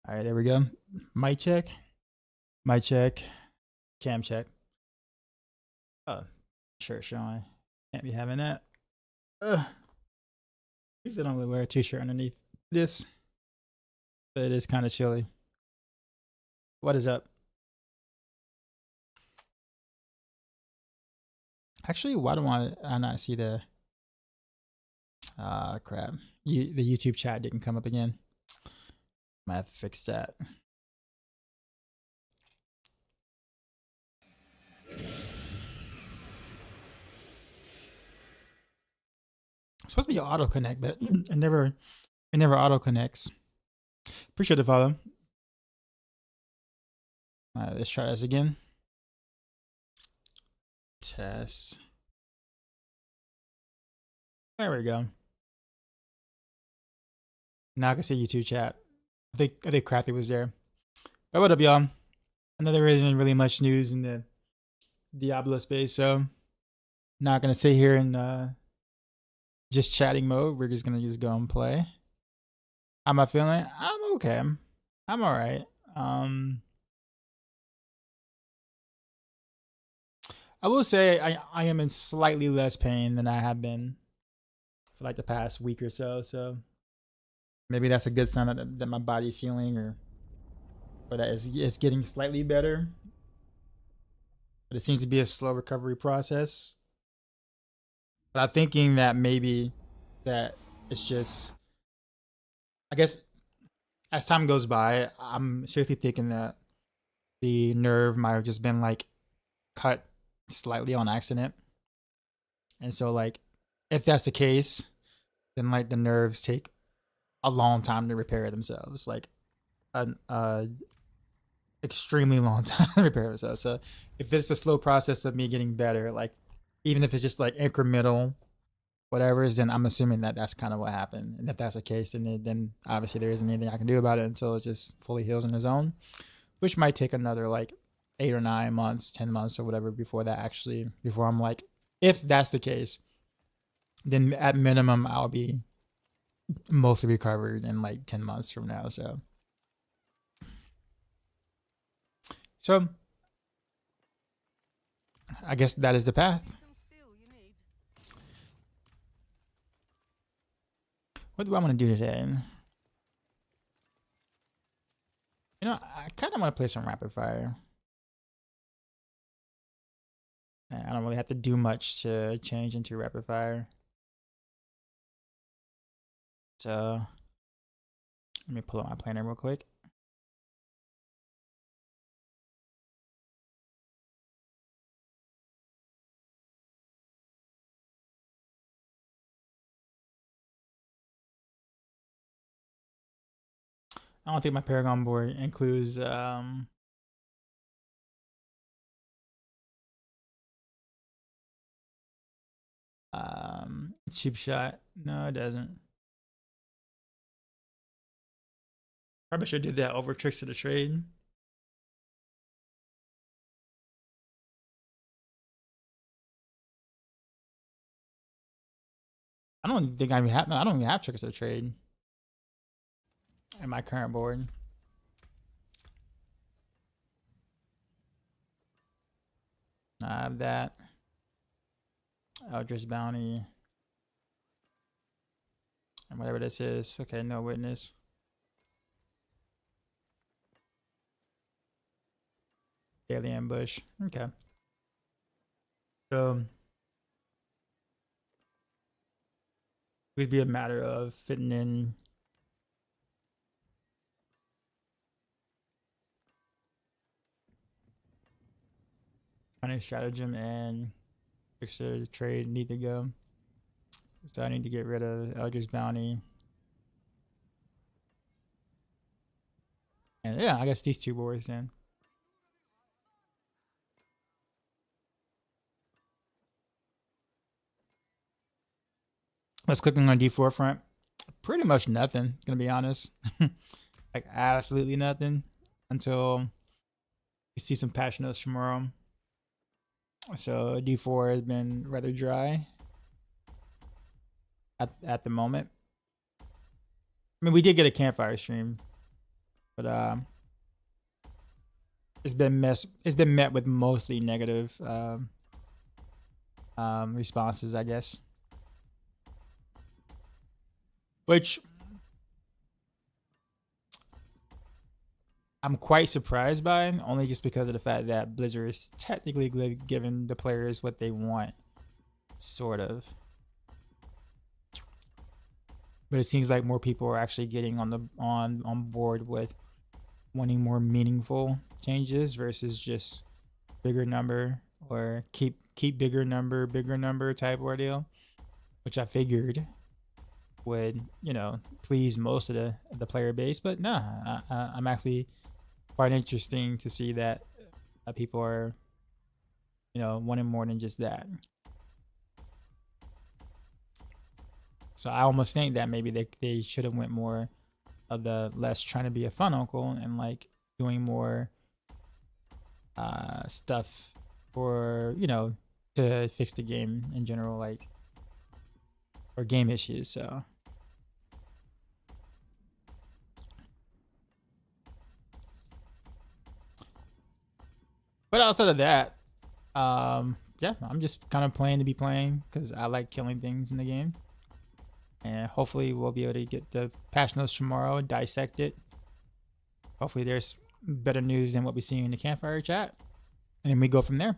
All right, there we go. Mic check. Mic check. Cam check. Oh, shirt showing. Can't be having that. Usually I don't really wear a t-shirt underneath this, but it is kind of chilly. What is up? Actually, why do I not see the crap? The YouTube chat didn't come up again. Might have to fix that. It's supposed to be auto connect, but it never auto connects. Appreciate the follow. Let's try this again. Test. There we go. Now I can see YouTube chat. I think Crafty was there. But what up, y'all? I know there isn't really much news in the Diablo space, so not gonna sit here and just chatting mode. We're just gonna go and play. How am I feeling? I'm okay. I'm all right. I will say I am in slightly less pain than I have been for like the past week or so. So maybe that's a good sign that my body's healing or that it's getting slightly better. But it seems to be a slow recovery process. But I'm thinking that maybe that it's just, I guess as time goes by, I'm seriously thinking that the nerve might have just been like cut slightly on accident. And so like if that's the case, then like the nerves take a long time to repair themselves, like an extremely long time to repair themselves. So if it's a slow process of me getting better, like even if it's just like incremental whatever, then I'm assuming that that's kind of what happened. And if that's the case, then obviously there isn't anything I can do about it until it just fully heals on its own, which might take another like 8 or 9 months, 10 months or whatever before I'm like, if that's the case, then at minimum I'll be mostly recovered in like 10 months from now. So I guess that is the path. What do I want to do today? You know, I kind of want to play some rapid fire. I don't really have to do much to change into rapid fire. So let me pull up my planner real quick. I don't think my Paragon board includes cheap shot. No, it doesn't. Probably should do that over tricks to the trade. I don't think I don't even have tricks to the trade in my current board. I have that. Eldritch Bounty. And whatever this is. Okay, no witness. Daily ambush. Okay. So it would be a matter of fitting in Hunting Stratagem and Fixer Trade need to go. So I need to get rid of Eldritch Bounty. And yeah, I guess these two boards then. What's cooking on D4 front? Pretty much nothing, gonna be honest. Like absolutely nothing until we see some patch notes tomorrow. So D4 has been rather dry at the moment. I mean, we did get a campfire stream, but it's been met with mostly negative responses, I guess, which I'm quite surprised by, only just because of the fact that Blizzard is technically giving the players what they want, sort of. But it seems like more people are actually getting on board with wanting more meaningful changes versus just bigger number or keep bigger number type ordeal, which I figured would, you know, please most of the player base. But no, I'm actually quite interesting to see that people are, you know, wanting more than just that. So I almost think that maybe they should have went more of the less trying to be a fun uncle and like doing more stuff for, you know, to fix the game in general, like, or game issues. So but outside of that, yeah, I'm just kind of playing to be playing because I like killing things in the game. And hopefully we'll be able to get the patch notes tomorrow, dissect it. Hopefully there's better news than what we see in the campfire chat. And then we go from there.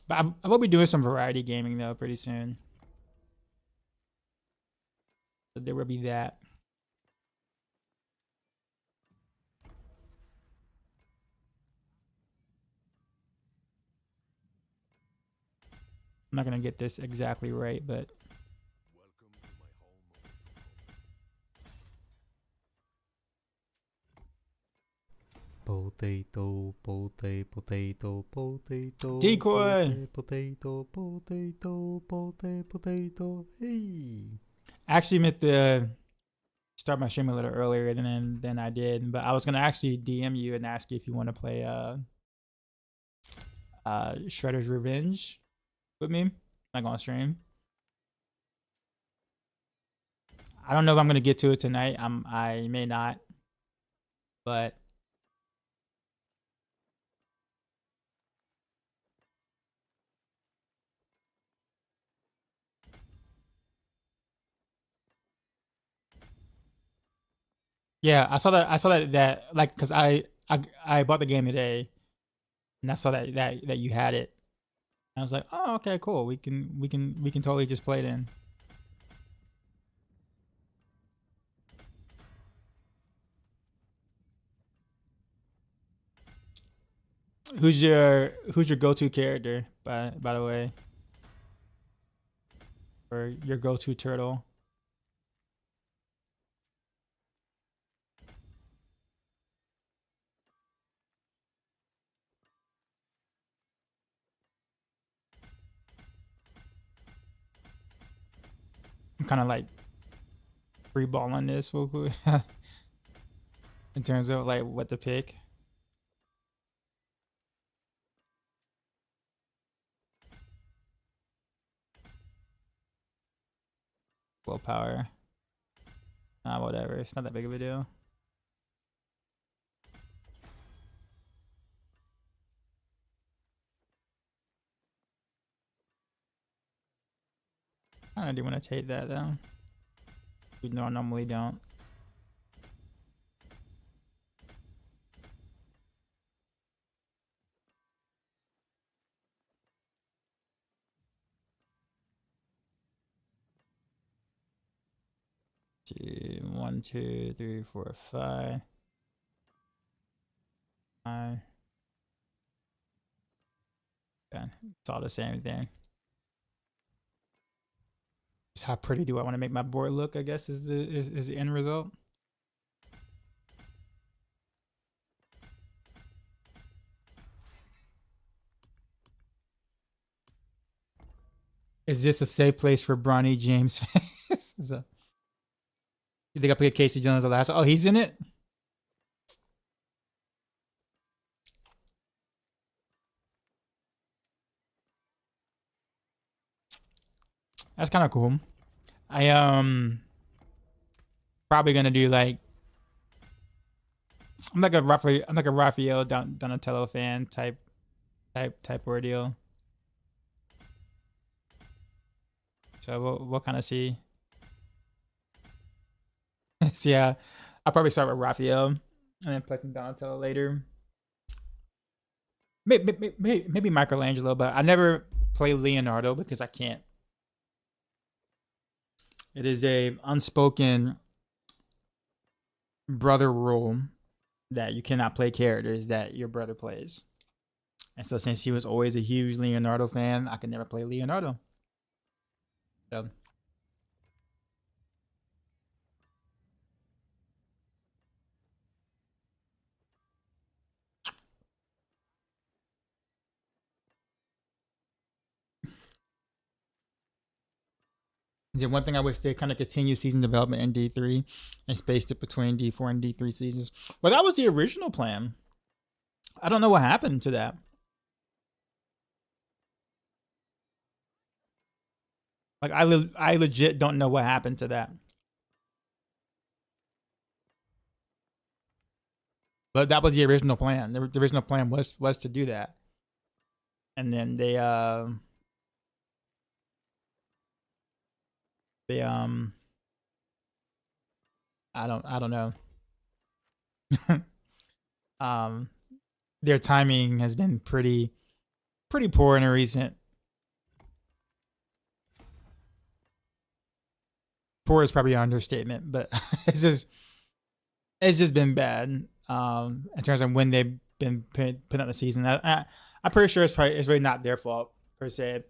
But I will be doing some variety gaming though pretty soon. So there will be that. I'm not gonna get this exactly right, but Potato, potato, decoy. Potato. Hey. I actually meant to start my stream a little earlier than I did, but I was gonna actually DM you and ask you if you want to play Shredder's Revenge with me, like on stream. I don't know if I'm gonna get to it tonight. I may not, but yeah, I saw that like because I bought the game today, and I saw that you had it. I was like, oh, okay, cool. We can totally just play it in. Who's your go-to character by the way, or your go-to turtle? I'm kind of like free balling this real quick in terms of like what to pick. Willpower. Whatever. It's not that big of a deal. I do want to take that though. Even though I normally don't. Two, 1, 2, 3, 4, 5. 5. Yeah, it's all the same thing. Just how pretty do I want to make my board look, I guess is the end result. Is this a safe place for Bronny James fans? So, you think I put Casey Jones the last? Oh, he's in it. That's kind of cool. I probably gonna do like I'm like a Raphael Donatello fan type ordeal. So we'll kind of see. So yeah, I'll probably start with Raphael and then play some Donatello later. Maybe Michelangelo, but I never play Leonardo because I can't. It is a unspoken brother rule that you cannot play characters that your brother plays. And so since he was always a huge Leonardo fan, I could never play Leonardo. So yeah, one thing I wish they kind of continue season development in D3 and spaced it between D4 and D3 seasons. Well, that was the original plan. I don't know what happened to that. Like I legit don't know what happened to that. But that was the original plan. The original plan was to do that. And then they I don't know. Their timing has been pretty poor in a recent. Poor is probably an understatement, but it's just been bad in terms of when they've been putting out the season. I'm pretty sure it's really not their fault per se.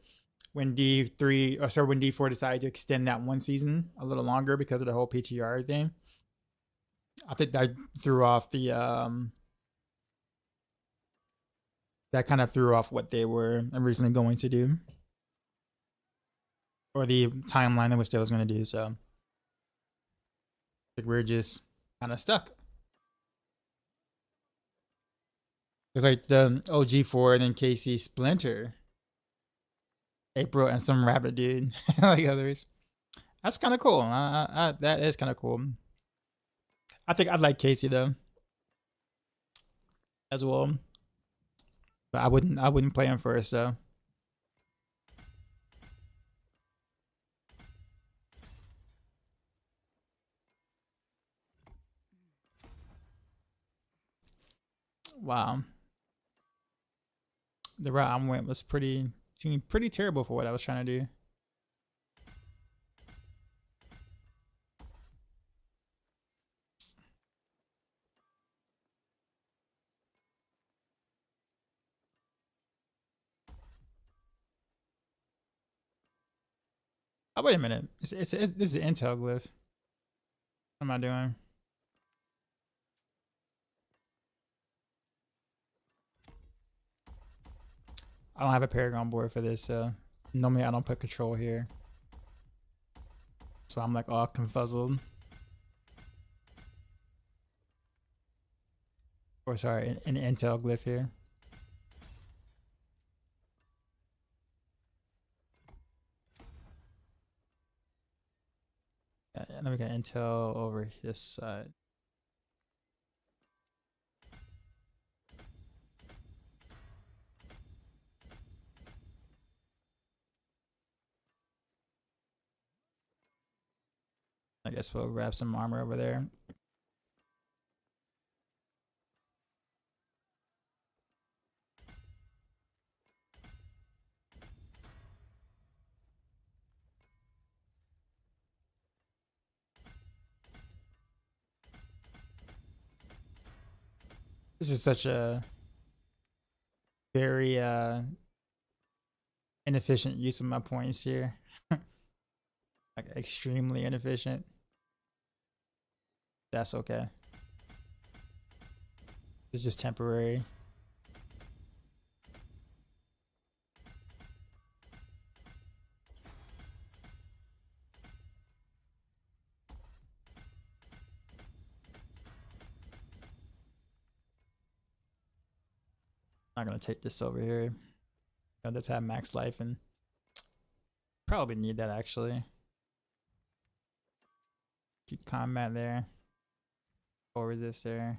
When when D4 decided to extend that one season a little longer because of the whole PTR thing, I think that threw off the that kind of threw off what they were originally going to do, or the timeline in which they was going to do. So I think we're just kind of stuck. It's like the OG4 and then KC Splinter, April, and some rabbit dude like others. That's kind of cool. That is kind of cool. I think I'd like Casey though as well, but I wouldn't play him first though. Wow, the route I went was pretty terrible for what I was trying to do. Oh, wait a minute. This is an intel glyph. What am I doing? I don't have a Paragon board for this, so normally I don't put control here. So I'm like all confuzzled. Or sorry, an intel glyph here. And then we got intel over this side. I guess we'll grab some armor over there. This is such a very inefficient use of my points here. Like extremely inefficient. That's okay. It's just temporary. Not gonna take this over here. Let's have max life and probably need that actually. Keep combat there. Or resist there.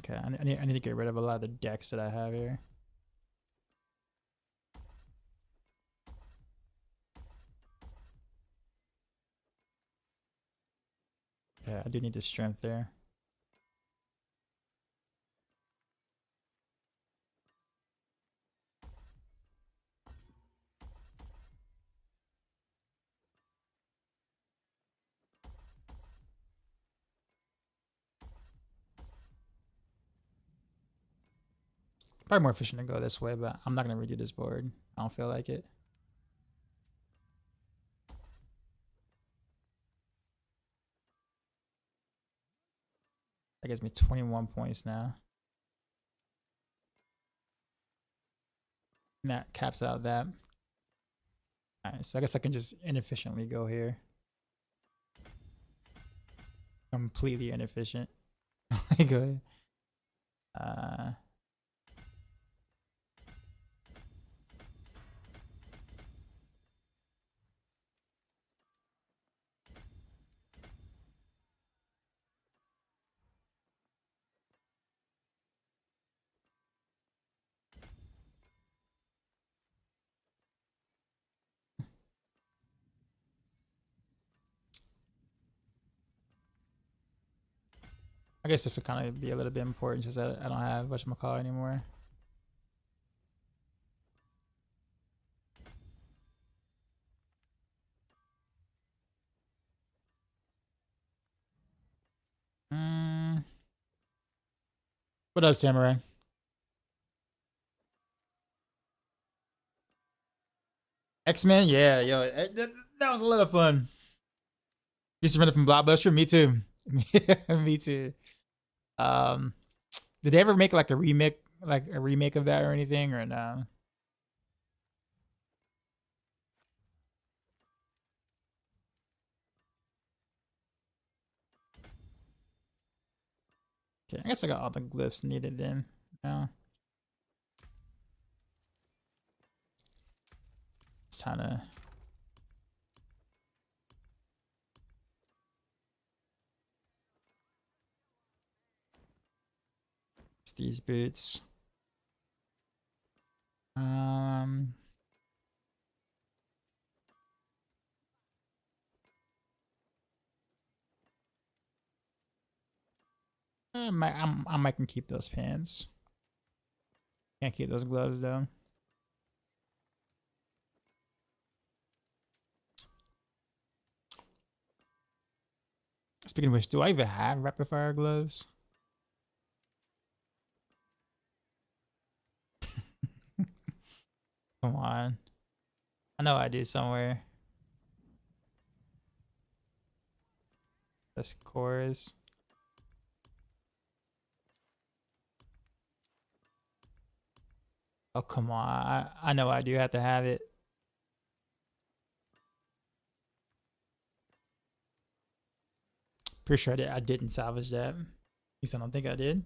Okay, I need to get rid of a lot of the decks that I have here. Yeah, I do need the strength there. Probably more efficient to go this way, but I'm not gonna redo this board. I don't feel like it. That gives me 21 points now. And that caps out that. Alright, so I guess I can just inefficiently go here. Completely inefficient. Go ahead. I guess this will kind of be a little bit important since I don't have whatchamacallit anymore. What up, Samurai? X-Men? Yeah, yo, that was a lot of fun. Used to run it from Blockbuster? Me too. Me too. Did they ever make like a remake of that or anything, or no? Okay, I guess I got all the glyphs needed then. Now it's time to these boots. I might can keep those pants. Can't keep those gloves though. Speaking of which, do I even have rapid fire gloves? Come on. I know I do somewhere. This chorus. Oh, come on. I know I do have to have it. Pretty sure I didn't salvage that. At least I don't think I did.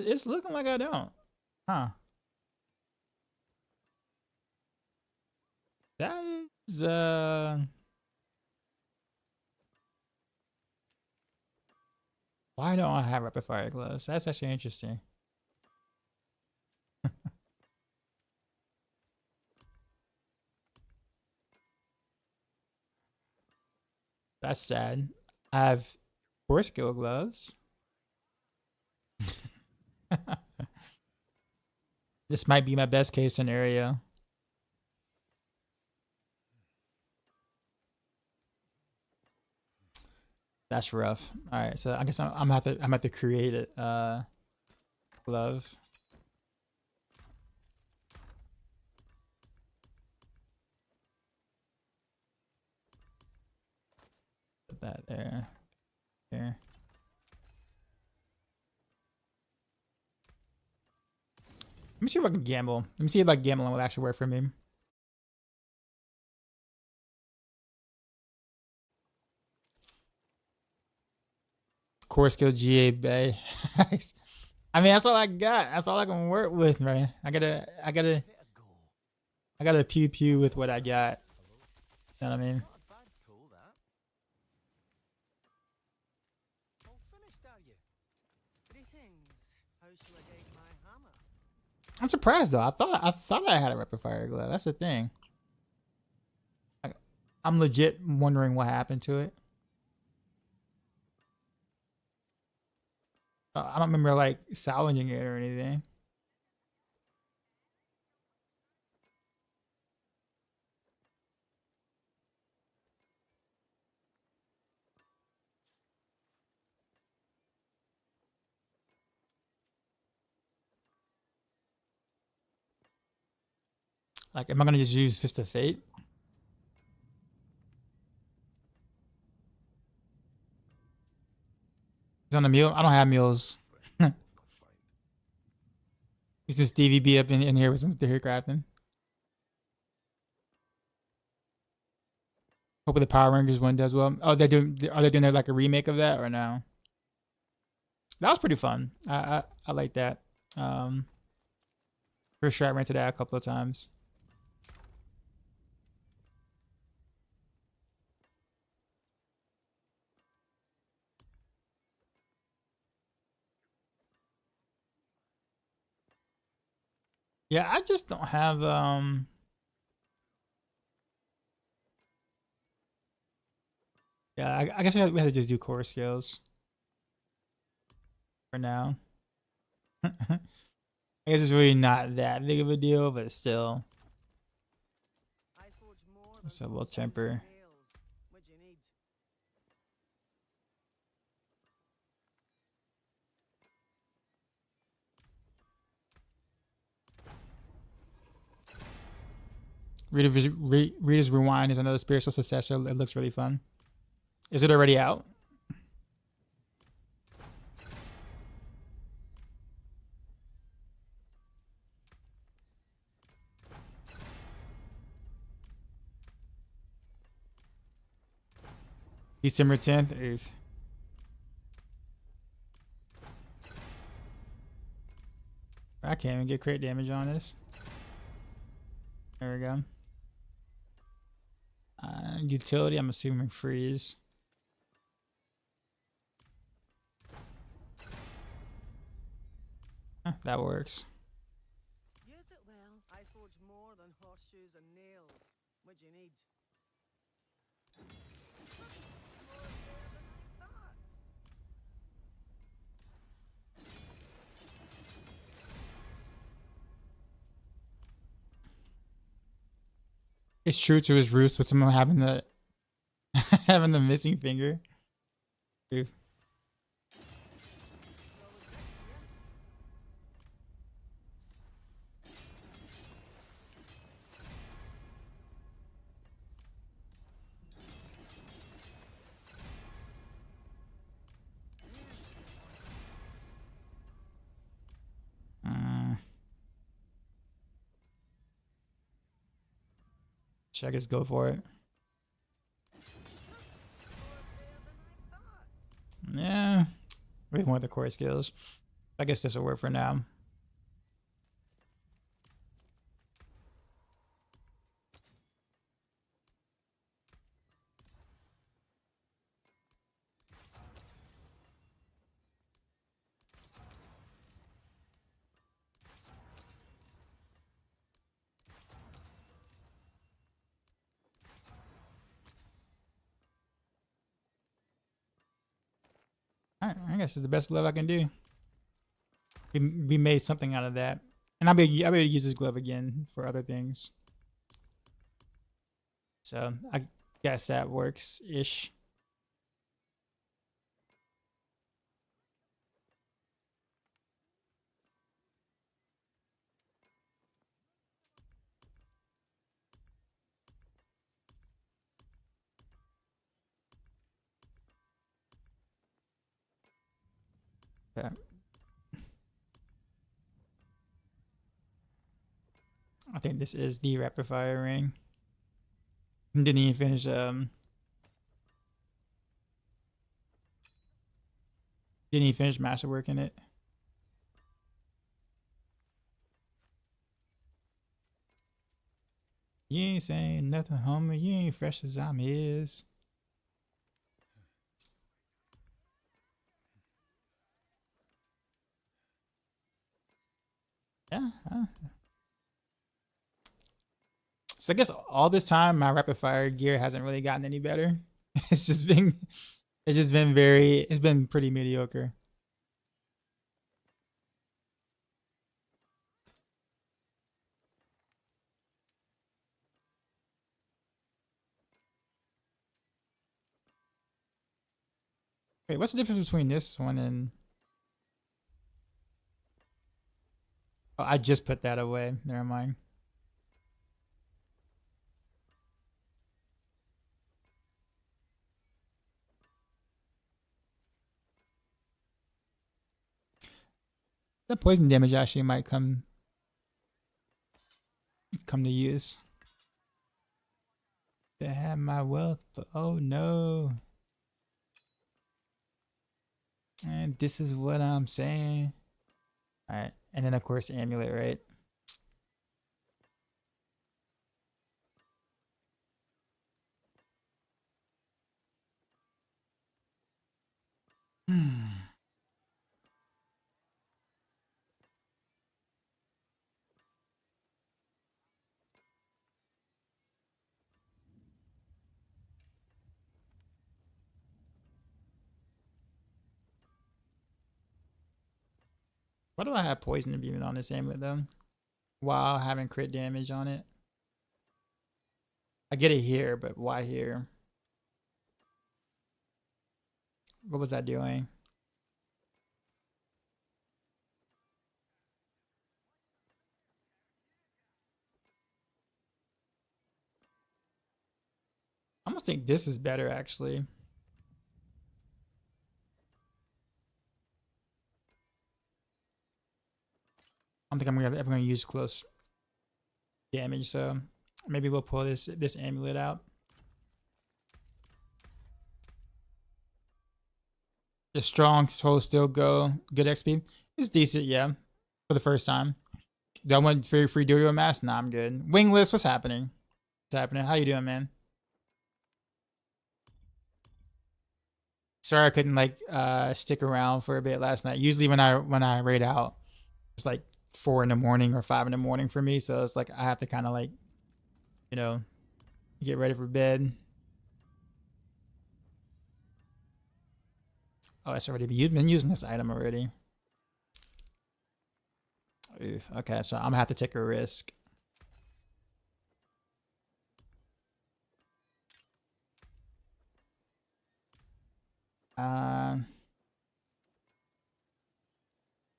It's looking like I don't. Huh. That is why don't I have rapid fire gloves? That's actually interesting. That's sad. I have 4 skill gloves. This might be my best case scenario. That's rough. All right, so I guess I'm have to create it. Glove. Put that there. Here. Let me see if I can gamble. Let me see if like gambling will actually work for me. core skill GA Bay. I mean, that's all I got. That's all I can work with, right? I gotta pew pew with what I got. You know what I mean? I'm surprised though. I thought I had a rapid fire glove. That's the thing. I'm legit wondering what happened to it. I don't remember like salvaging it or anything. Like, am I gonna just use Fist of Fate? He's on a mule. I don't have mules. He's just DVB up in here with some here crafting. Hope the Power Rangers one does well. Oh, are they doing like a remake of that or no? That was pretty fun. I like that. For sure, I rented that a couple of times. Yeah, I just don't have yeah, I guess we have to just do core skills for now. I guess it's really not that big of a deal, but still. So we'll temper. Reader's Rewind is another spiritual successor. It looks really fun. Is it already out? December 10th. Oof. I can't even get crit damage on this. There we go. Utility, I'm assuming freeze. That works. Use it well. I forge more than horseshoes and nails. What do you need? It's true to his roots with someone having the having the missing finger. Oof. Should I just go for it? Yeah, we want the core skills. I guess this will work for now. Alright, I guess it's the best glove I can do. We made something out of that. And I'll be able to use this glove again for other things. So I guess that works-ish. Yeah. I think this is the rapid fire ring. Didn't even finish Didn't he finish masterwork in it? You ain't saying nothing, homie. You ain't fresh as I'm is. Yeah. So I guess all this time my rapid fire gear hasn't really gotten any better. It's just been it's been pretty mediocre. Wait, what's the difference between this one and oh, I just put that away. Never mind. The poison damage actually might come to use. To have my wealth, but oh no. And this is what I'm saying. Alright, and then of course amulet, right? Why do I have poison beaming on this amulet though? While having crit damage on it. I get it here, but why here? What was I doing? I almost think this is better actually. I don't think I'm ever gonna use close damage, so maybe we'll pull this amulet out. The strong soul still go good XP. It's decent, yeah, for the first time. Do I want free Dorio mask? Nah, I'm good. Wingless, what's happening? What's happening? How you doing, man? Sorry I couldn't like stick around for a bit last night. Usually when I raid out, it's like 4 in the morning or 5 in the morning for me. So it's like I have to kind of like, you know, get ready for bed. Oh, it's already been using this item already. Oof, okay, so I'm gonna have to take a risk.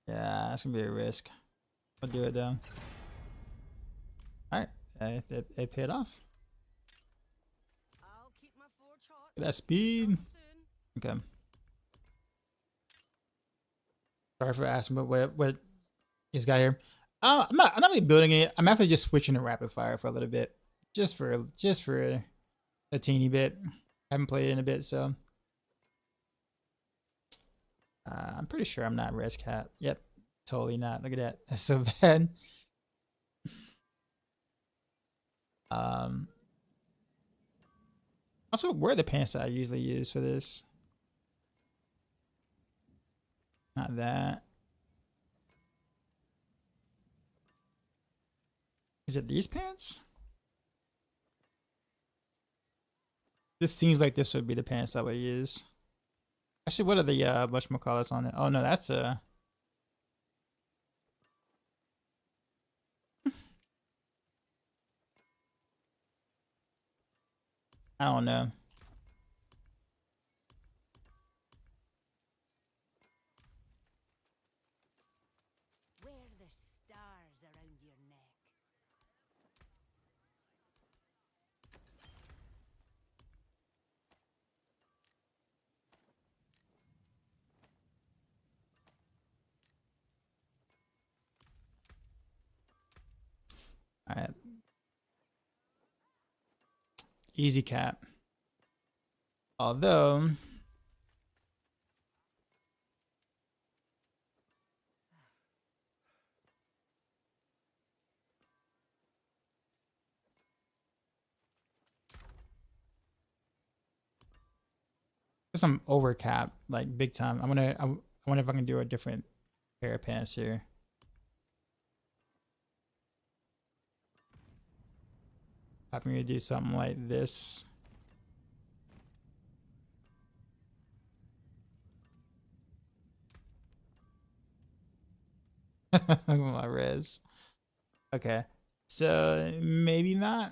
Yeah, it's gonna be a risk. I'll do it though. All right, it paid off. I'll keep my forge hot. Look at that speed. Soon. Okay. Sorry for asking, but what he's got here? I'm not really building it. I'm actually just switching to rapid fire for a little bit, just for a teeny bit. I haven't played it in a bit, so I'm pretty sure I'm not res cap. Yep, totally not. Look at that. That's so bad. Also, where are the pants that I usually use for this? Not that. Is it these pants? This seems like this would be the pants I would use. Actually, what are the whatchamacallits on it? Oh no, that's I don't know. Wear the stars around your neck. All right. Easy cap. Although I'm over cap, like big time. I wonder if I can do a different pair of pants here. I'm gonna do something like this. My res. Okay, so maybe not.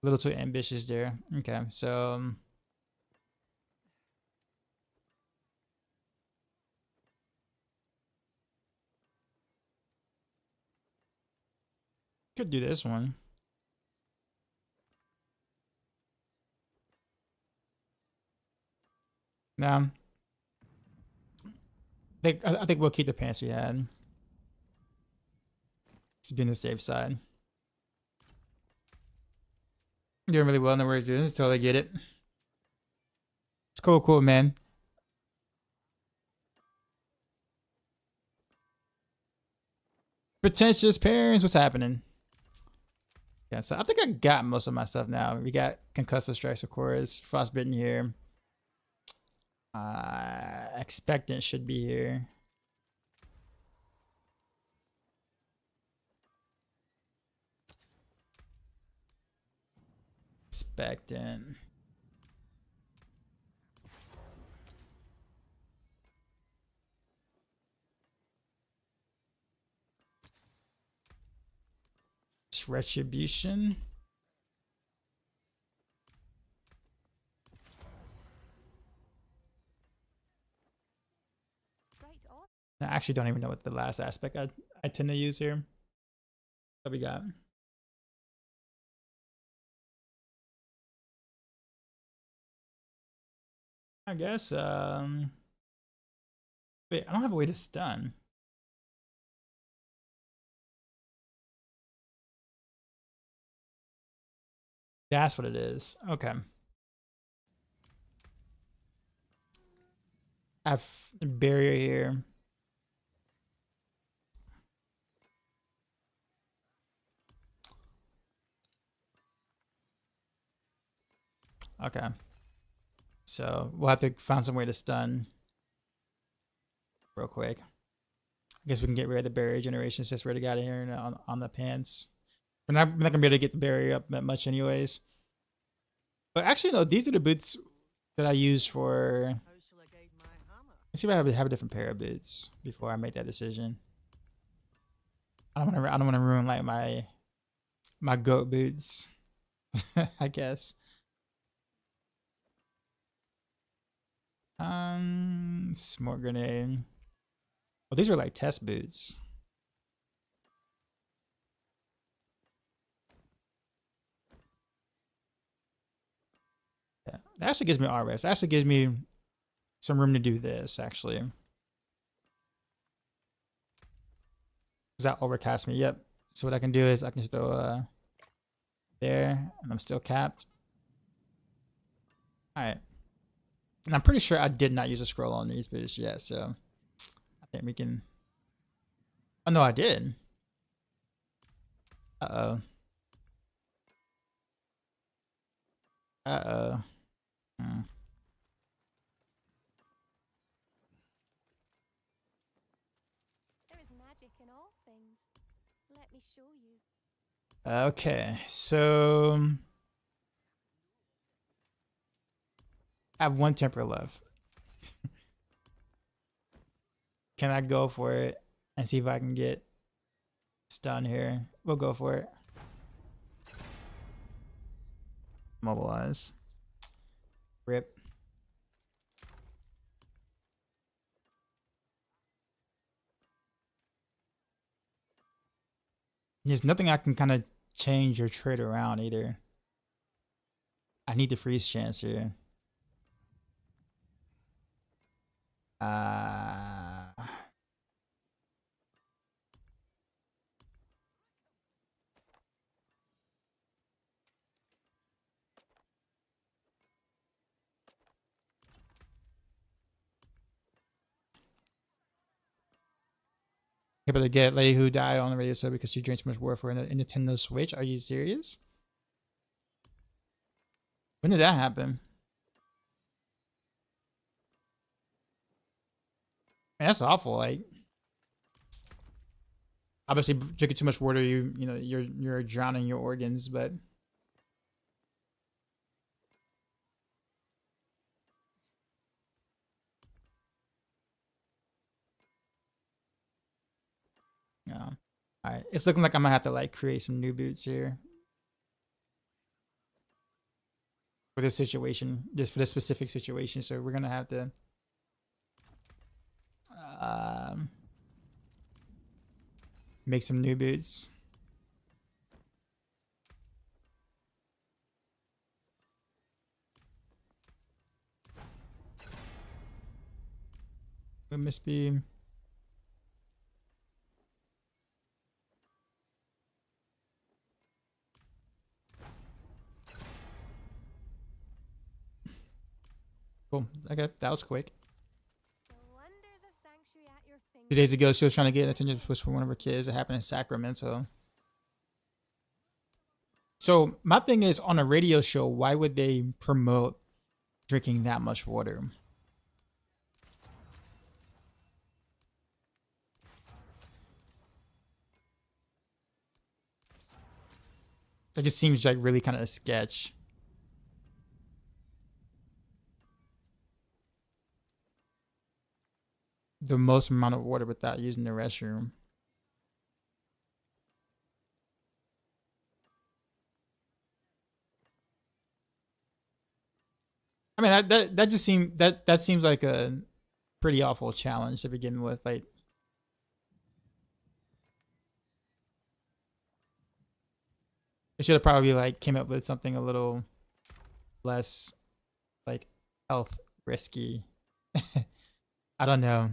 A little too ambitious there. Okay, so could do this one. No, I think we'll keep the pants we had. It's been the safe side. Doing really well in the work, dude. Totally get it. It's cool, man. Pretentious parents, what's happening? Yeah, so I think I got most of my stuff now. We got concussive strikes, of course. Frostbitten here. Expectant should be here. Expectant. It's retribution. I actually don't even know what the last aspect I tend to use here. What we got? I guess, wait, I don't have a way to stun. That's what it is. Okay. I have a barrier here. Okay. So we'll have to find some way to stun real quick. I guess we can get rid of the barrier generation just ready to get out of here on the pants. We're not gonna be able to get the barrier up that much anyways. But actually no, these are the boots that I use for. How shall I guide my hammer? Let's see if I have a different pair of boots before I make that decision. I don't want to ruin like my goat boots. I guess. Smoke grenade. Well, these are like test boots. Yeah, that actually gives me RS. That actually gives me some room to do this actually. Does that overcast me? Yep. So what I can do is I can just throw there, and I'm still capped. All right. And I'm pretty sure I did not use a scroll on these boots yet, so I think we can. Oh no, I did. Uh-oh. Uh-oh. There is magic in all things. Let me show you. Okay, so I have one temper left. Can I go for it and see if I can get stun here? We'll go for it. Mobilize. Rip. There's nothing I can kind of change or trade around either. I need the freeze chance here. Able to get Lady Who died on the radio show because she drank too much water for a Nintendo Switch. Are you serious? When did that happen? Man, that's awful. Like, obviously, drinking too much water, you know, you're drowning your organs. But yeah, all right. It's looking like I'm gonna have to like create some new boots here for this situation, just for this specific situation. So we're gonna have to um, make some new boots. It must be. Cool. Okay, that was quick. The wonders of sanctuary at your 2 days ago, she was trying to get attention for one of her kids. It happened in Sacramento. So my thing is, on a radio show, why would they promote drinking that much water? It just seems like really kind of a sketch. The most amount of water without using the restroom. I mean, that seems like a pretty awful challenge to begin with. Like, they should have probably like came up with something a little less like health risky. I don't know.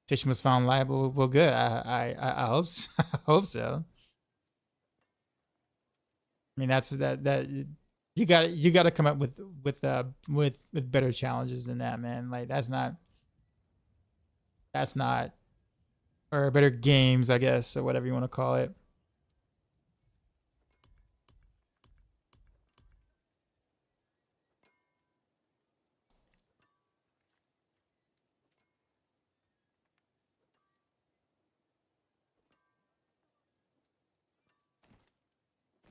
Tishman was found liable. Well, good. I hope so. I hope so. I mean, that you got to come up with better challenges than that, man. Like that's not or better games, I guess, or whatever you want to call it.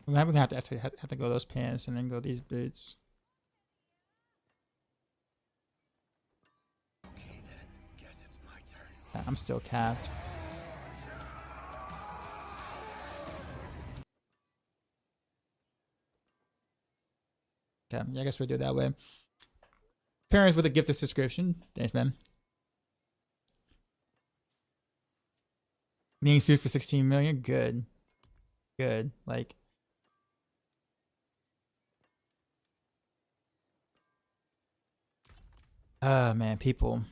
We're gonna have to actually have to go those pants and then go these boots. Okay then, guess it's my turn. I'm still capped. Okay, yeah, I guess we'll do it that way. Parents with a gift of subscription. Thanks, man. Being sued for 16 million. Good. Good. Like, oh man, people.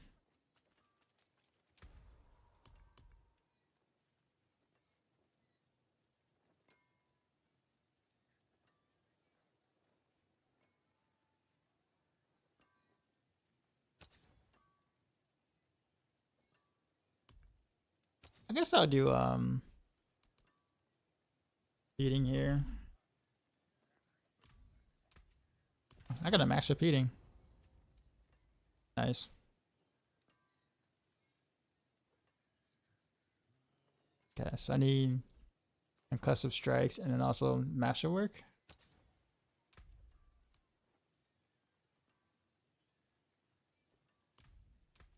I guess I'll do feeding here. I got a max repeating. Nice. Okay, so I need concussive strikes and then also masterwork.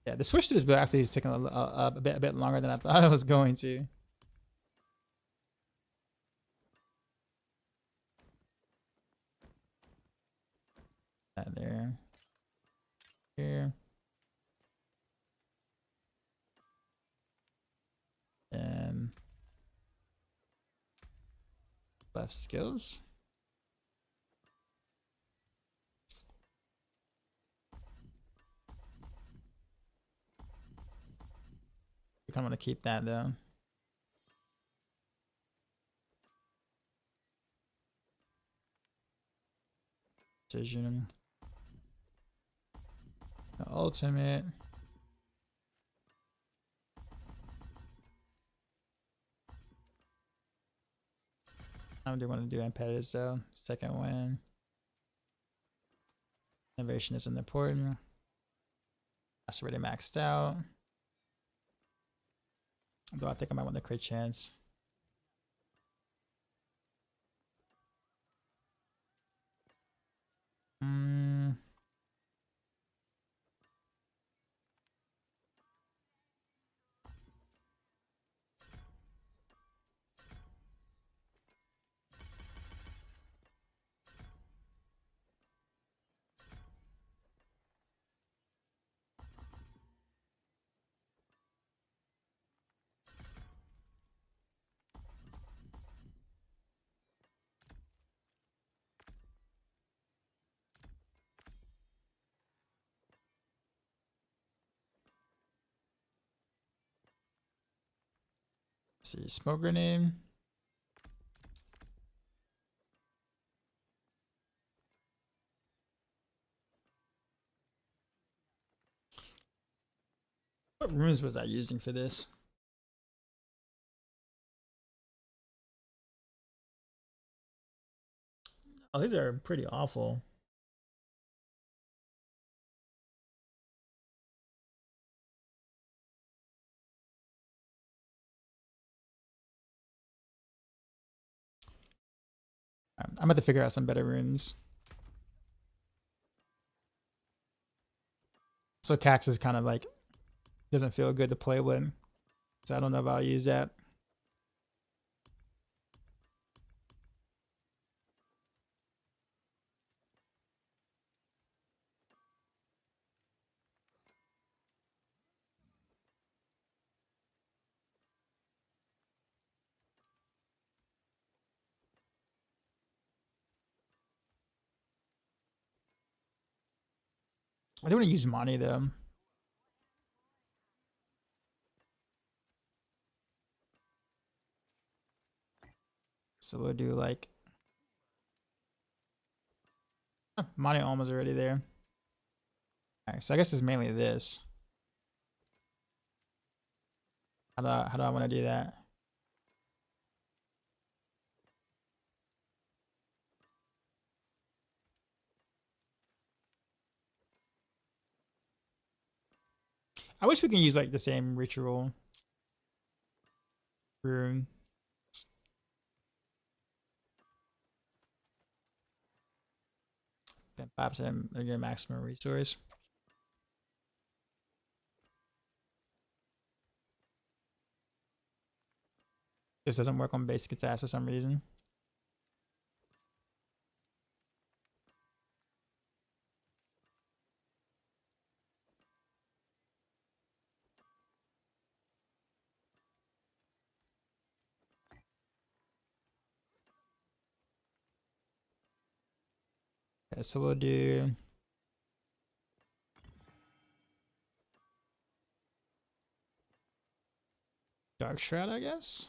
Yeah, the switch to this build actually is taking a bit longer than I thought it was going to. That there. Here. And left skills. I kind of want to keep that though. Decision. The ultimate. I do want to do impetus though. Second win. Innovation isn't important. That's already maxed out. Though I think I might want the crit chance. Let's see, smoke grenade. What runes was I using for this? Oh, these are pretty awful. I'm about to figure out some better runes. So Cax is kind of like, doesn't feel good to play with. So I don't know if I'll use that. I do want to use money though. So we'll do like money almost already there. Alright, so I guess it's mainly this. How do I want to do that? I wish we can use like the same ritual rune. 5% of your maximum resource. This doesn't work on basic attacks for some reason. Okay, so we'll do Dark Shroud, I guess.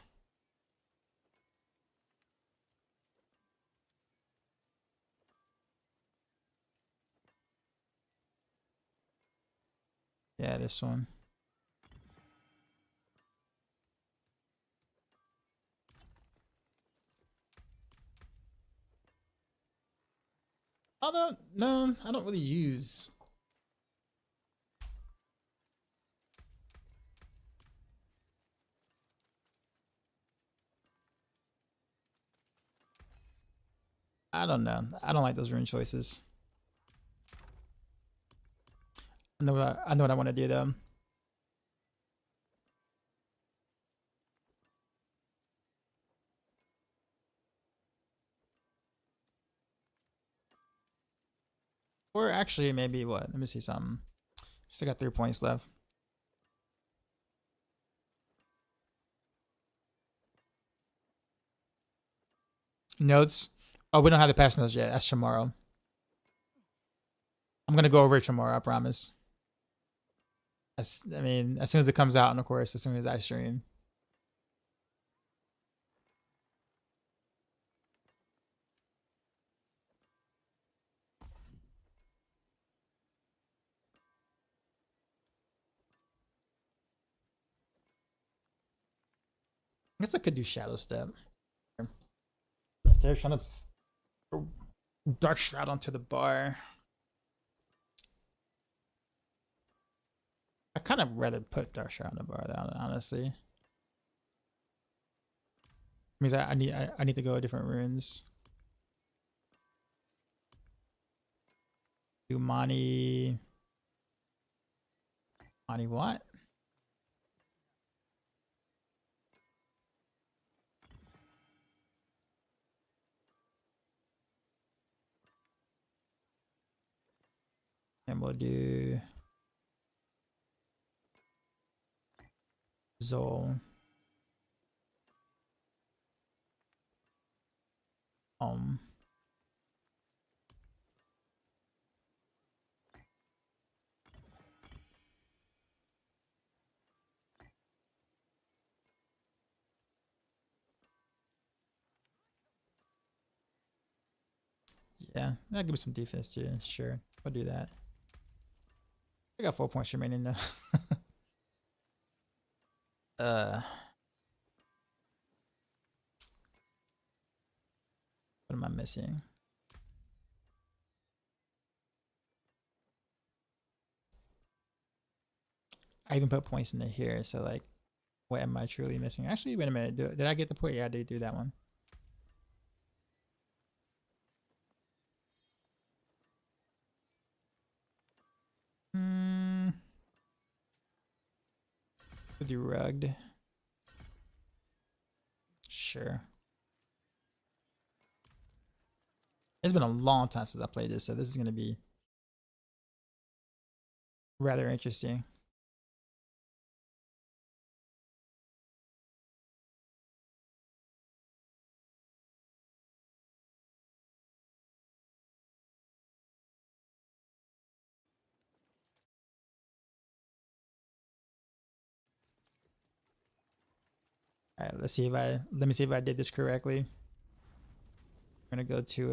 Yeah, this one. Although, no, I don't really use. I don't know. I don't like those rune choices. I know what I want to do though. Or actually, maybe what? Let me see something. Still got 3 points left. Notes. Oh, we don't have the patch notes yet. That's tomorrow. I'm gonna go over it tomorrow. I promise. I mean, as soon as it comes out, and of course, as soon as I stream. I guess I could do Shadow Step. They're trying to throw Dark Shroud onto the bar. I kind of rather put Dark Shroud on the bar, honestly. Means I need to go with different runes. Do Mani what? And we'll do Zol. Yeah, that'll give me some defense too. Sure, I'll do that. I got 4 points remaining though. What am I missing? I even put points into here, so like, what am I truly missing? Actually, wait a minute. Did I get the point? Yeah, I did do that one. We'll do rugged. Sure. It's been a long time since I played this, so this is gonna be rather interesting. All right, let me see if I did this correctly. I'm gonna go to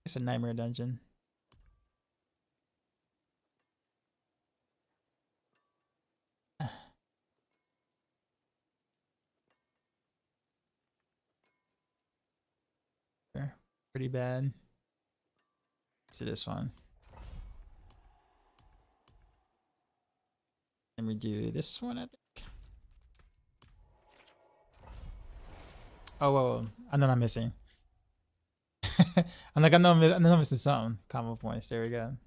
it's a nightmare dungeon. Pretty bad. Let's do this one. Let me do this one, I think. Oh, whoa, I know I'm missing. I know I'm missing something. Combo points. There we go.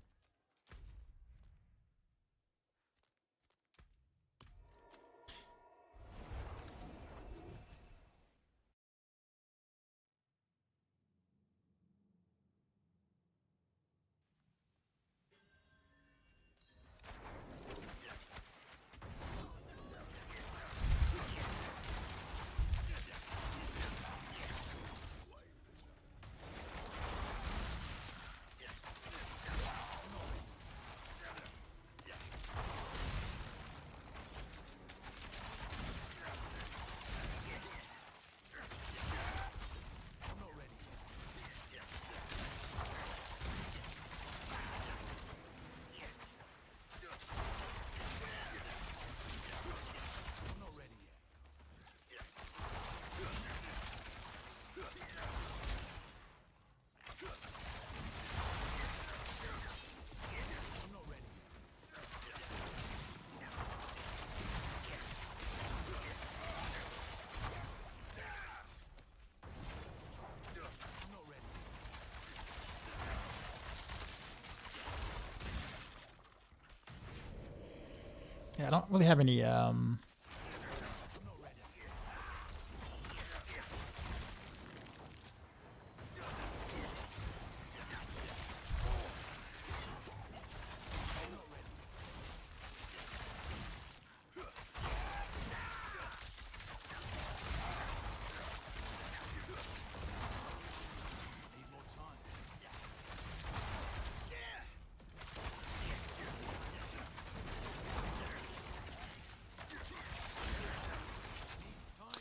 Yeah, I don't really have any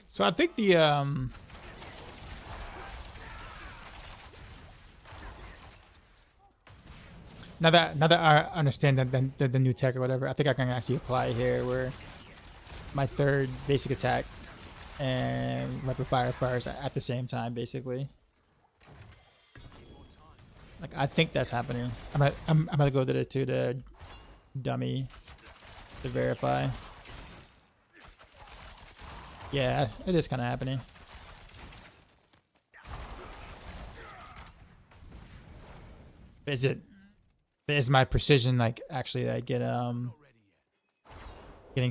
so I think the now that I understand the new tech or whatever, I think I can actually apply here where my third basic attack and rapid fire fires at the same time, basically. Like I think that's happening. I'm gonna go to the dummy to verify. Yeah, it is kind of happening. Is it? Is my precision like actually like getting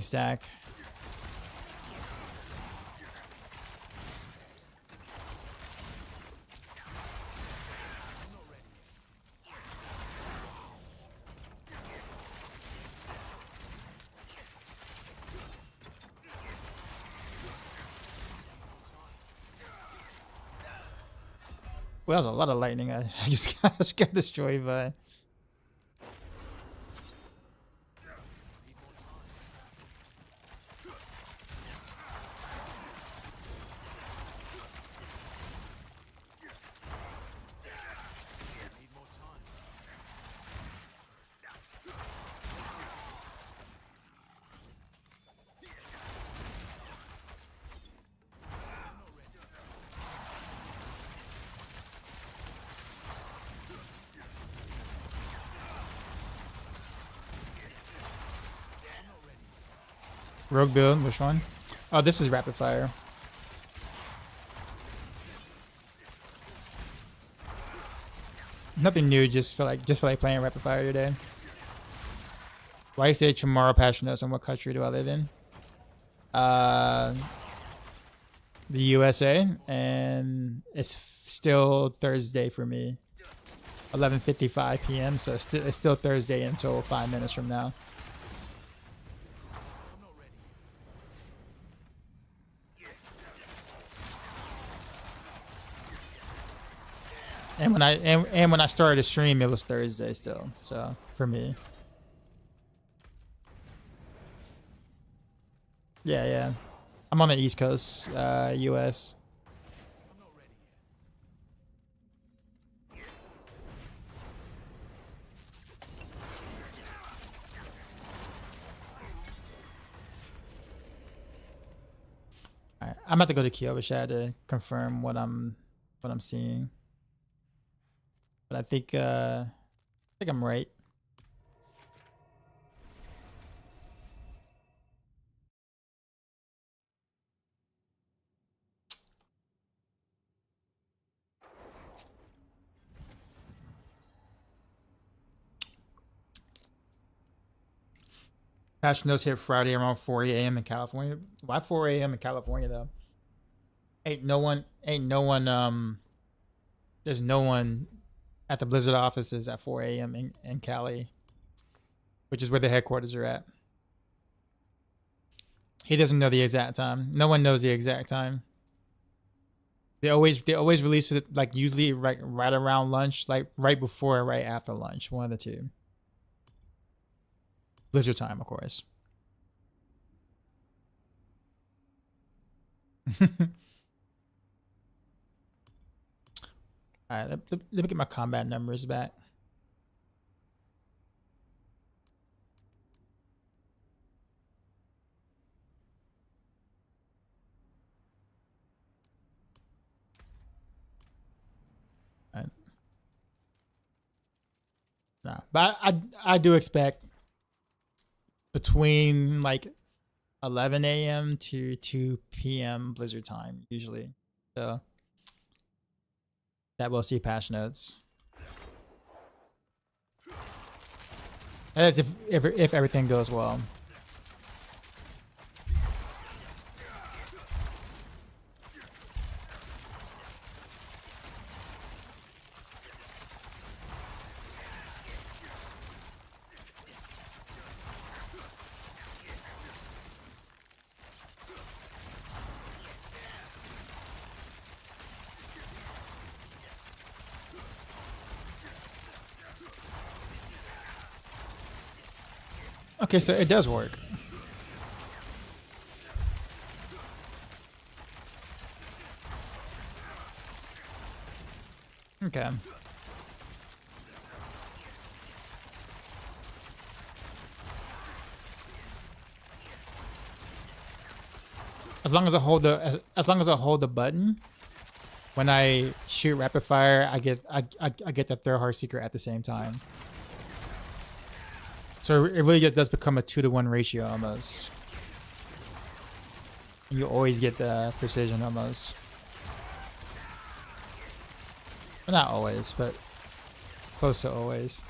stack? Well, that was a lot of lightning. I just got destroyed by. Rogue build, which one? Oh, this is rapid fire. Nothing new, just feel like playing rapid fire today. Why you say tomorrow patch notes and what country do I live in? The USA, and it's still Thursday for me. 11:55 p.m. So it's still Thursday until 5 minutes from now. And when I started to stream, it was Thursday still. So for me, yeah, I'm on the East Coast, US. Alright, I'm about to go to Kyoto to confirm what I'm seeing. But I think I'm right. Patch notes hit Friday around 4 a.m. in California. Why 4 a.m. in California though? Ain't no one there's no one at the Blizzard offices at 4 a.m. in Cali, which is where the headquarters are at. He doesn't know the exact time. No one knows the exact time. They always release it like usually right around lunch, like right before or right after lunch, one of the two. Blizzard time, of course. All right, let me get my combat numbers back. All right. Nah, but I do expect between like 11 a.m. to 2 p.m. Blizzard time usually. So that will see patch notes. That is if everything goes well. Okay, so it does work. Okay. As long as I hold the button, when I shoot rapid fire, I get the third Heartseeker at the same time. So it really does become a 2-to-1 ratio almost. You always get the precision almost. Well, not always, but close to always.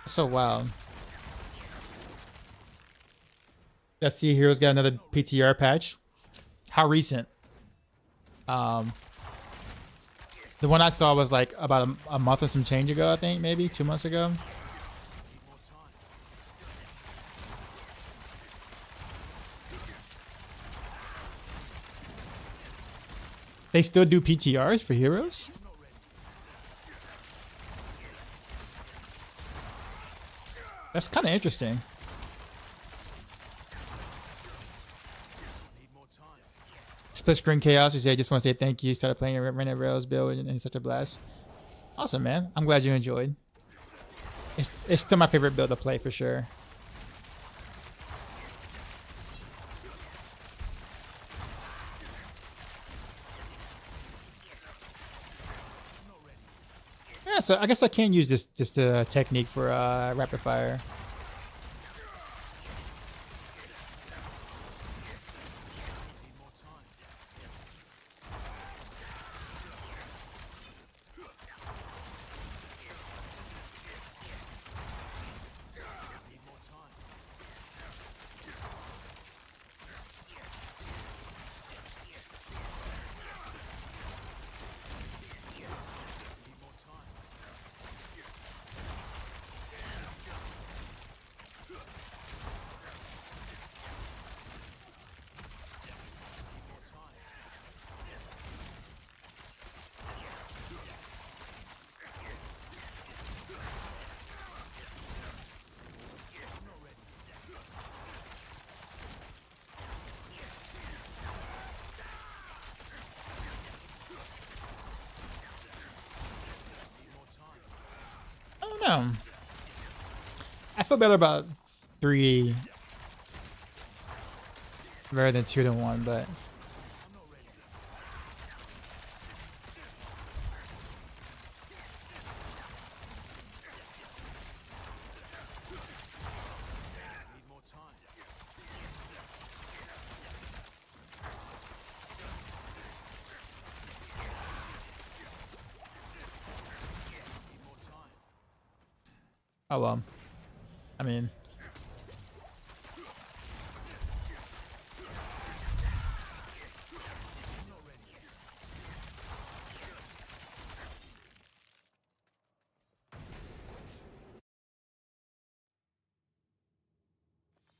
So wild. Let's see, Heroes got another PTR patch. How recent? The one I saw was like about a month and some change ago, I think, maybe 2 months ago. They still do PTRs for Heroes? That's kind of interesting. Split Screen Chaos, you say, I just want to say thank you. Started playing a Rented Rails build and it's such a blast. Awesome, man. I'm glad you enjoyed. It's still my favorite build to play for sure. Yeah, so I guess I can use this technique for rapid fire. No. I feel better about 3 rather than 2-to-1, but oh well. I mean,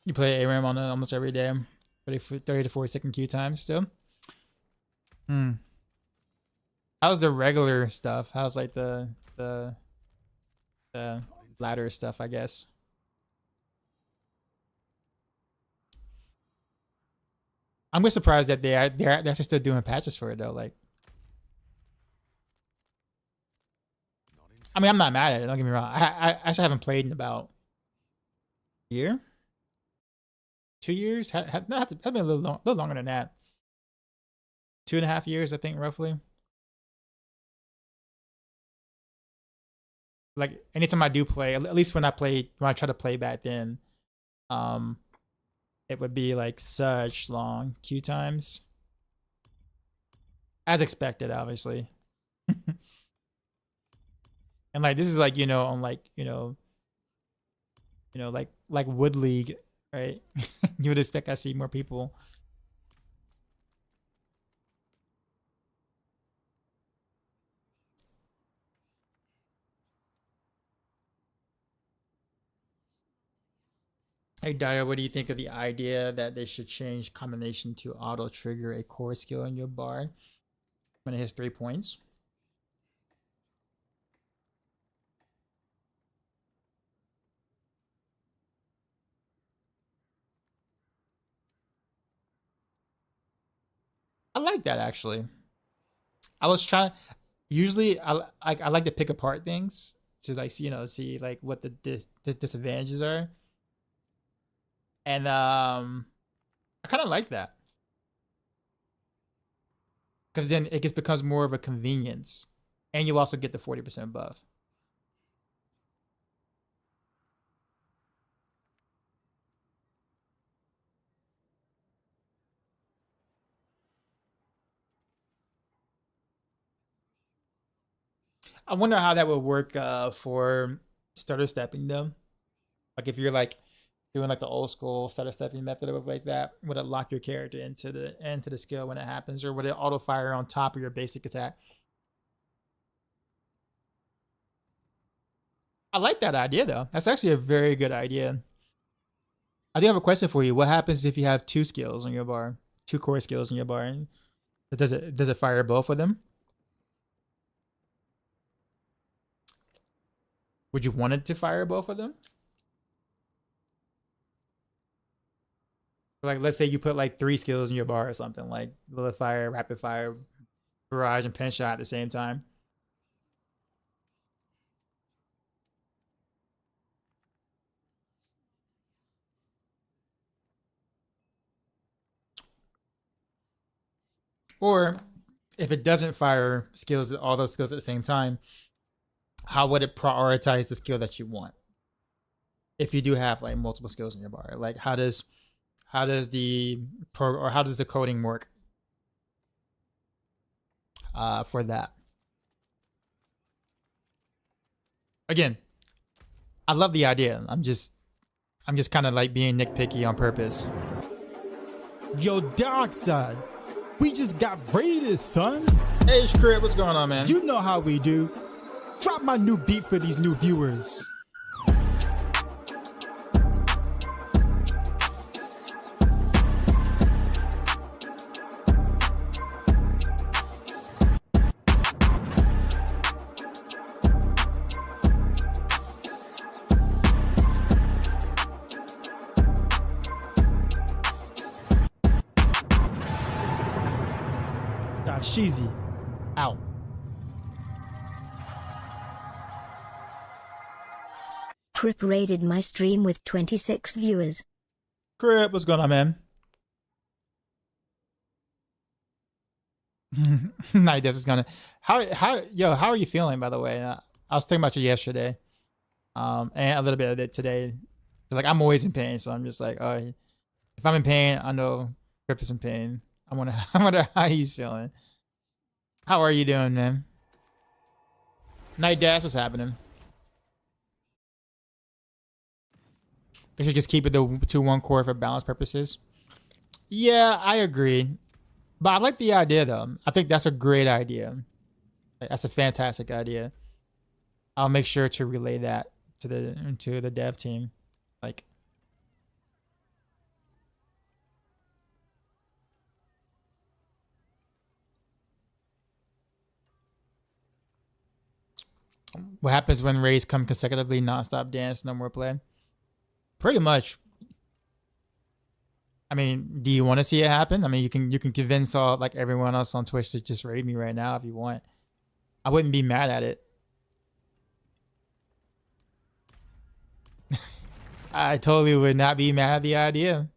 you play ARAM on it almost every day. 30 to 40 second queue time still. How's the regular stuff? How's like the ladder stuff, I guess? I'm just surprised that they're actually still doing patches for it though. Like, I mean, I'm not mad at it. Don't get me wrong. I actually haven't played in about a year, 2 years. No, it's been a little longer than that. 2.5 years, I think, roughly. Like anytime I do play, at least when I try to play back then, it would be like such long queue times, as expected, obviously. And like this is like, you know, on like, you know, like Wood League, right? You would expect I see more people. Hey Dio, what do you think of the idea that they should change combination to auto trigger a core skill in your bar when it hits 3 points? I like that actually. I was trying. Usually, I like to pick apart things to like see like what the disadvantages are, and I kind of like that. because then it just becomes more of a convenience, and you also get the 40% buff. I wonder how that would work for stutter stepping though. Like if you're like doing like the old school stutter stepping method or like that, would it lock your character into the skill when it happens, or would it auto fire on top of your basic attack? I like that idea though. That's actually a very good idea. I do have a question for you. What happens if you have two skills on your bar, two core skills on your bar? Does it fire both of them? Would you want it to fire both of them? Like, let's say you put like 3 skills in your bar or something, like bullet fire, rapid fire, barrage, and pen shot at the same time. Or if it doesn't fire skills, all those skills at the same time, how would it prioritize the skill that you want? If you do have like multiple skills in your bar, like how does the coding work for that? Again, I love the idea. I'm just kind of like being nitpicky on purpose. Yo, Dark Side, we just got raided, son. Hey, Crib, what's going on, man? You know how we do. Drop my new beat for these new viewers. Sheezy out. Crip raided my stream with 26 viewers. Crip, what's going on, man? Night Death is gonna. How are you feeling, by the way? I was thinking about you yesterday, and a little bit of it today. It's like I'm always in pain, so I'm just like, oh, if I'm in pain, I know Crip is in pain. I wonder how he's feeling. How are you doing, man? Night Dash, what's happening? They should just keep it the 2-1 core for balance purposes. Yeah, I agree. But I like the idea, though. I think that's a great idea. That's a fantastic idea. I'll make sure to relay that to the dev team. Like, what happens when raids come consecutively, non-stop dance, no more play? Pretty much. I mean, do you want to see it happen? I mean, you can convince all like everyone else on Twitch to just raid me right now if you want. I wouldn't be mad at it. I totally would not be mad at the idea.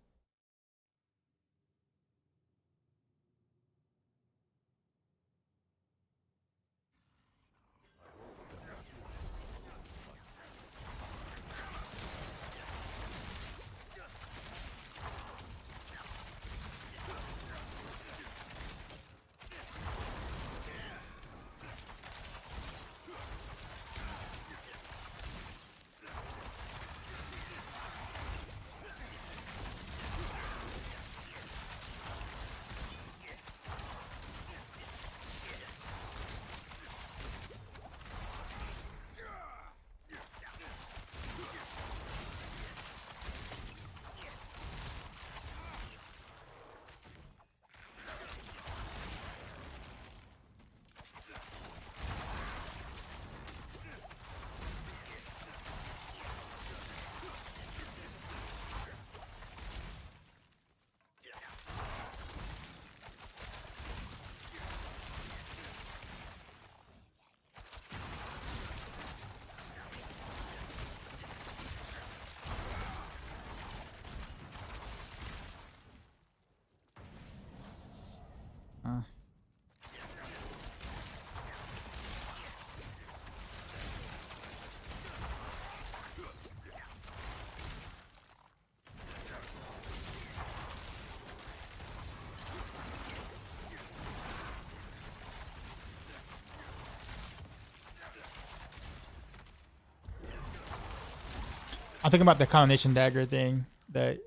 I'm thinking about the combination dagger thing that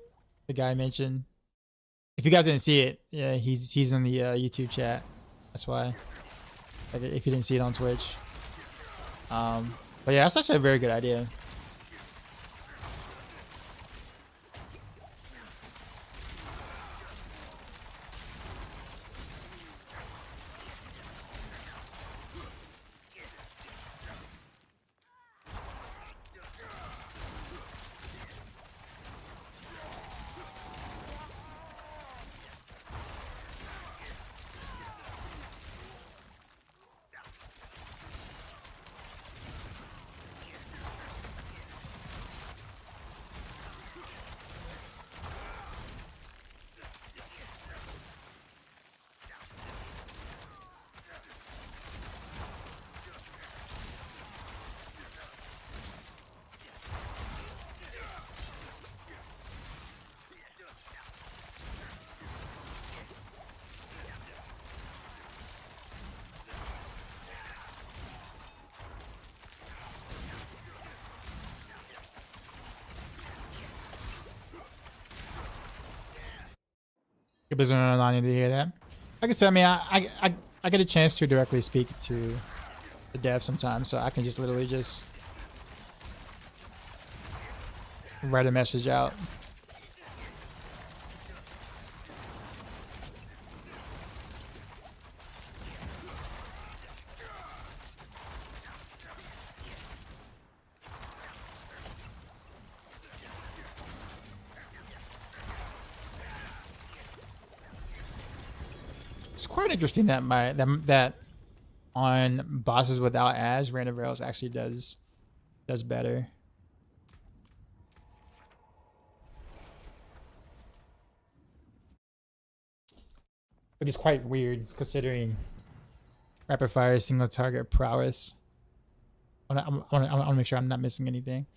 the guy mentioned. If you guys didn't see it, yeah, he's in the YouTube chat. That's why. Like, if you didn't see it on Twitch. But yeah, that's actually a very good idea. Blizzcon I need to hear that. Like I said, I mean, I get a chance to directly speak to the dev sometimes, so I can just literally just write a message out. It's quite interesting that that on bosses without as random rails actually does better. Which is quite weird considering rapid fire single target prowess. I want to make sure I'm not missing anything.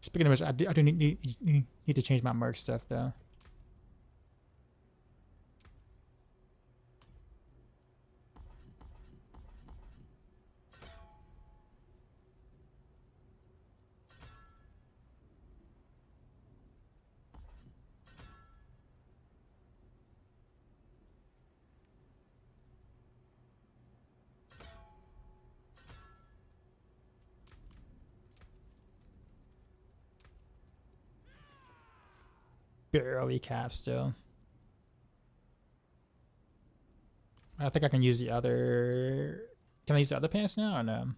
Speaking of which, I do need to change my merc stuff though. Early cap still. I think I can use the other. Can I use the other pants now or no?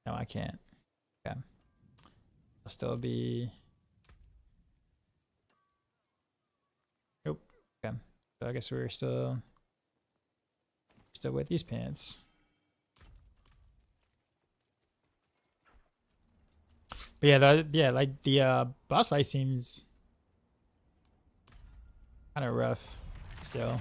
No, I can't. Okay. I'll still be. Nope. Okay. So I guess we're still with these pants. But yeah, like the boss fight seems kind of rough still.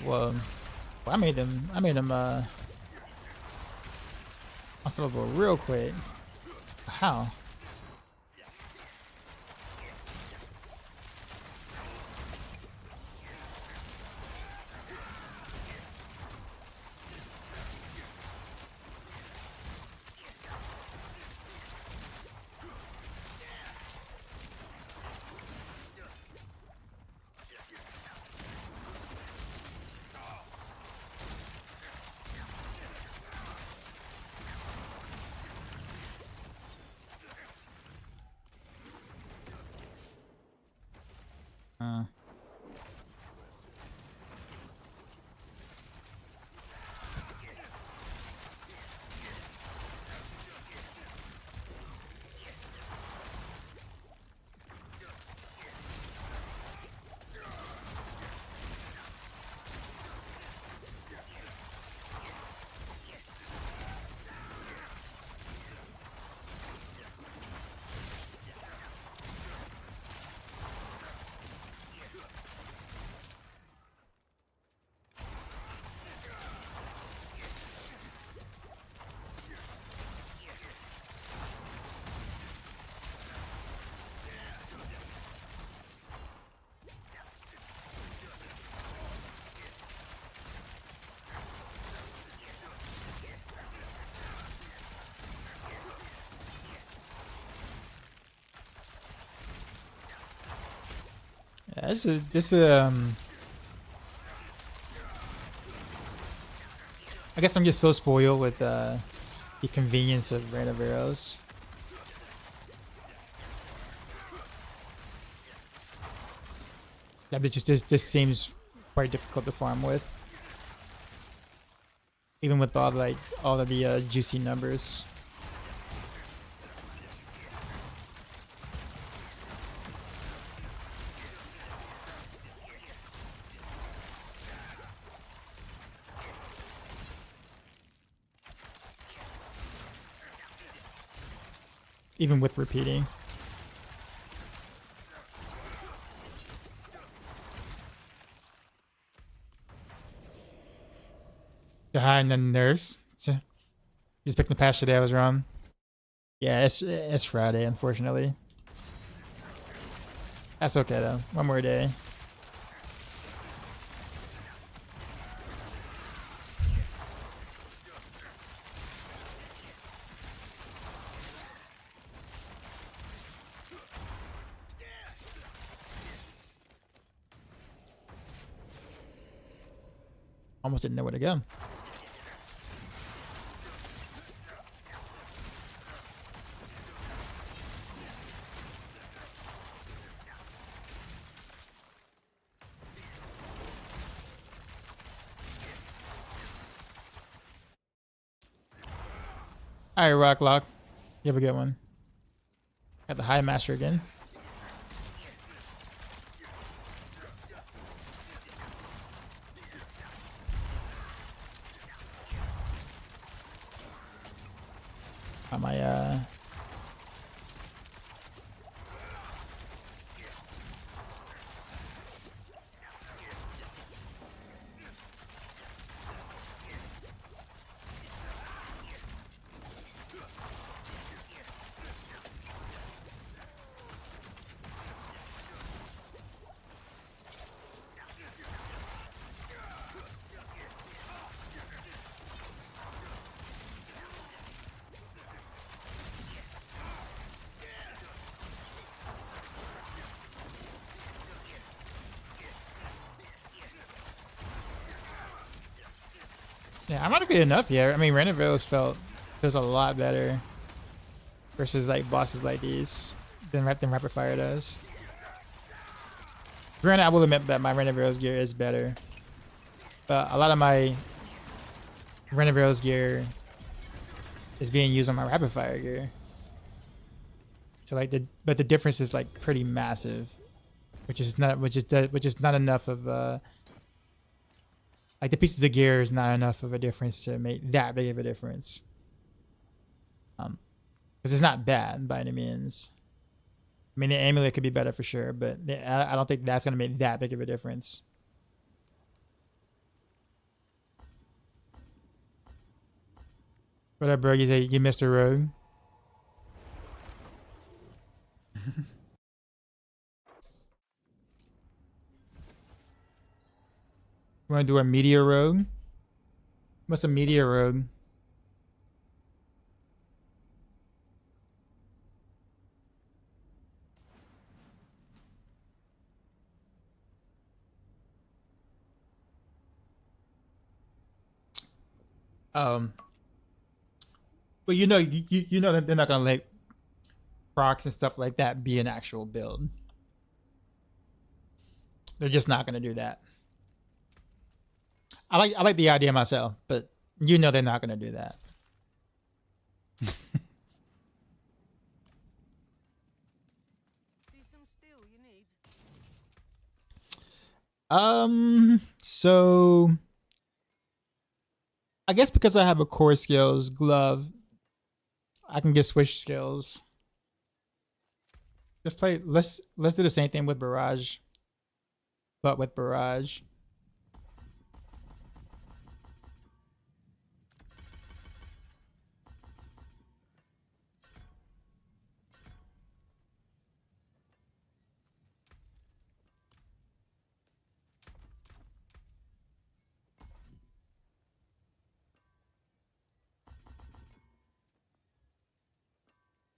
well, I made them unstoppable real quick. How? Yeah, I guess I'm just so spoiled with the convenience of random arrows. That this seems quite difficult to farm with, even with all of the juicy numbers. Even with repeating. And then nerves. Just picked the patch today. I was wrong. Yeah, it's Friday, unfortunately. That's okay though. One more day. Almost didn't know where to go. Alright, Rocklock. You have a good one. Got the High Master again. Got my yeah, ironically enough, yeah. I mean, Renoville's feels a lot better versus like bosses like these than Rapid Fire does. Granted, I will admit that my Renoville's gear is better, but a lot of my Renoville's gear is being used on my Rapid Fire gear. So like but the difference is like pretty massive, which is not enough of like the pieces of gear is not enough of a difference to make that big of a difference. Because it's not bad by any means. I mean, the amulet could be better for sure, but I don't think that's gonna make that big of a difference. What up, bro? You say you missed a rogue? Want to do a meteor rogue? What's a meteor rogue? But you know, you know that they're not gonna let procs and stuff like that be an actual build. They're just not gonna do that. I like the idea myself, but you know they're not gonna do that. See some steel you need. So I guess because I have a core skills glove, I can get switch skills. Let's do the same thing with Barrage. But with Barrage.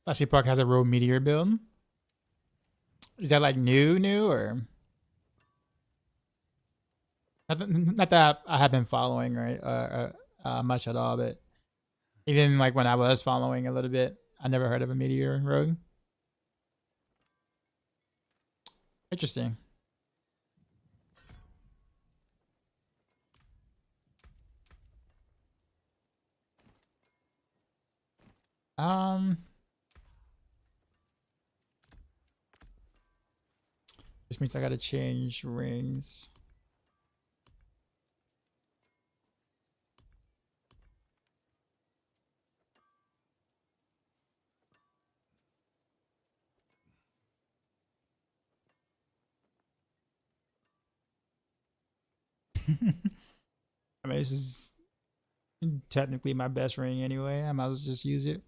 Lassie Park has a road meteor build. Is that like new or not that I have been following right much at all, but even like when I was following a little bit, I never heard of a meteor rogue. Interesting. Which means I gotta change rings. I mean, this is technically my best ring anyway. I might as well just use it.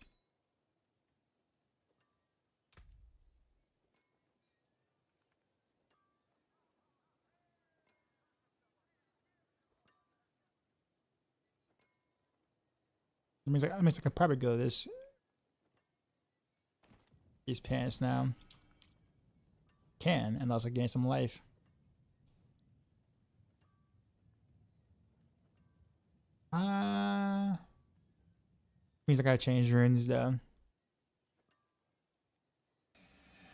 That means I could probably go these pants now. Can, and also gain some life. Means I gotta change runes though.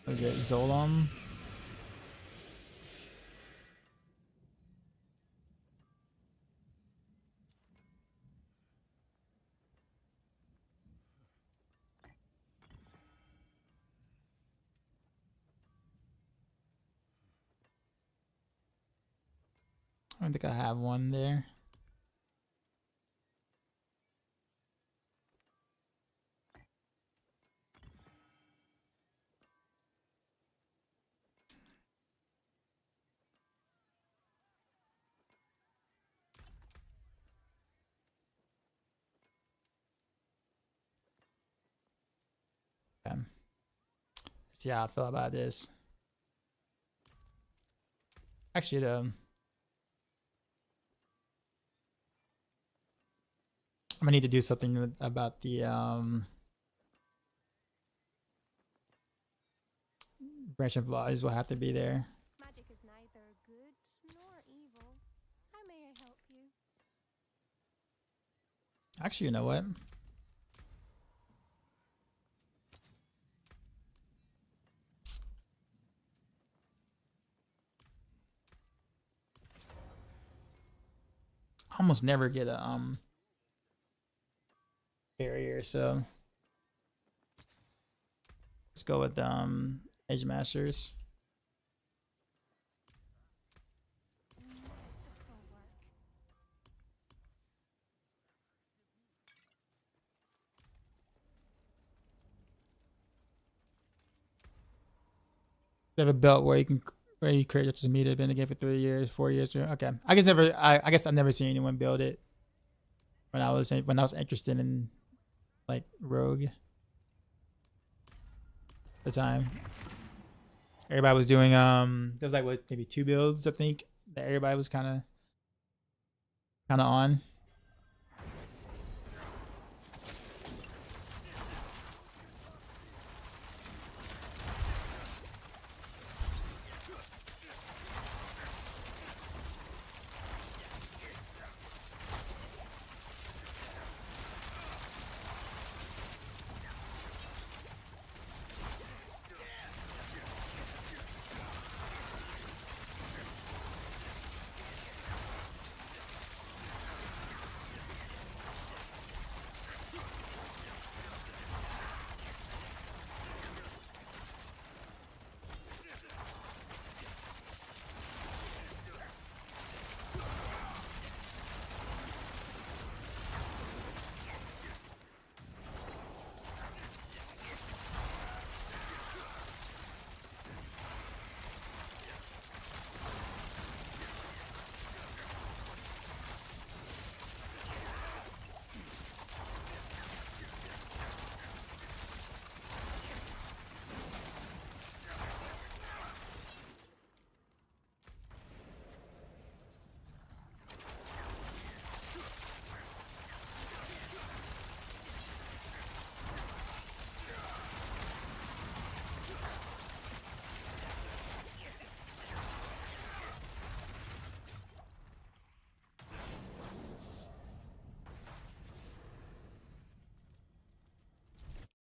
What is it? Zolom? I don't think I have one there. See how I feel about this. Actually, though, I'm gonna need to do something about the branch of laws will have to be there. Magic is neither good nor evil. How may I help you? Actually, you know what? I almost never get a barrier, so let's go with Edge Masters. You have a belt where you create just a meter, been again for 3 years, 4 years. Okay, I guess I've never seen anyone build it when I was interested in like rogue. The time everybody was doing there was like what, maybe 2 builds I think that everybody was kind of on.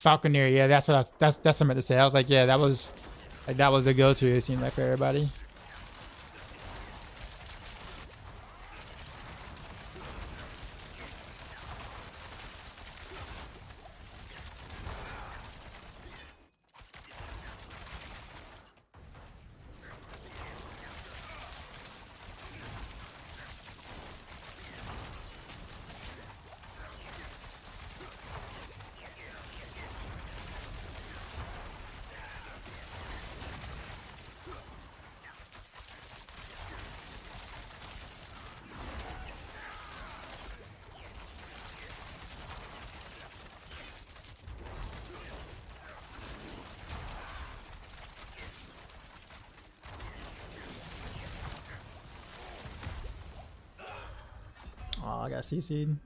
Falconeer, yeah, that's what I meant to say. I was like, yeah, that was the go-to. It seemed like for everybody. Oh, I got CC'd.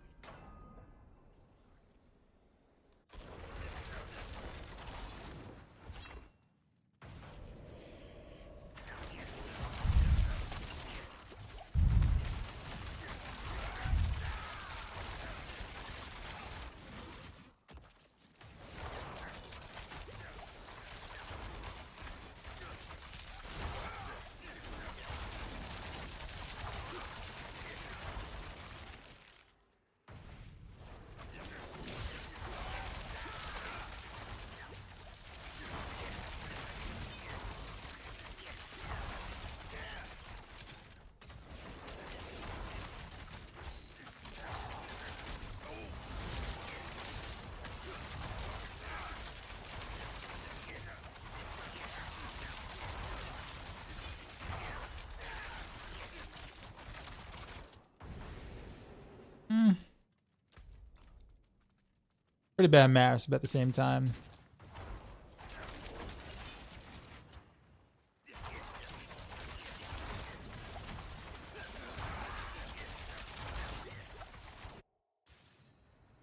Pretty bad maps, but at the same time.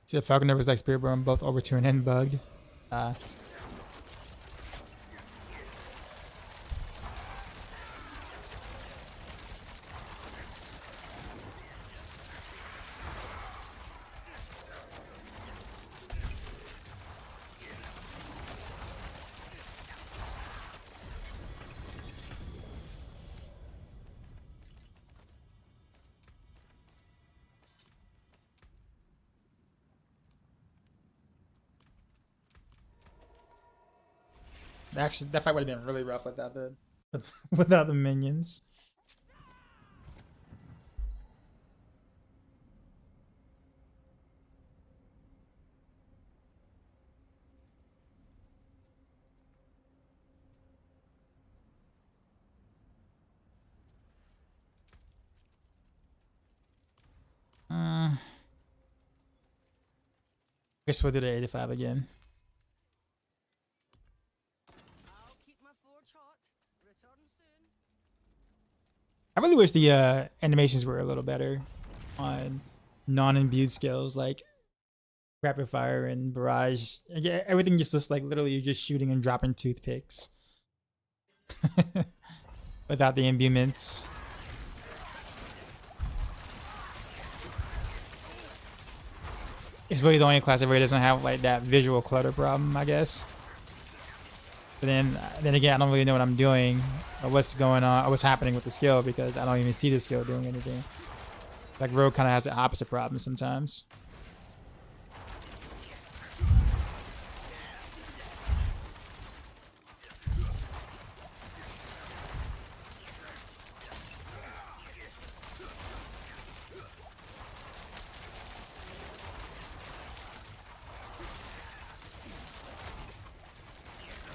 See, if Falconer was like Spirit Bomb, both overturned and bugged. Actually, that fight would have been really rough without the without the minions. Guess we'll do the 85 again. I'll keep my forge hot. Return soon. I really wish the animations were a little better on non-imbued skills like rapid fire and barrage. Yeah, everything just looks like literally you're just shooting and dropping toothpicks without the imbuements. It's really the only class that really doesn't have like that visual clutter problem, I guess. But then again, I don't really know what I'm doing or what's going on or what's happening with the skill because I don't even see the skill doing anything. Like Rogue kind of has the opposite problem sometimes.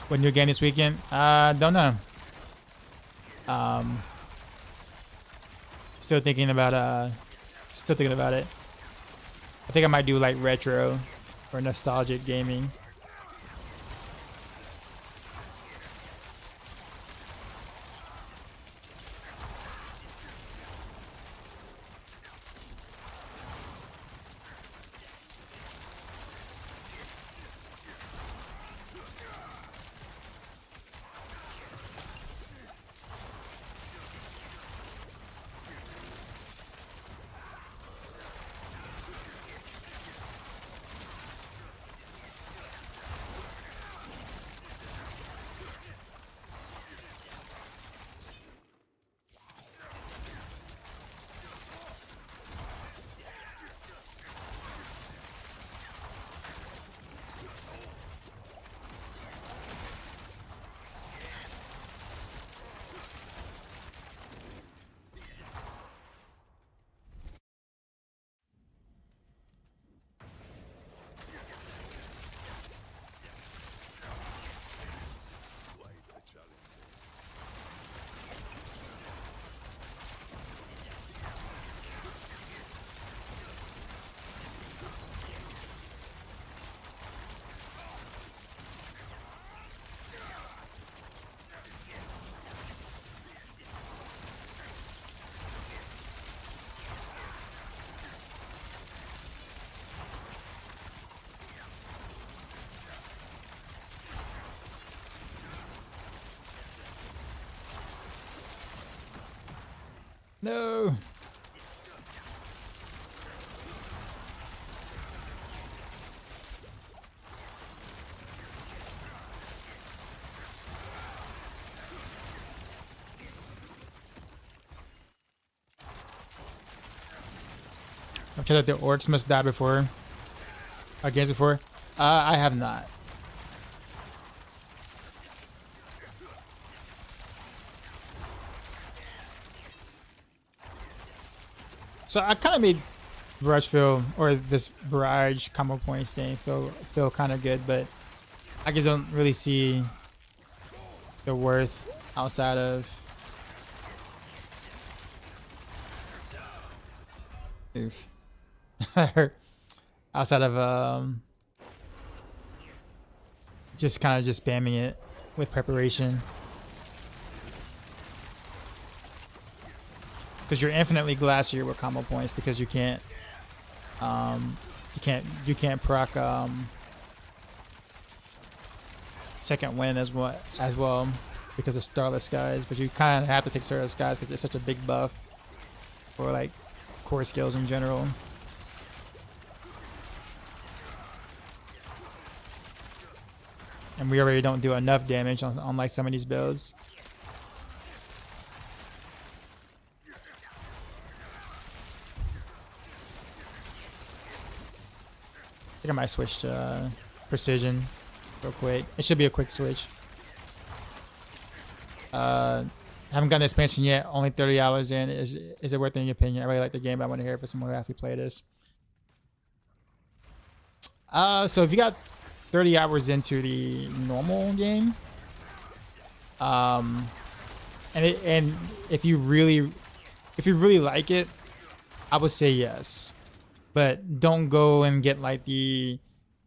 What new game this weekend? Don't know. Still thinking about it. I think I might do like retro or nostalgic gaming. No. I'm sure that the orcs must die before. Against before. I have not. So I kind of made Barrage feel, or this Barrage combo points thing feel kind of good, but I just don't really see the worth outside of. Oof. Outside of just kind of just spamming it with preparation. Because you're infinitely glassier with combo points because you can't proc second wind as well because of Starless Skies, but you kind of have to take Starless Skies because it's such a big buff for like core skills in general. And we already don't do enough damage on like some of these builds. I think I might switch to precision real quick. It should be a quick switch. Haven't gotten the expansion yet. Only 30 hours in. Is it worth it in your opinion? I really like the game, but I want to hear it for someone who actually play this. So if you got 30 hours into the normal game, and if you really like it, I would say yes. But don't go and get like the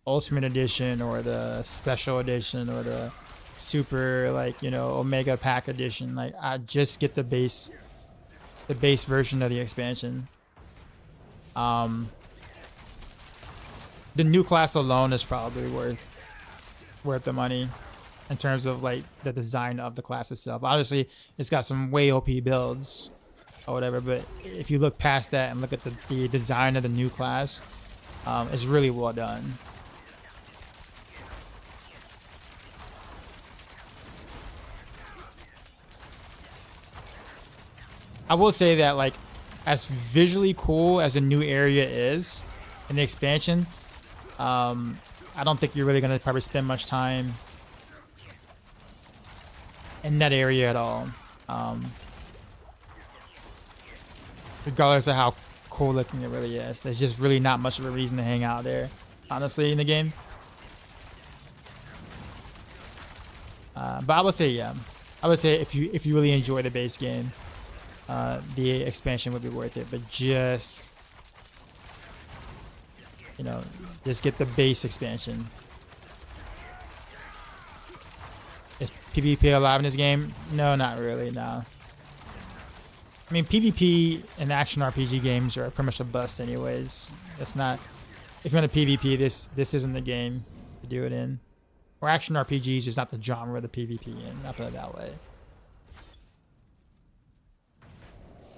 Ultimate Edition or the Special Edition or the Super, like, you know, Omega Pack Edition. Like, I just get the base version of the expansion. The new class alone is probably worth the money in terms of like the design of the class itself. Obviously, it's got some way OP builds or whatever, but if you look past that and look at the design of the new class, it's really well done. I will say that, like, as visually cool as the new area is in the expansion, I don't think you're really gonna probably spend much time in that area at all. Regardless of how cool looking it really is, there's just really not much of a reason to hang out there, honestly, in the game. But I would say, yeah, I would say if you really enjoy the base game, the expansion would be worth it. But just, you know, just get the base expansion. Is PvP alive in this game? No, not really, no. I mean, PvP and action RPG games are pretty much a bust anyways. It's not, if you're in a PvP, this isn't the game to do it in. Or action RPGs is not the genre of the PvP in, I'll put it that way.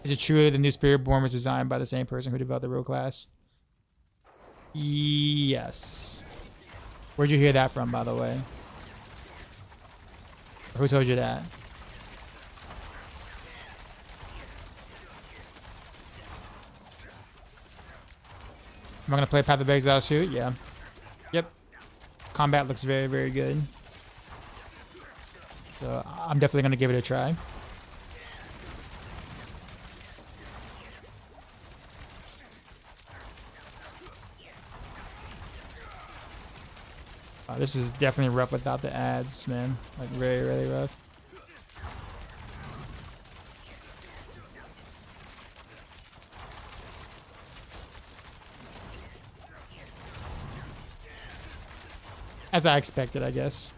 Is it true the new Spiritborn was designed by the same person who developed the real class? Yes. Where'd you hear that from, by the way? Who told you that? Am I gonna play Path of Exile suit? Yeah. Yep. Combat looks very, very good. So I'm definitely gonna give it a try. This is definitely rough without the ads, man. Like, really, really rough. As I expected, I guess.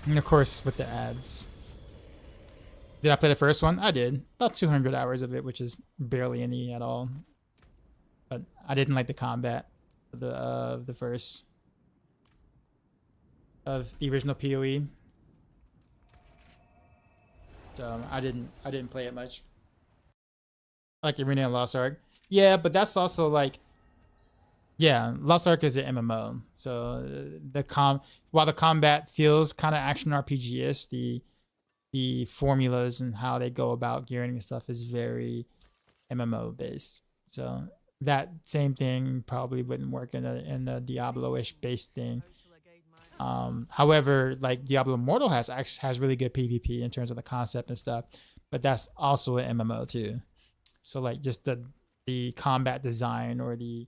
And of course, with the ads. Did I play the first one? I did. About 200 hours of it, which is barely any at all. But I didn't like the combat of the first of the original PoE. So I didn't play it much. I like Arena and Lost Ark. Yeah, but that's also like, yeah, Lost Ark is an MMO. So while the combat feels kind of action RPG-ish, the formulas and how they go about gearing and stuff is very MMO based. So that same thing probably wouldn't work in a Diablo-ish based thing. However, like Diablo Immortal has really good PvP in terms of the concept and stuff, but that's also an MMO too. So like just the combat design or the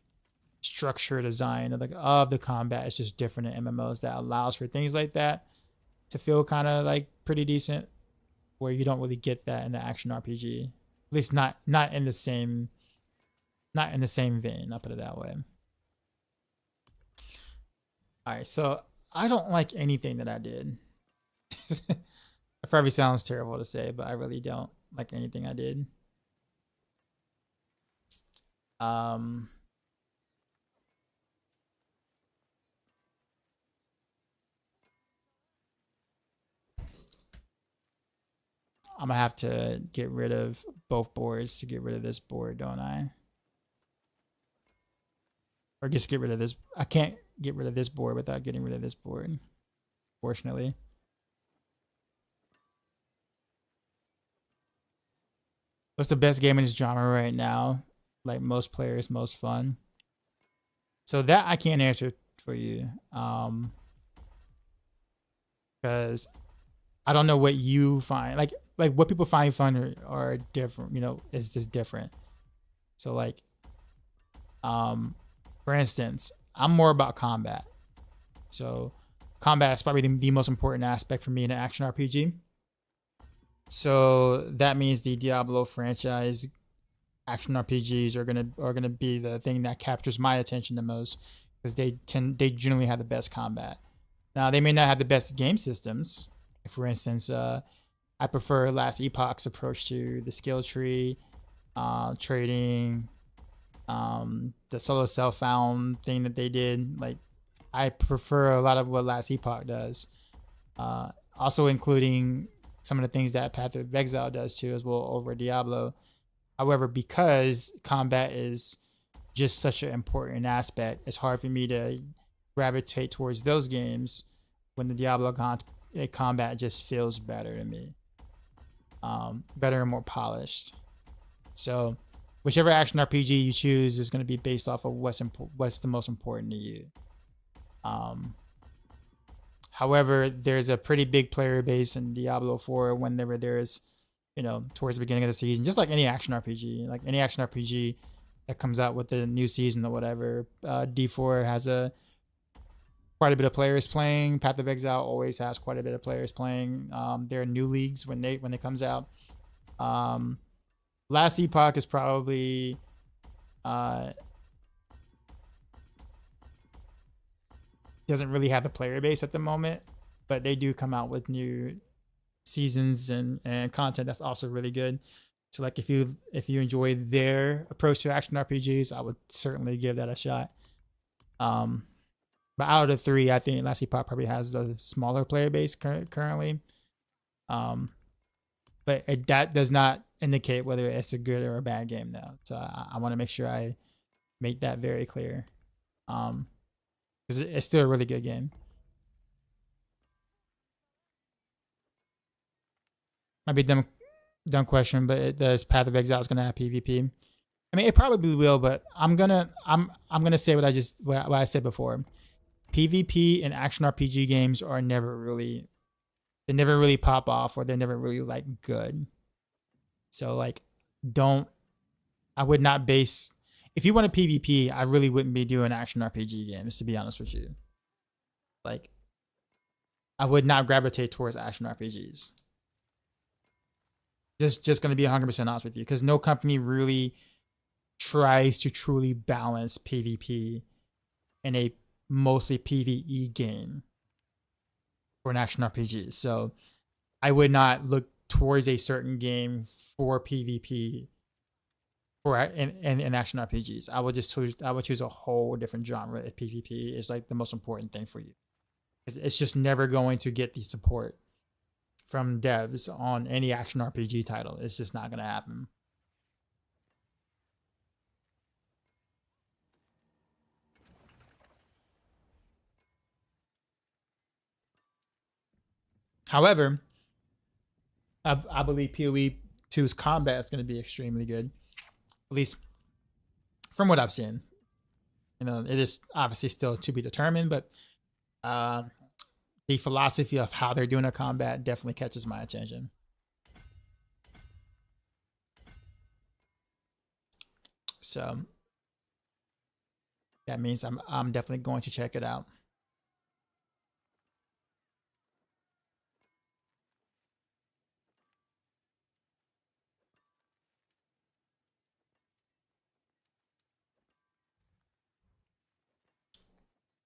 structure design of the combat is just different in MMOs that allows for things like that to feel kind of like pretty decent, where you don't really get that in the action RPG. At least not in the same vein, I'll put it that way. Alright, so I don't like anything that I did. It probably sounds terrible to say, but I really don't like anything I did. I'm gonna have to get rid of both boards to get rid of this board, don't I? Or just get rid of this. I can't get rid of this board without getting rid of this board, fortunately. What's the best game in this genre right now? Like most players, most fun. So that I can't answer for you. Because I don't know what you find. Like, like what people find fun are different, you know, is just different. So like, for instance, I'm more about combat. So combat is probably the most important aspect for me in an action RPG. So that means the Diablo franchise action RPGs are gonna be the thing that captures my attention the most, because they generally have the best combat. Now they may not have the best game systems. For instance, I prefer Last Epoch's approach to the skill tree, trading, the solo self-found thing that they did. Like, I prefer a lot of what Last Epoch does. Also including some of the things that Path of Exile does too as well over Diablo. However, because combat is just such an important aspect, it's hard for me to gravitate towards those games when the Diablo combat just feels better to me. Better and more polished. So whichever action RPG you choose is going to be based off of what's the most important to you. However, there's a pretty big player base in Diablo 4 whenever there's, you know, towards the beginning of the season, just like any action RPG. Like any action RPG that comes out with the new season or whatever, D4 has quite a bit of players playing. Path of Exile always has quite a bit of players playing. There are new leagues when it comes out. Last Epoch is probably doesn't really have the player base at the moment, but they do come out with new seasons and content that's also really good. So like if you enjoy their approach to action RPGs, I would certainly give that a shot. But out of the three, I think Last Epoch probably has the smaller player base currently. But that does not indicate whether it's a good or a bad game though. So I want to make sure I make that very clear. Because it's still a really good game. Might be a dumb question, but does Path of Exile is gonna have PvP? I mean, it probably will, but I'm gonna say what I said before. PvP and action RPG games are never really pop off, or they're never really like good. So like, I would not base. If you want a PvP, I really wouldn't be doing action RPG games, to be honest with you. Like, I would not gravitate towards action RPGs. Just going to be 100% honest with you, because no company really tries to truly balance PvP in a mostly PvE game for an action RPG. So I would not look towards a certain game for PvP for in action RPGs. I would choose a whole different genre if PvP is like the most important thing for you. It's just never going to get the support from devs on any action RPG title. It's just not going to happen. However, I believe PoE 2's combat is going to be extremely good, at least from what I've seen. You know, it is obviously still to be determined, but the philosophy of how they're doing a combat definitely catches my attention. So that means I'm definitely going to check it out.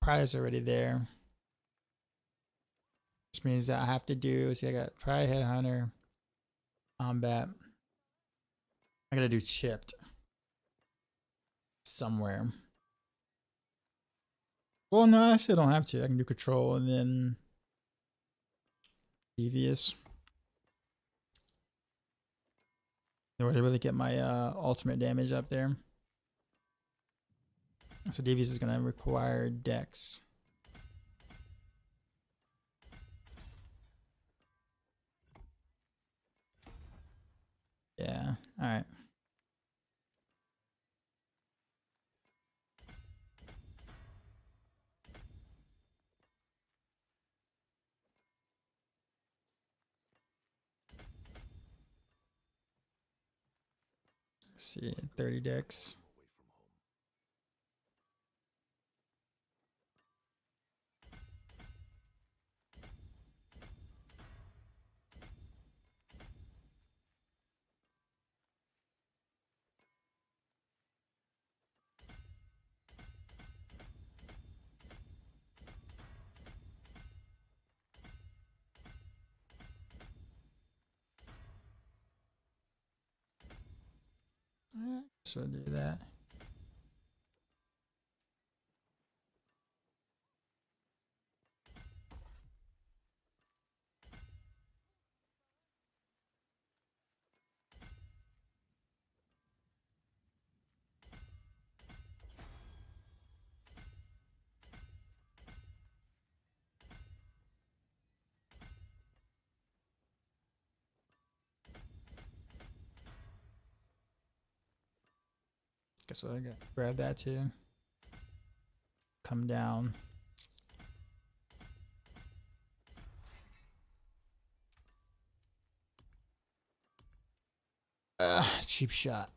Pride is already there. Which means that I have to do, see, I got Pride, Headhunter, Combat. I gotta do Chipped somewhere. Well, no, I still don't have to. I can do Control and then Devious. In order to really get my ultimate damage up there. So Devious is gonna require Dex. Yeah, all right. see, 30 decks. So do that. Guess what I got? Grab that too. Come down. Cheap shot.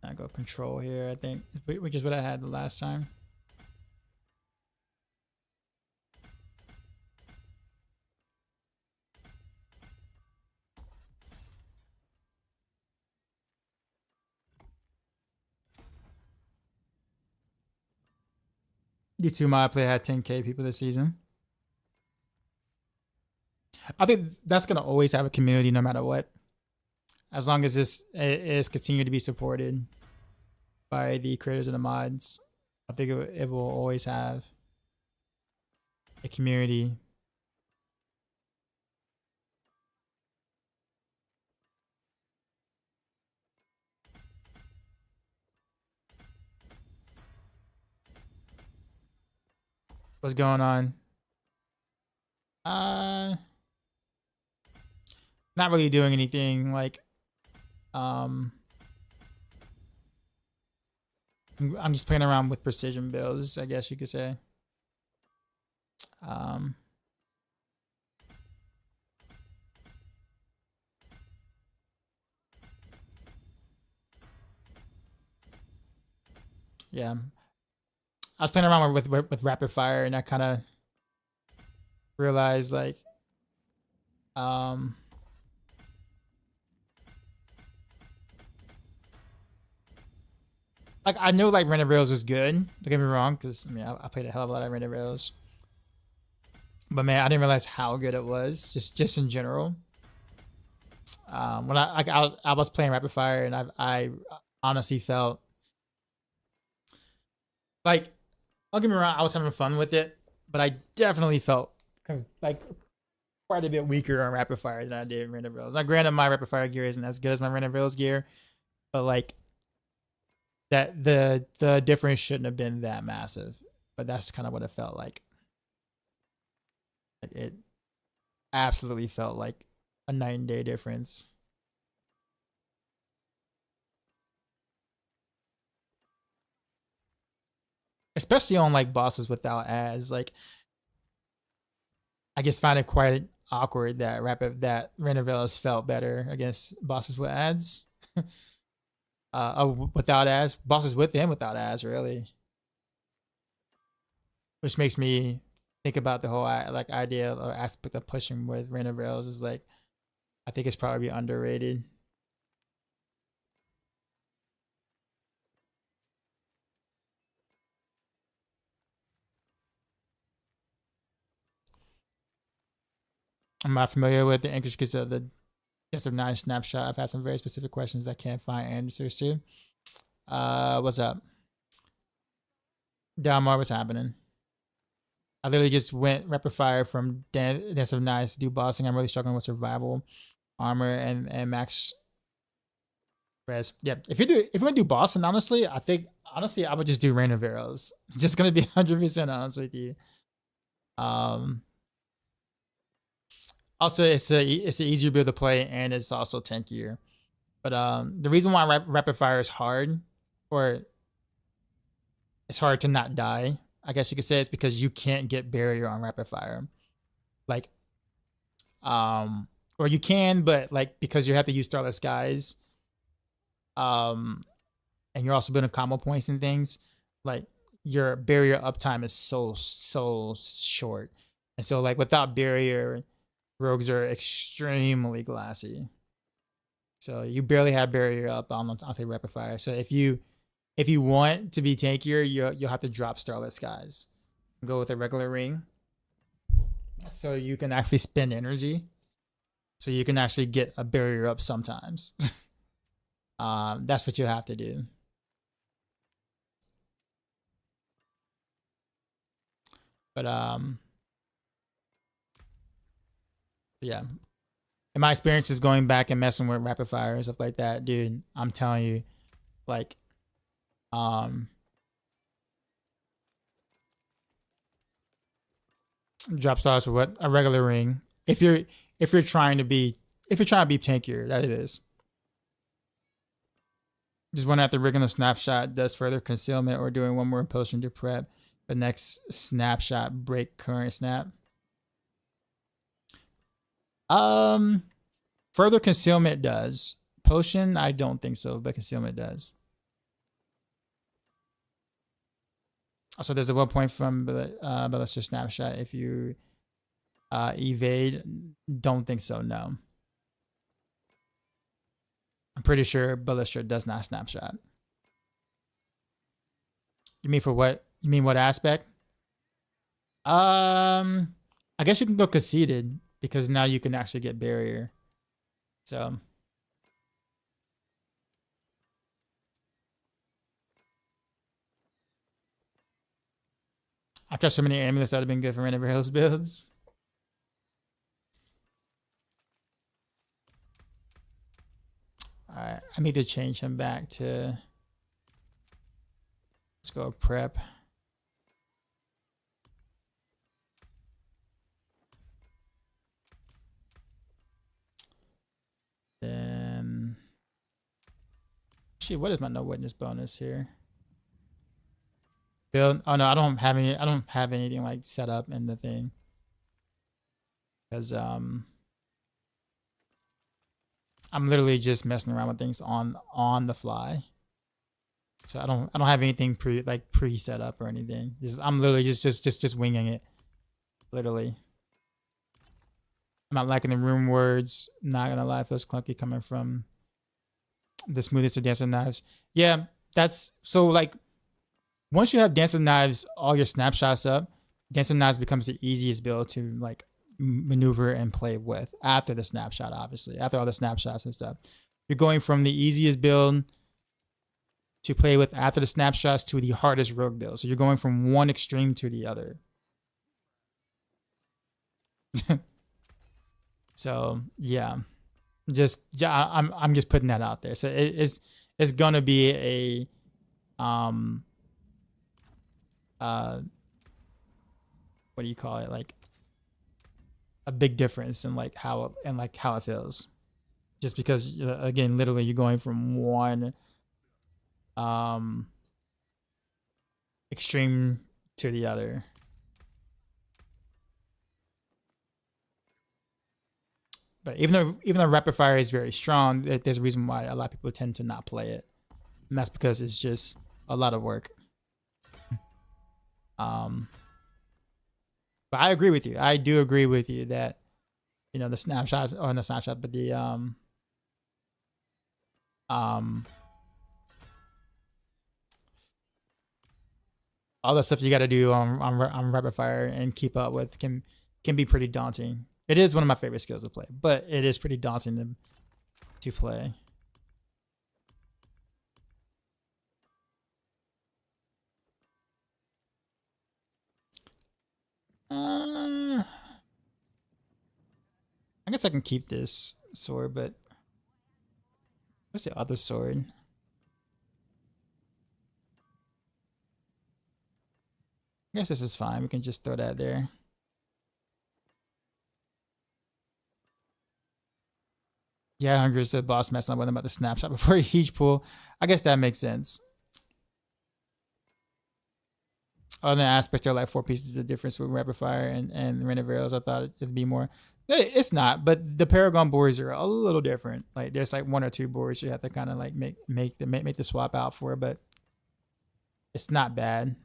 I go control here, I think, which is what I had the last time. D2 my play had 10K people this season. I think that's gonna always have a community no matter what. As long as this is continued to be supported by the creators and the mods, I think it will always have a community. What's going on? Not really doing anything like I'm just playing around with precision builds, I guess you could say. Yeah, I was playing around with rapid fire, and I kind of realized like like I know like Render Rails was good. Don't get me wrong, because I mean I played a hell of a lot of Render Rails, but man, I didn't realize how good it was just in general. When I was playing rapid fire, and I honestly felt like, don't get me wrong, I was having fun with it, but I definitely felt like quite a bit weaker on rapid fire than I did in Render Rails. Now, granted, my rapid fire gear isn't as good as my Render Rails gear, but like that the difference shouldn't have been that massive. But that's kind of what it felt like. It absolutely felt like a 9-day difference. Especially on like bosses without ads. Like I just find it quite awkward that Render Rails felt better against bosses with ads. Without ads, bosses with and without ads, really. Which makes me think about the whole like idea or aspect of pushing with Render Rails is like, I think it's probably underrated. I'm not familiar with the intricacies of the Victimize snapshot. I've had some very specific questions I can't find answers to. What's up? Dalmar, what's happening? I literally just went rapid fire from Dance of Nice to do bossing. I'm really struggling with survival, armor, and max res. Yeah, if you want to do bossing, honestly, I would just do Render Rails. Just gonna be 100% honest with you. Also, it's an easier build to play, and it's also tankier. But the reason why rapid fire is hard, or it's hard to not die, I guess you could say it's because you can't get barrier on rapid fire. Like, or you can, but like because you have to use Starless Skies, and you're also building combo points and things, like your barrier uptime is so short. And so like without barrier, rogues are extremely glassy. So you barely have barrier up on the rapid fire. So if you want to be tankier, you'll have to drop Starless Skies. Go with a regular ring. So you can actually spend energy. So you can actually get a barrier up sometimes. That's what you have to do. But yeah. In my experiences going back and messing with rapid fire and stuff like that, dude, I'm telling you, like, drop stars for what? A regular ring. If you're trying to be tankier, that it is. Just one after rigging a snapshot does further concealment or doing one more potion to prep the next snapshot break current snap. Further concealment does. Potion, I don't think so, but concealment does. Also, there's a 1 point from Ballista snapshot if you evade. Don't think so, no. I'm pretty sure Ballista does not snapshot. You mean for what? You mean what aspect? I guess you can go conceited because now you can actually get barrier. So I've tried so many amulets that have been good for random rails builds. Alright, I need to change him back to, let's go prep. Then, actually, what is my no witness bonus here? Build. Oh no, I don't have any. I don't have anything like set up in the thing because I'm literally just messing around with things on the fly. So I don't have anything pre set up or anything. I'm literally just winging it. Literally. I'm not liking the room words. Not gonna lie, it feels clunky coming from the smoothest of Dance of Knives. Yeah, that's so like once you have Dance of Knives, all your snapshots up, Dance of Knives becomes the easiest build to like maneuver and play with after the snapshot, obviously. After all the snapshots and stuff. You're going from the easiest build to play with after the snapshots to the hardest rogue build. So you're going from one extreme to the other. So yeah, I'm just putting that out there. So it's gonna be a what do you call it, like a big difference in like how it feels, just because again literally you're going from one extreme to the other. But even though rapid fire is very strong, there's a reason why a lot of people tend to not play it, and that's because it's just a lot of work. But I agree with you. I do agree with you that the snapshots, or not snapshot, but the all the stuff you got to do on rapid fire and keep up with can be pretty daunting. It is one of my favorite skills to play, but it is pretty daunting to play. I guess I can keep this sword, but what's the other sword? I guess this is fine. We can just throw that there. Yeah, Hunger said boss messing up with him about the snapshot before he heat pool. I guess that makes sense. other aspects are like 4 pieces of difference with rapid fire and random variables. I thought it'd be more. It's not, but the Paragon boards are a little different. Like there's like 1 or 2 boards you have to kind of like make the swap out for, but it's not bad.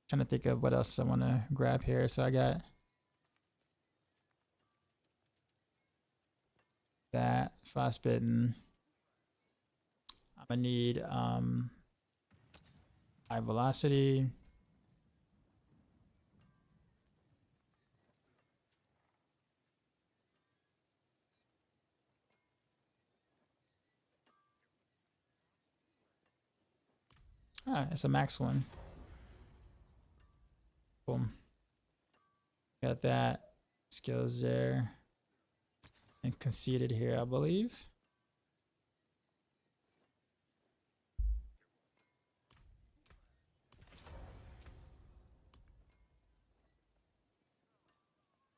Trying to think of what else I want to grab here. So I got that frostbitten. I'm gonna need high velocity. Ah, it's a max one. Boom. Got that. Skills there. And conceded here, I believe.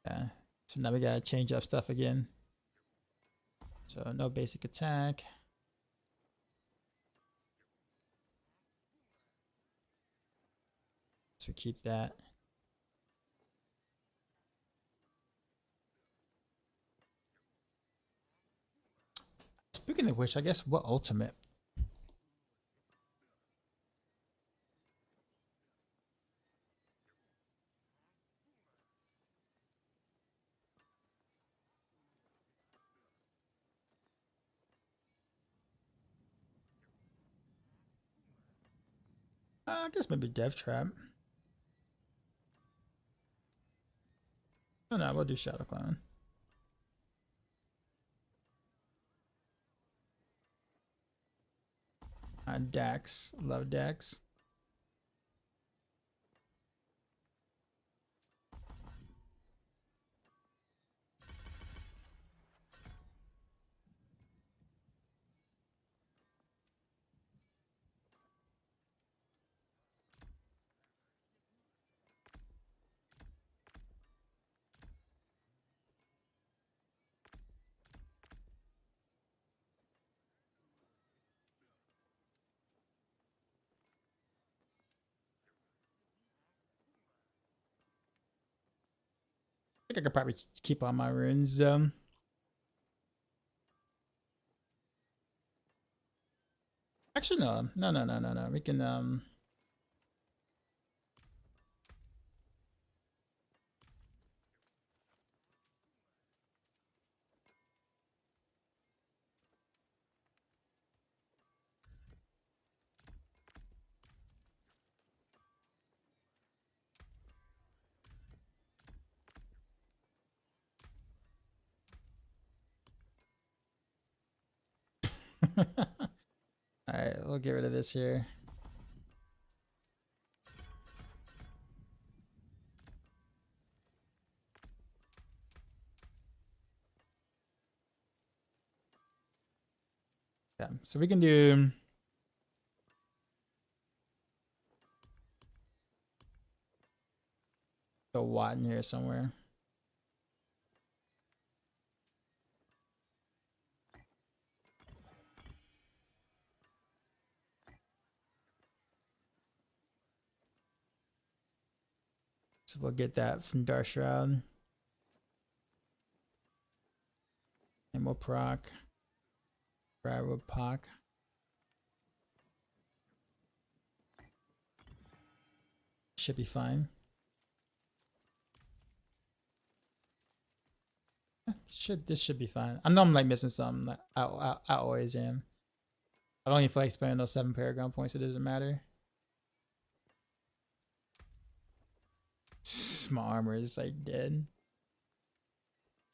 Yeah. So now we gotta change up stuff again. So no basic attack. So we keep that. Speaking of which, I guess what ultimate? I guess maybe Death Trap. Oh no, we'll do Shadow Clone. Dax, love Dax. I think I could probably keep all my runes. Actually, no. We can all right, we'll get rid of this here. Yeah, so we can do a watt in here somewhere. So we'll get that from Dark Shroud. And we'll proc. Will poc. Should be fine. This should be fine. I know I'm like missing something. Like, I always am. I don't even feel like spending those 7 Paragon points. It doesn't matter. My armor is like dead.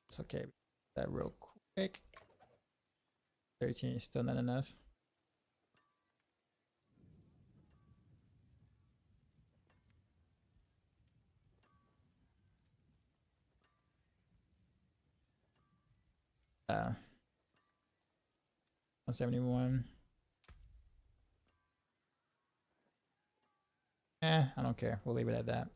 It's okay. That real quick. 13 is still not enough. Uh, 171. I don't care. We'll leave it at that.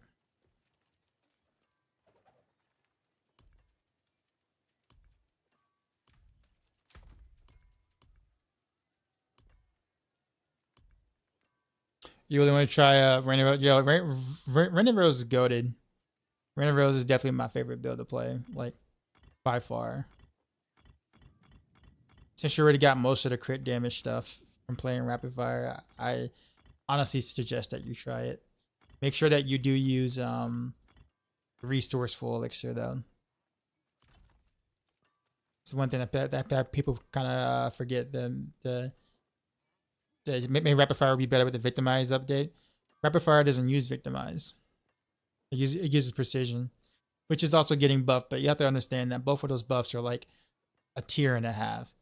You really want to try Rain of Rose? Yo, Rain of Rose is goated. Rain of Rose is definitely my favorite build to play, like by far. Since you already got most of the crit damage stuff from playing Rapid Fire, I honestly suggest that you try it. Make sure that you do use resourceful elixir though. It's one thing that people kind of forget. Maybe Rapid Fire would be better with the Victimize update. Rapid Fire doesn't use Victimize. It uses precision, which is also getting buffed. But you have to understand that both of those buffs are like a tier and a half.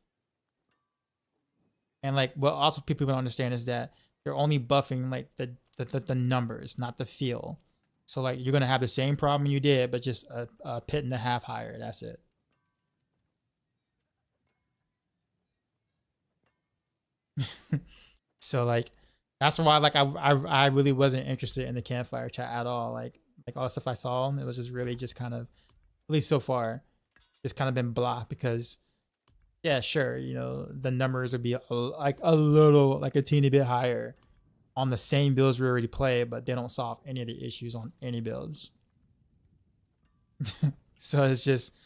And like what also people don't understand is that they're only buffing like the numbers, not the feel. So like you're gonna have the same problem you did, but just a pit and a half higher. That's it. So like that's why like I really wasn't interested in the campfire chat at all. Like all the stuff I saw, it was just really just kind of, at least so far, just kind of been blah. Because yeah, sure, you know, the numbers would be like a teeny bit higher on the same builds we already play, but they don't solve any of the issues on any builds. So it's just,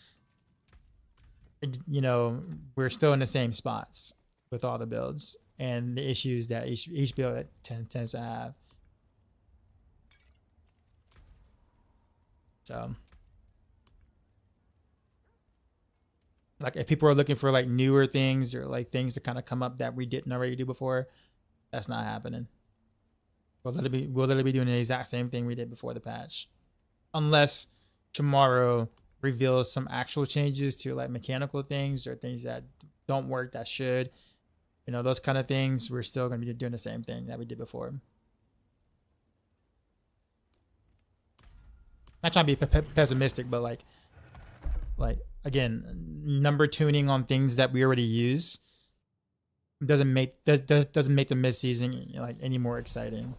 you know, we're still in the same spots with all the builds and the issues that each build tends to have. So like if people are looking for like newer things or like things to kind of come up that we didn't already do before, that's not happening. We'll literally be doing the exact same thing we did before the patch, unless tomorrow reveals some actual changes to like mechanical things or things that don't work that should, you know, those kind of things. We're still going to be doing the same thing that we did before. Not trying to be pessimistic, but like again, number tuning on things that we already use doesn't make the mid-season like any more exciting.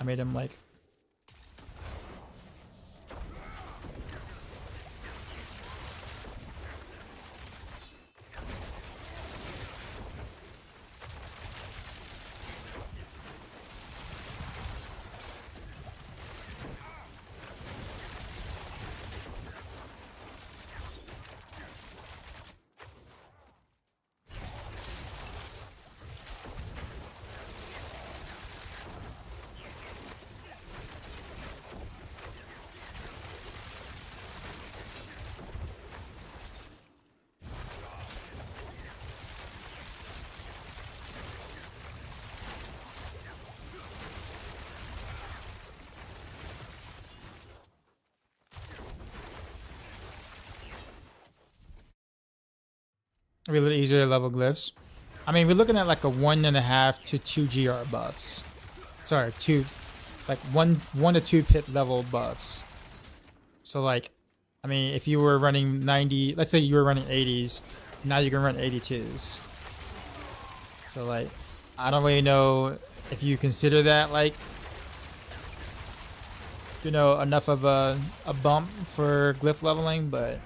I made him like a little easier to level glyphs. I mean, we're looking at like a 1.5 to 2 GR buffs. Sorry, one to 2 pit level buffs. So like, I mean, if you were running 90, let's say you were running 80s, now you can run 82s. So like, I don't really know if you consider that like, you know, enough of a bump for glyph leveling, but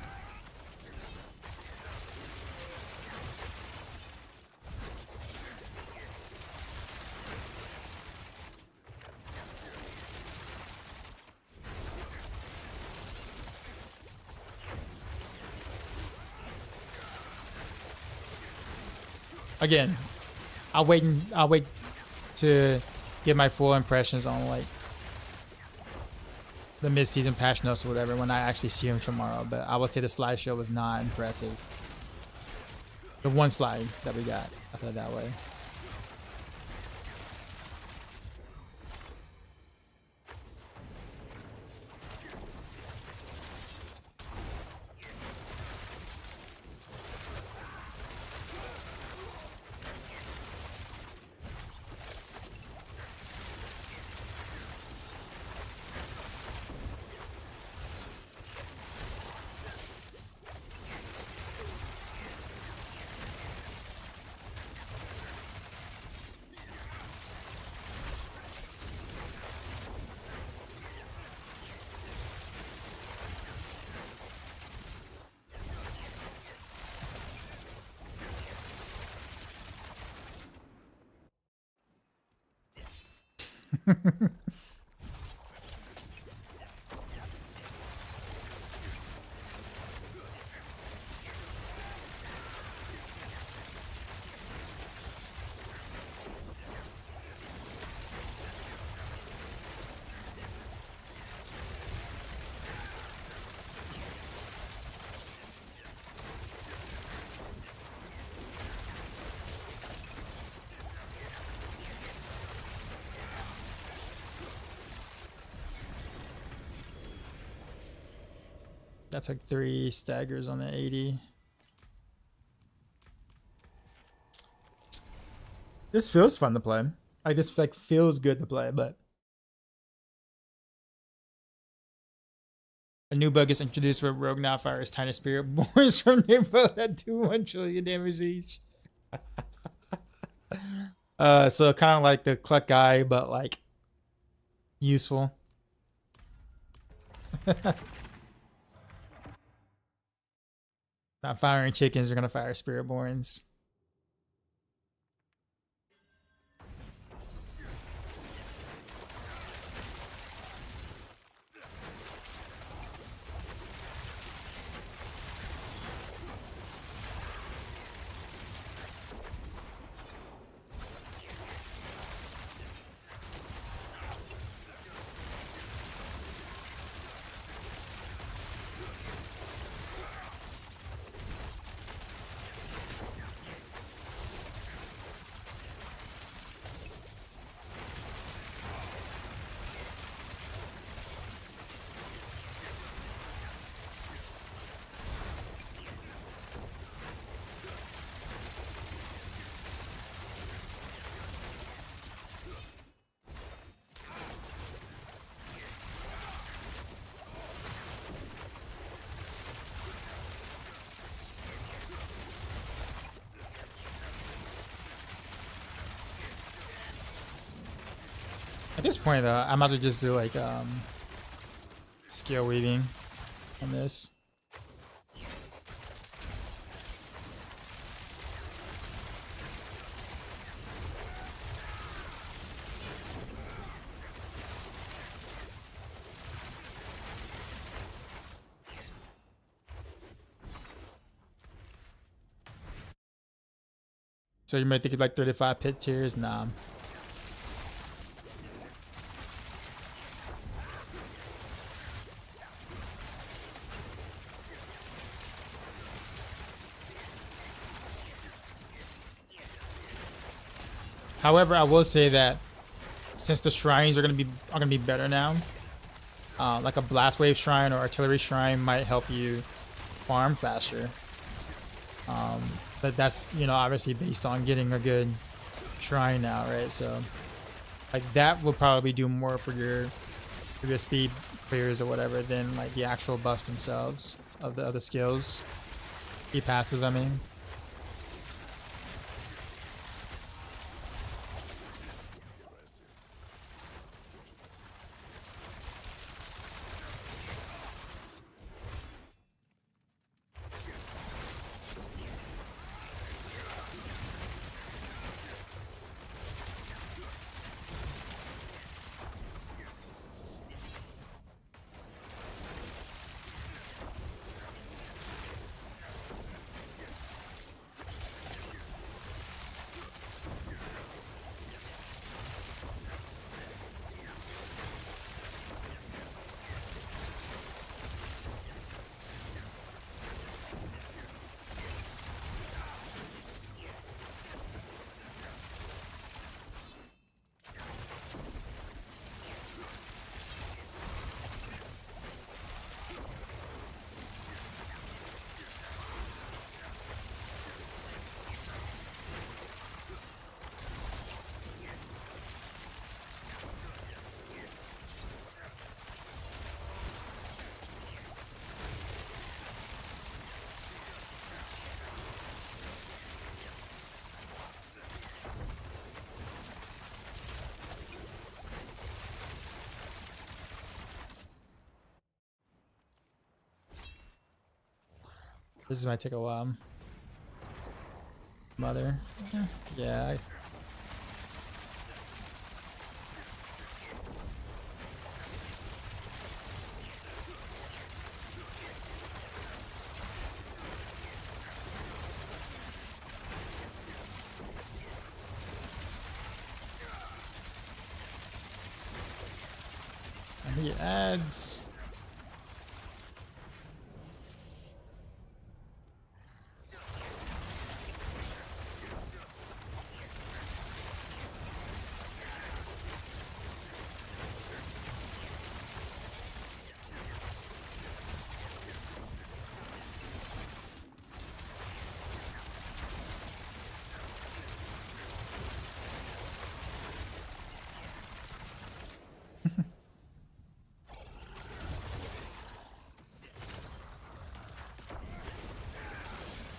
again, I'll wait to get my full impressions on like the mid-season patch notes or whatever when I actually see them tomorrow. But I would say the slideshow was not impressive. The one slide that we got, I put it that way. That's like 3 staggers on the 80. This feels fun to play. Like this like feels good to play, but a new bug is introduced where Rogue now fires tiny spirit borns from nearby that do 1 trillion damage each. So kind of like the Cluck guy, but like useful. Not firing chickens, they're gonna fire Spiritborns. At this point though, I might as well just do like skill weaving on this. So you might think of like 35 pit tiers? Nah. However, I will say that since the shrines are gonna be better now, like a blast wave shrine or artillery shrine might help you farm faster. But that's, you know, obviously based on getting a good shrine now, right? So like that will probably do more for your speed clears or whatever than like the actual buffs themselves of the other skills. The passive, I mean. This might take a while. Mother. Yeah. he adds.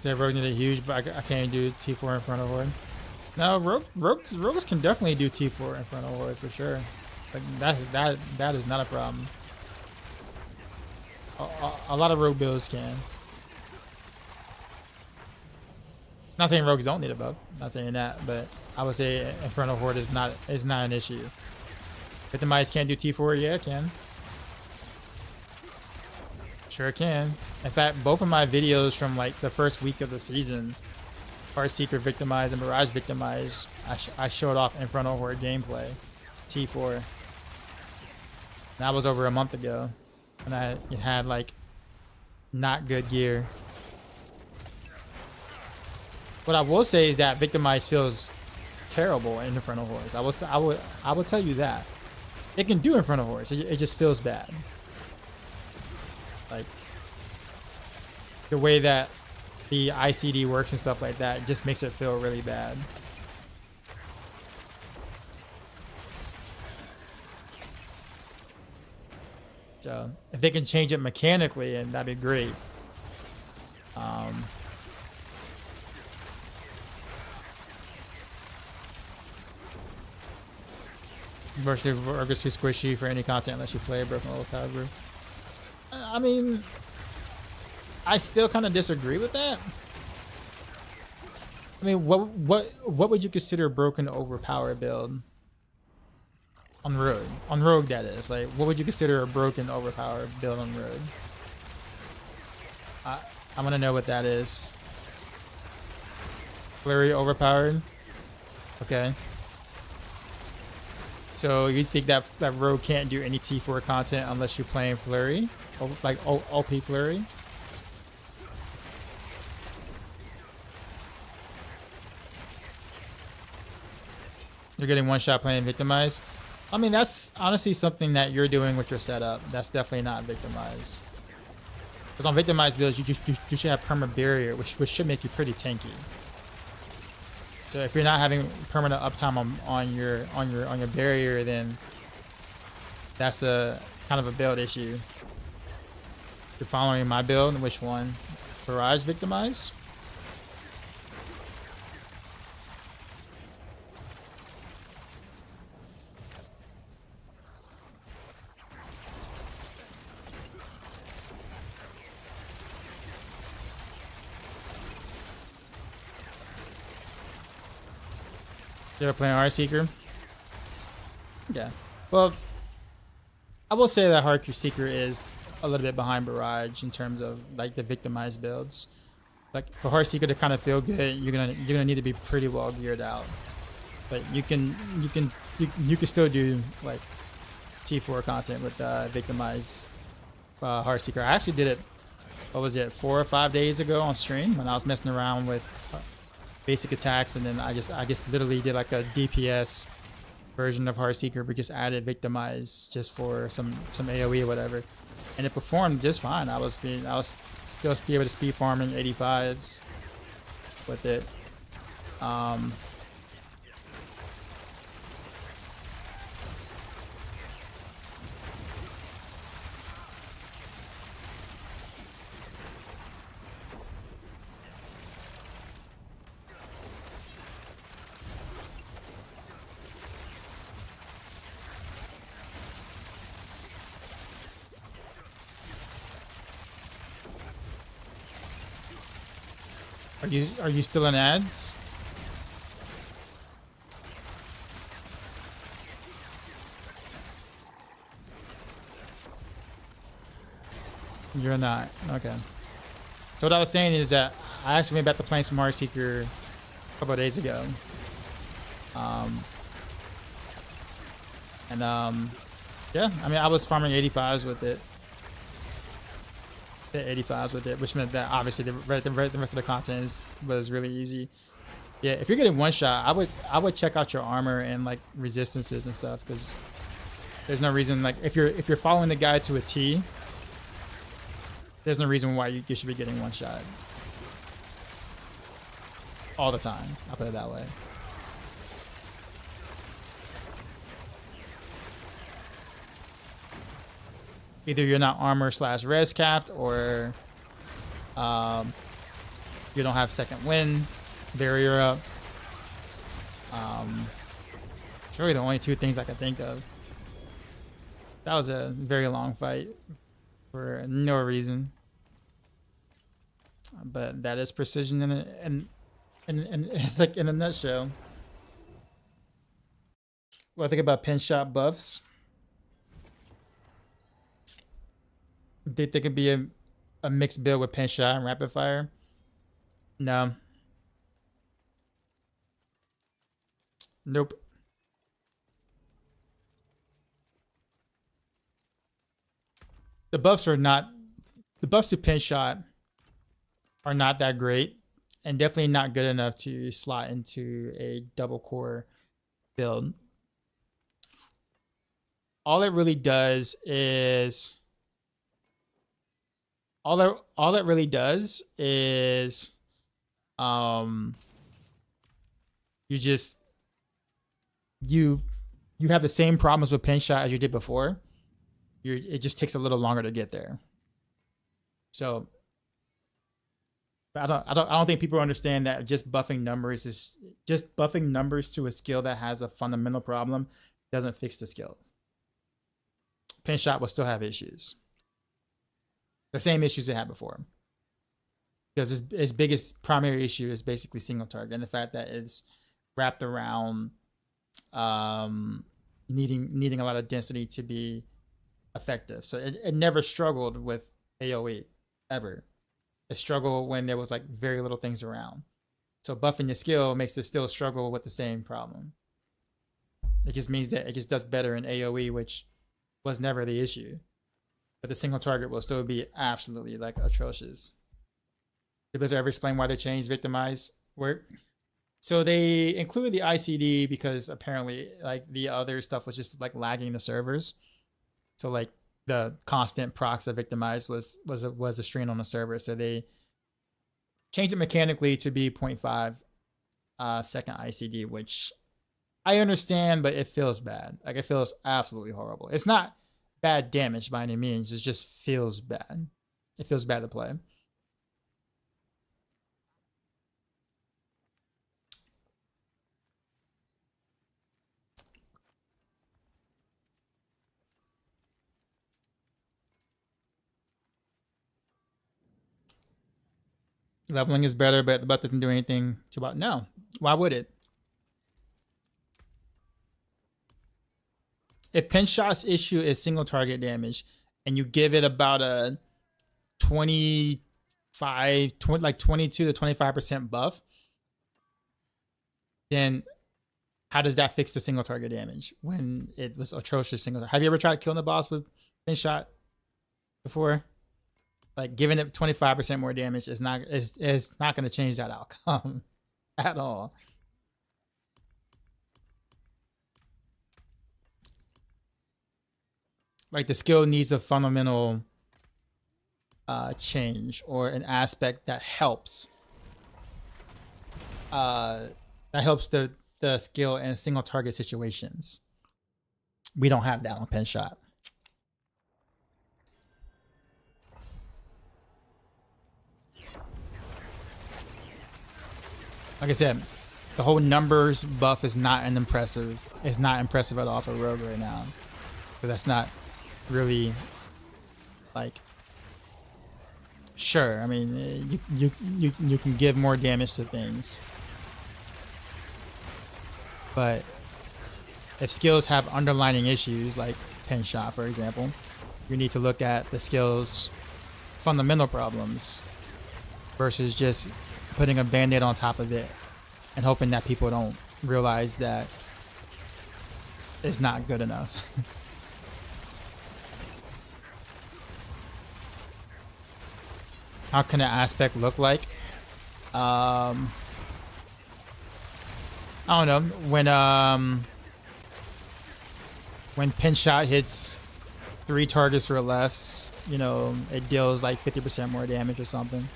That rogue needed huge, but I can't do T4 in front of Horde. No, rogues can definitely do T4 in front of Horde for sure. Like that is not a problem. A lot of rogue builds can. Not saying rogues don't need a buff. Not saying that, but I would say in front of Horde is not an issue. Victimize can't do T4, yeah, it can. Sure can. In fact, both of my videos from like the first week of the season, Heartseeker Victimize and Barrage Victimize, I showed off in front of Horde gameplay, T4. That was over a month ago, and I had like not good gear. What I will say is that Victimize feels terrible in front of Hordes. I will tell you that it can do in front of Hordes. It just feels bad. Like the way that the ICD works and stuff like that just makes it feel really bad. So if they can change it mechanically, and that'd be great. Virtually Argus too squishy for any content unless you play a broken level caliber. I mean, I still kind of disagree with that. I mean, what would you consider a broken overpowered build on Rogue? On Rogue, that is. Like, what would you consider a broken overpowered build on Rogue? I want to know what that is. Flurry overpowered. Okay. So you think that Rogue can't do any T4 content unless you're playing Flurry? Like OP Flurry? You're getting one shot playing Victimize? I mean, that's honestly something that you're doing with your setup. That's definitely not Victimize. Because on Victimize builds, you should have perma barrier, which should make you pretty tanky. So if you're not having permanent uptime on your barrier, then that's a kind of a build issue. You're following my build, which one? Barrage Victimize? You ever playing Heartseeker? Yeah. Well, I will say that Heartseeker is a little bit behind Barrage in terms of like the Victimized builds. Like for Heartseeker to kind of feel good, you're gonna need to be pretty well geared out. But you can still do like T4 content with Victimized Heartseeker. I actually did it. What was it? 4 or 5 days ago on stream when I was messing around with basic attacks, and then I just literally did like a DPS version of Heartseeker, but just added Victimize just for some AoE or whatever, and it performed just fine. I was still be able to speed farming 85s with it. Are you still in ads? You're not. Okay. So what I was saying is that I actually went back to playing some Heartseeker a couple of days ago. Yeah, I mean, I was farming 85s with it. Hit 85s with it, which meant that obviously the rest of the content was really easy. Yeah, if you're getting one shot, I would check out your armor and like resistances and stuff, because there's no reason, like if you're following the guide to a T, there's no reason why you should be getting one shot all the time. I'll put it that way. Either you're not armor / res capped, or you don't have second wind barrier up. It's really the only two things I can think of. That was a very long fight for no reason. But that is precision and it's like in a nutshell. What I think about pin shot buffs. Think there could be a mixed build with pin shot and rapid fire? No. Nope. The buffs to pin shot are not that great, and definitely not good enough to slot into a double core build. All it really does is you have the same problems with pin shot as you did before. It just takes a little longer to get there. So I don't think people understand that just buffing numbers to a skill that has a fundamental problem doesn't fix the skill. Pin shot will still have issues. The same issues it had before. Because its biggest primary issue is basically single target, and the fact that it's wrapped around needing a lot of density to be effective. So it never struggled with AoE, ever. It struggled when there was like very little things around. So buffing the skill makes it still struggle with the same problem. It just means that it just does better in AoE, which was never the issue. But the single target will still be absolutely like atrocious. Did Blizzard ever explain why they changed Victimize work? So they included the ICD because apparently like the other stuff was just like lagging the servers. So like the constant procs of Victimize was a strain on the server. So they changed it mechanically to be 0.5 second ICD, which I understand, but it feels bad. Like it feels absolutely horrible. It's not bad damage by any means. It just feels bad. It feels bad to play. Leveling is better, but the buff doesn't do anything to about. No, why would it? If pin shot's issue is single target damage, and you give it about a 22 to 25% buff, then how does that fix the single target damage when it was atrocious single? Have you ever tried killing the boss with pin shot before? Like giving it 25% more damage is not going to change that outcome at all. Like the skill needs a fundamental change or an aspect that helps. The skill in single target situations. We don't have that on pin shot. Like I said, the whole numbers buff is not impressive at all for Rogue right now. But that's not really like sure. I mean, you can give more damage to things, but if skills have underlining issues like pin shot, for example, you need to look at the skill's fundamental problems versus just putting a band-aid on top of it and hoping that people don't realize that it's not good enough. how can an aspect look like? I don't know, when pin shot hits 3 targets or less, you know, it deals like 50% more damage or something.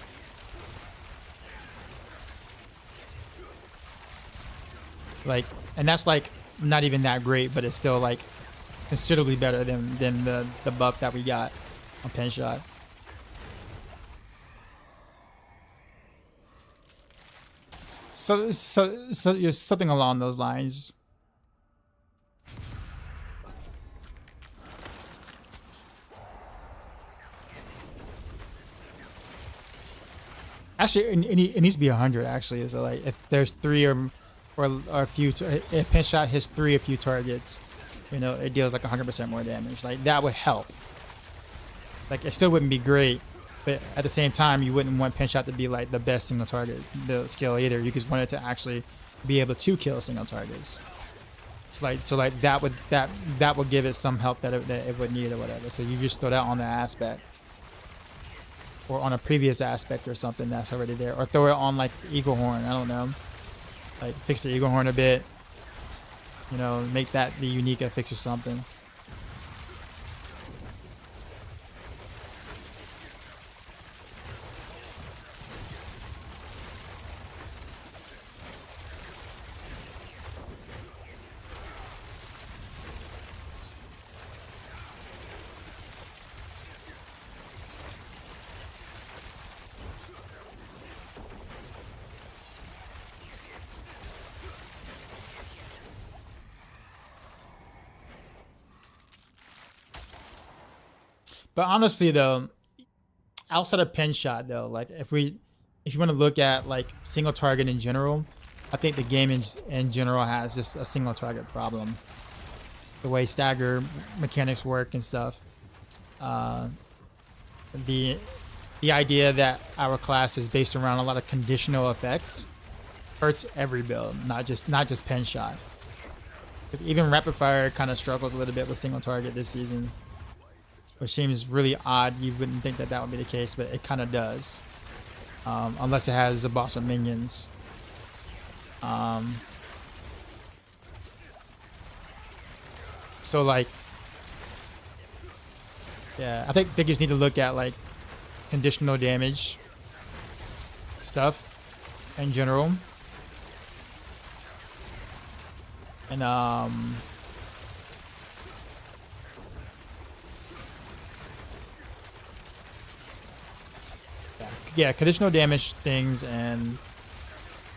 Like, and that's like not even that great, but it's still like considerably better than the buff that we got on pin shot. So you're something along those lines. Actually, it needs to be 100. Actually, so like if there's 3 or a few, if pin shot hits 3 or few targets, you know, it deals like 100% more damage. Like that would help. Like it still wouldn't be great, but at the same time, you wouldn't want pin shot to be like the best single target skill either. You just want it to actually be able to kill single targets. So like that would give it some help that it would need or whatever. So you just throw that on the aspect, or on a previous aspect or something that's already there, or throw it on like Eagle Horn. I don't know, like fix the Eagle Horn a bit. You know, make that the unique affix or something. But honestly, though, outside of pin shot, though, like if you want to look at like single target in general, I think the game in general has just a single target problem. The way stagger mechanics work and stuff. The idea that our class is based around a lot of conditional effects hurts every build, not just pin shot. Because even rapid fire kind of struggles a little bit with single target this season. Which seems really odd. You wouldn't think that would be the case, but it kind of does. Unless it has a boss with minions. So like, yeah, I think you just need to look at like conditional damage stuff in general. And yeah, conditional damage things, and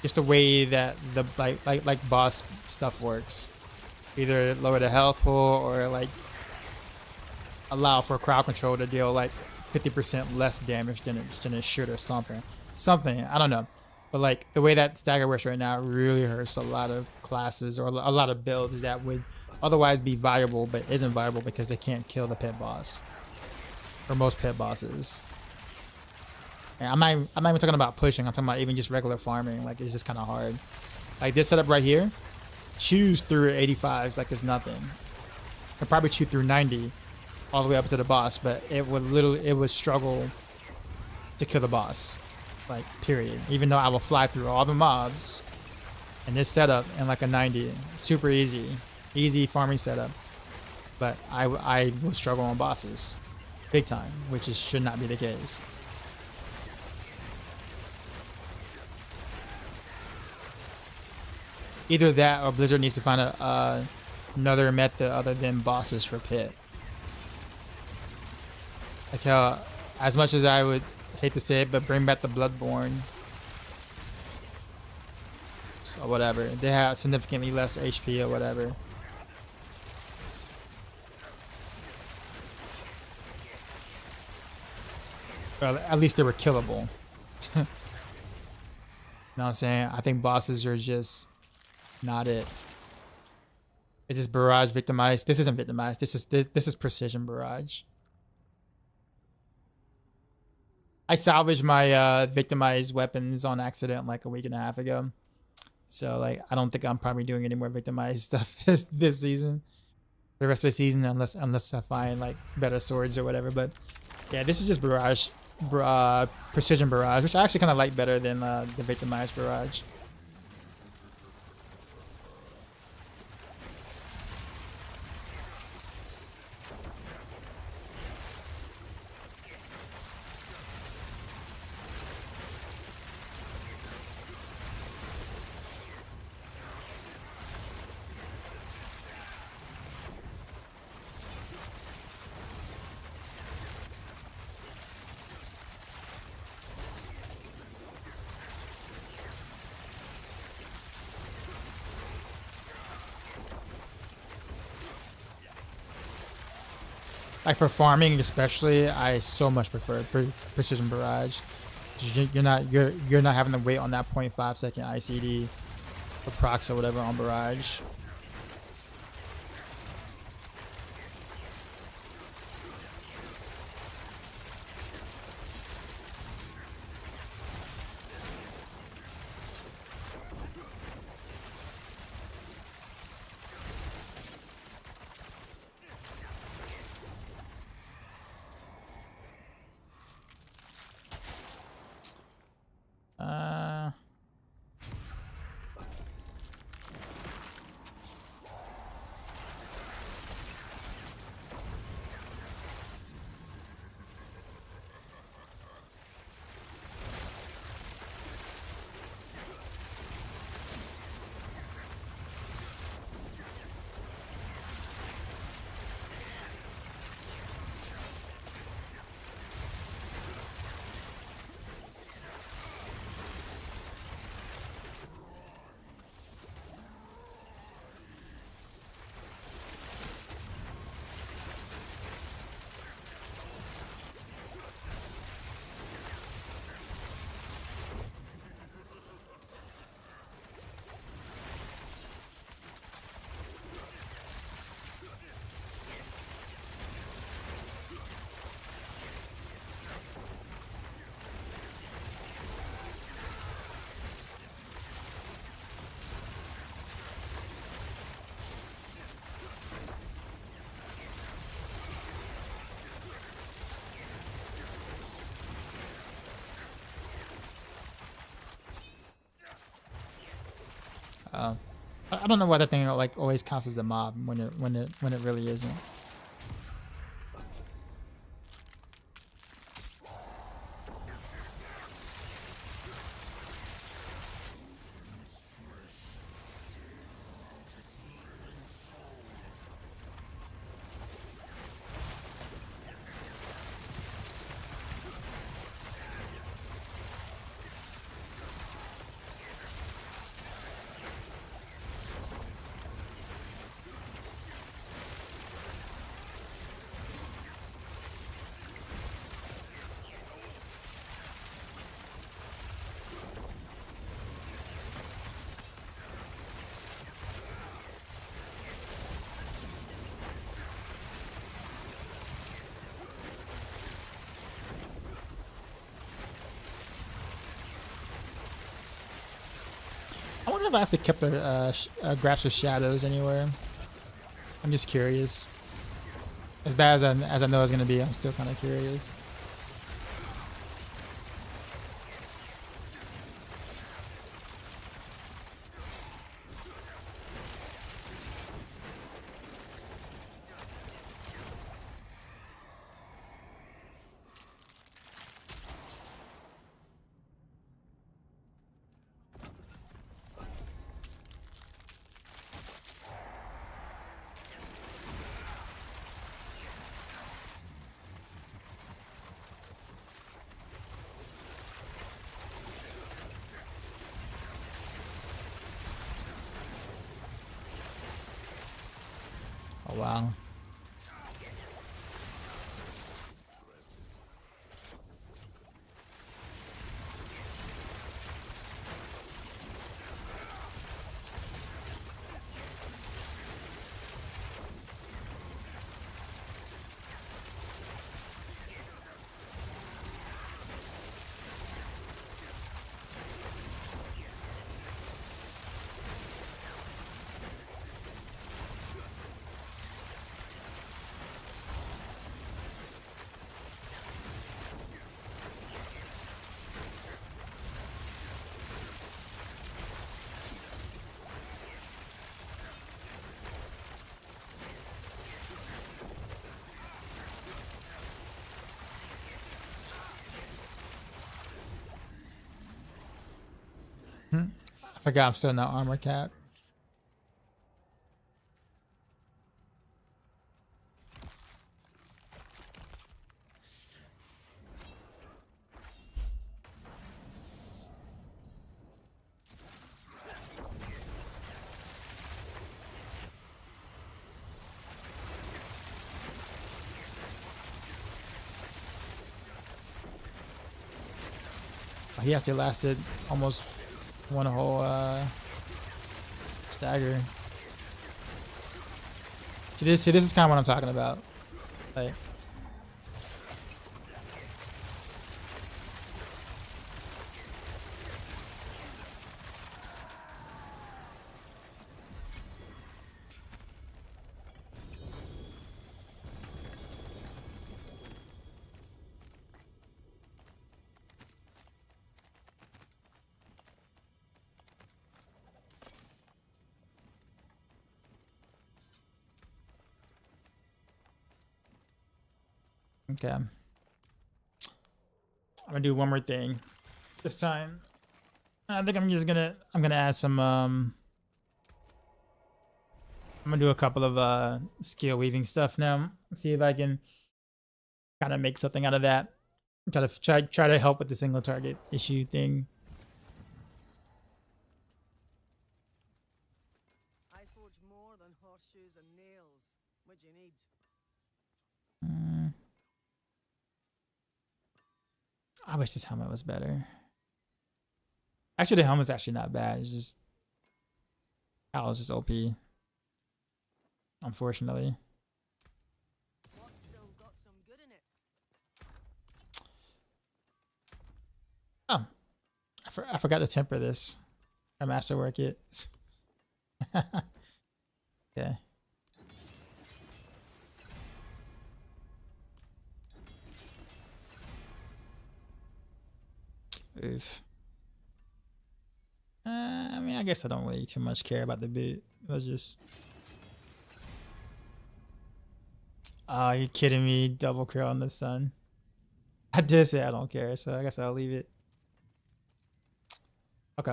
just the way that the like boss stuff works. Either lower the health pool or like allow for crowd control to deal like 50% less damage than it should or something. I don't know. But like the way that stagger works right now really hurts a lot of classes or a lot of builds that would otherwise be viable but isn't viable because they can't kill the pit boss. For most pit bosses. And I'm not even talking about pushing. I'm talking about even just regular farming. Like it's just kind of hard. Like this setup right here, chews through 85s like there's nothing. I'd probably chew through 90 all the way up to the boss, but it would struggle to kill the boss. Like period. Even though I will fly through all the mobs in this setup in like a 90, super easy farming setup. But I will struggle on bosses, big time, which should not be the case. Either that or Blizzard needs to find another method other than bosses for pit. Like how, as much as I would hate to say it, but bring back the Bloodborne. So whatever. They have significantly less HP or whatever. Well, at least they were killable. You know what I'm saying? I think bosses are just not it. Is this Barrage Victimize? This isn't Victimize. This is Precision Barrage. I salvaged my Victimize weapons on accident like a week and a half ago. So like I don't think I'm probably doing any more Victimize stuff this season. The rest of the season unless I find like better swords or whatever. But yeah, this is just Barrage Precision Barrage, which I actually kind of like better than the Victimize Barrage. Like for farming especially, I so much prefer Precision Barrage. You're not having to wait on that 0.5 second ICD or procs or whatever on Barrage. I don't know why that thing like always counts as a mob when it really isn't. I wonder if I actually kept the grasp of shadows anywhere. I'm just curious. As bad as I know it's gonna be, I'm still kind of curious. Oh wow. forgot I'm still not armor cap. He actually lasted almost one whole stagger. See, this is kind of what I'm talking about. Like, okay. I'm gonna do one more thing this time. I think I'm gonna add some I'm gonna do a couple of skill weaving stuff now. See if I can kind of make something out of that. Try to help with the single target issue thing. I forge more than horseshoes and nails. What do you need? I wish this helmet was better. Actually, the helmet's actually not bad. It's just Al's just OP. Unfortunately. What's still got some good in it? Oh, I forgot to temper this. I masterwork it. Okay. Oof. I mean, I guess I don't really too much care about the boot. It was just. Oh, you kidding me? Double curl on the sun. I did say I don't care, so I guess I'll leave it. Okay.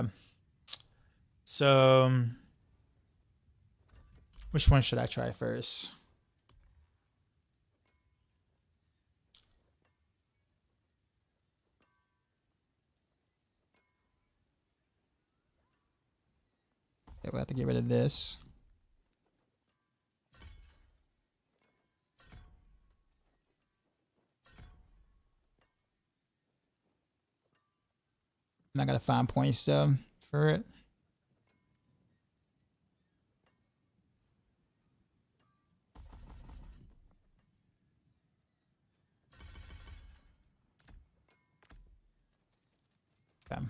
So, which one should I try first? Okay, we'll have to get rid of this. I gotta find points though for it. Okay.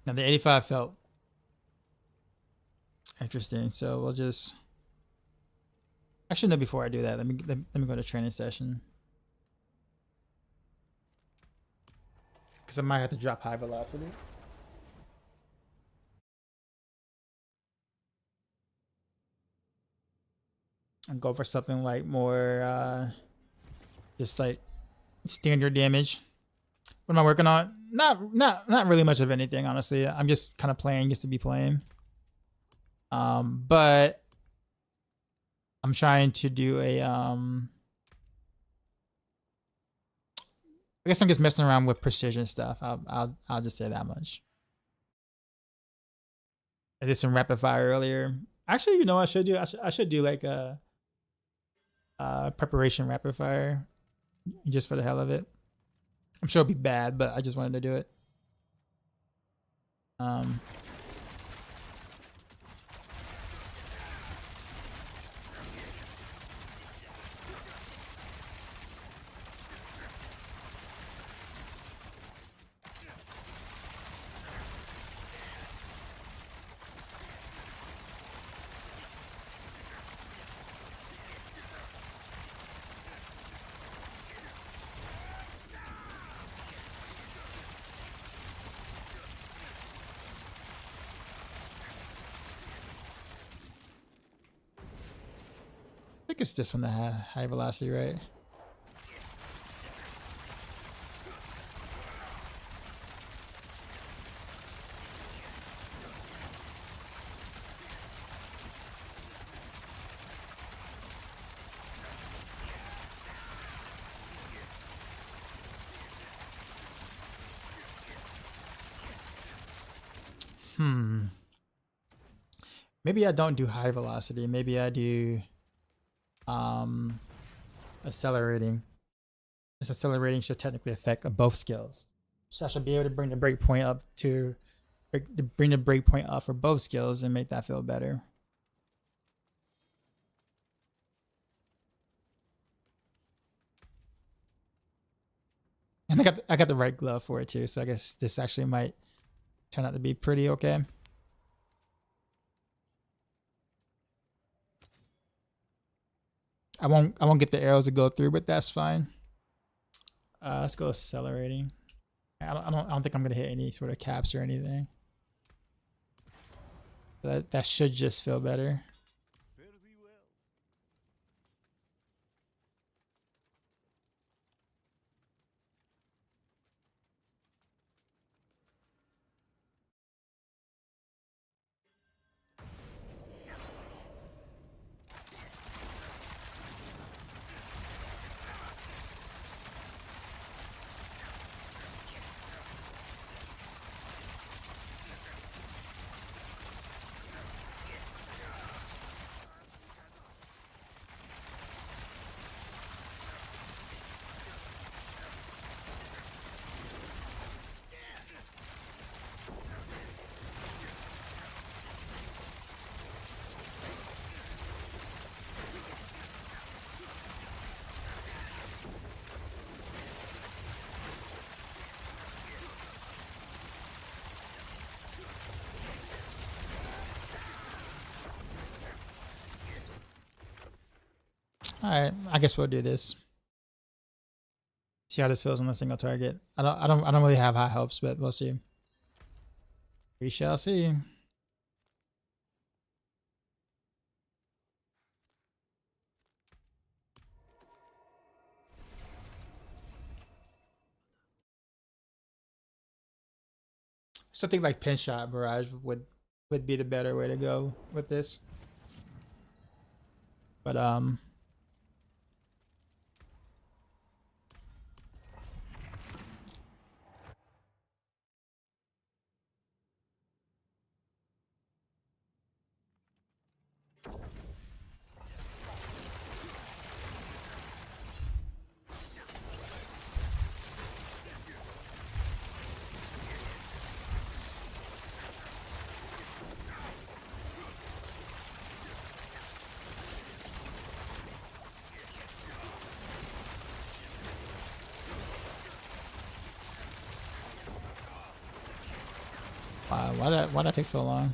Now the 85 felt interesting, so we'll just. Actually, no. Before I do that, let me go to training session. Because I might have to drop high velocity. And go for something like more, just like standard damage. What am I working on? Not really much of anything, honestly. I'm just kind of playing just to be playing. But I'm trying to do a I guess I'm just messing around with precision stuff. I'll just say that much. I did some rapid fire earlier. Actually, you know what I should do? I should do like a preparation rapid fire just for the hell of it. I'm sure it'll be bad, but I just wanted to do it. I think it's this one that had high velocity, right? Maybe I don't do high velocity. Maybe I do accelerating. This accelerating should technically affect both skills. So I should be able to bring the breakpoint up to bring the breakpoint up for both skills and make that feel better. And I got the right glove for it too, so I guess this actually might turn out to be pretty okay. I won't get the arrows to go through, but that's fine. Let's go accelerating. I don't think I'm gonna hit any sort of caps or anything. That should just feel better. Alright, I guess we'll do this. See how this feels on a single target. I don't really have high hopes, but we'll see. We shall see. Still think like pin shot barrage would be the better way to go with this. But why that take so long?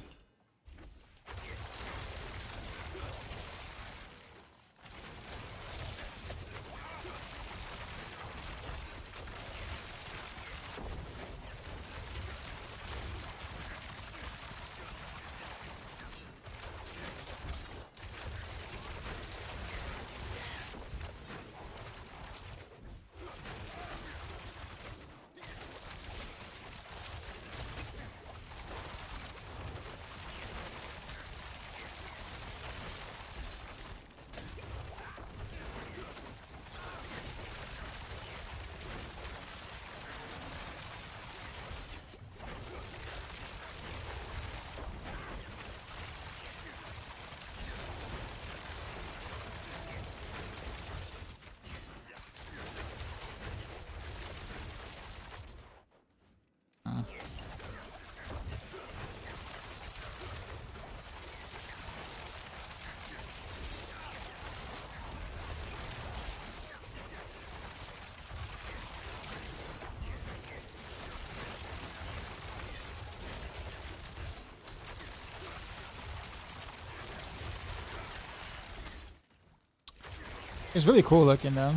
It's really cool looking though.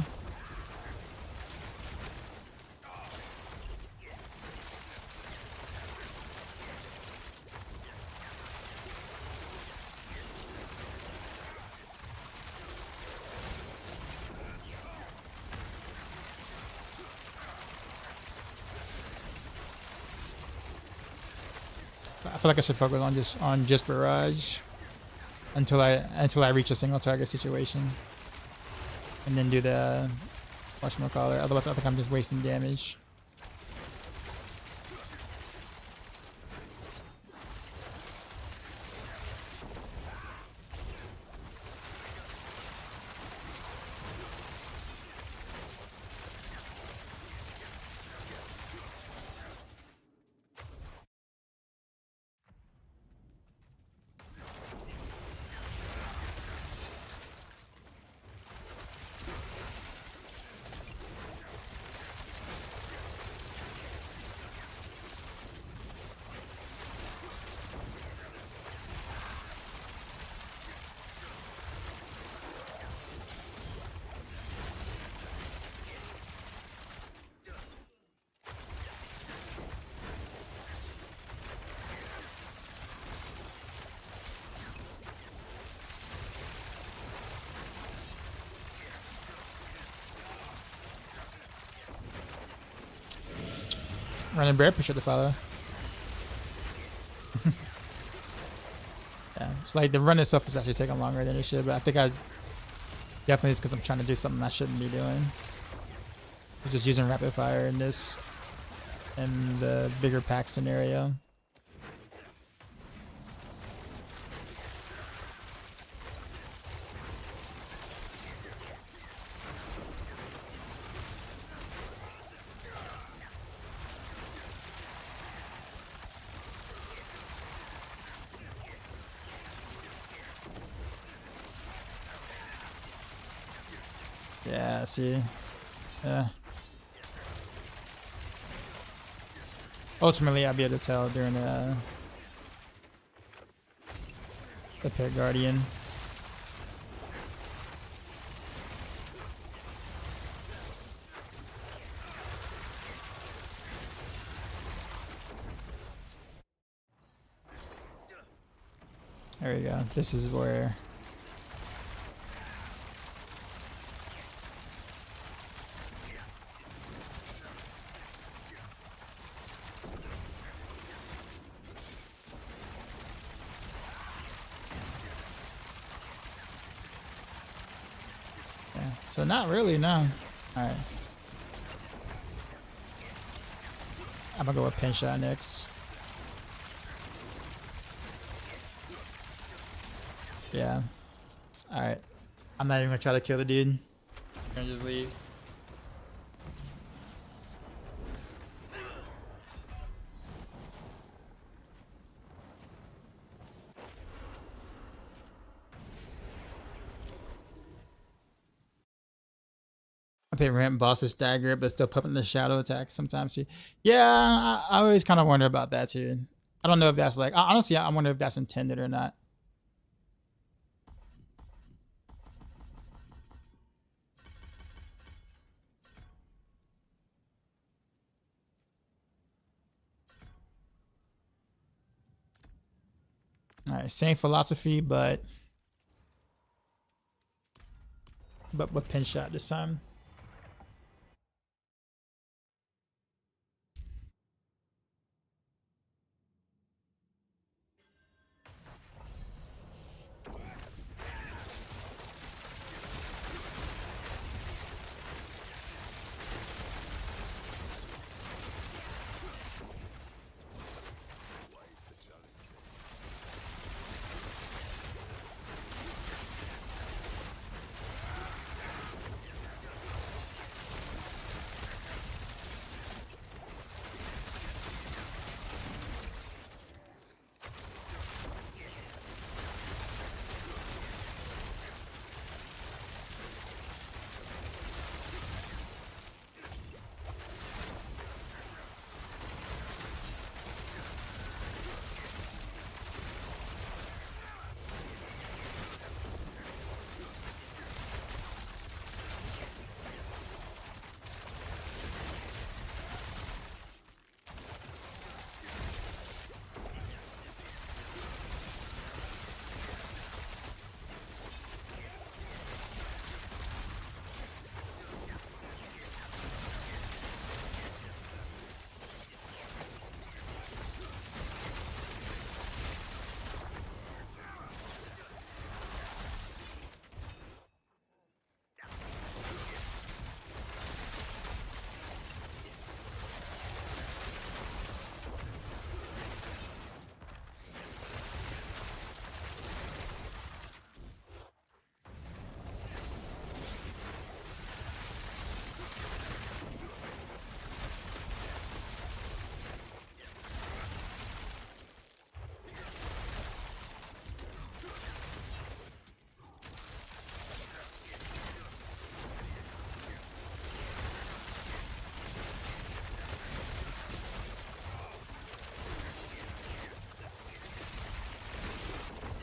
I feel like I should focus on just barrage until I reach a single target situation. And then do the whatchamacallit. Otherwise, I think I'm just wasting damage. Running bear, appreciate the follow. Yeah, it's like the run itself is actually taking longer than it should, but I think I definitely it's because I'm trying to do something I shouldn't be doing. I'm just using rapid fire in this, in the bigger pack scenario. Yeah, see? Yeah. Ultimately, I'll be able to tell during the Pit Guardian. There we go. This is where... So not really, no. Alright. I'm gonna go with pinch shot next. Yeah. Alright. I'm not even gonna try to kill the dude. I'm gonna just leave. I pay ramp bosses stagger, but still pumping the shadow attacks sometimes too. Yeah, I always kind of wonder about that too. I don't know if that's like, honestly, I wonder if that's intended or not. All right, same philosophy, but with pin shot this time.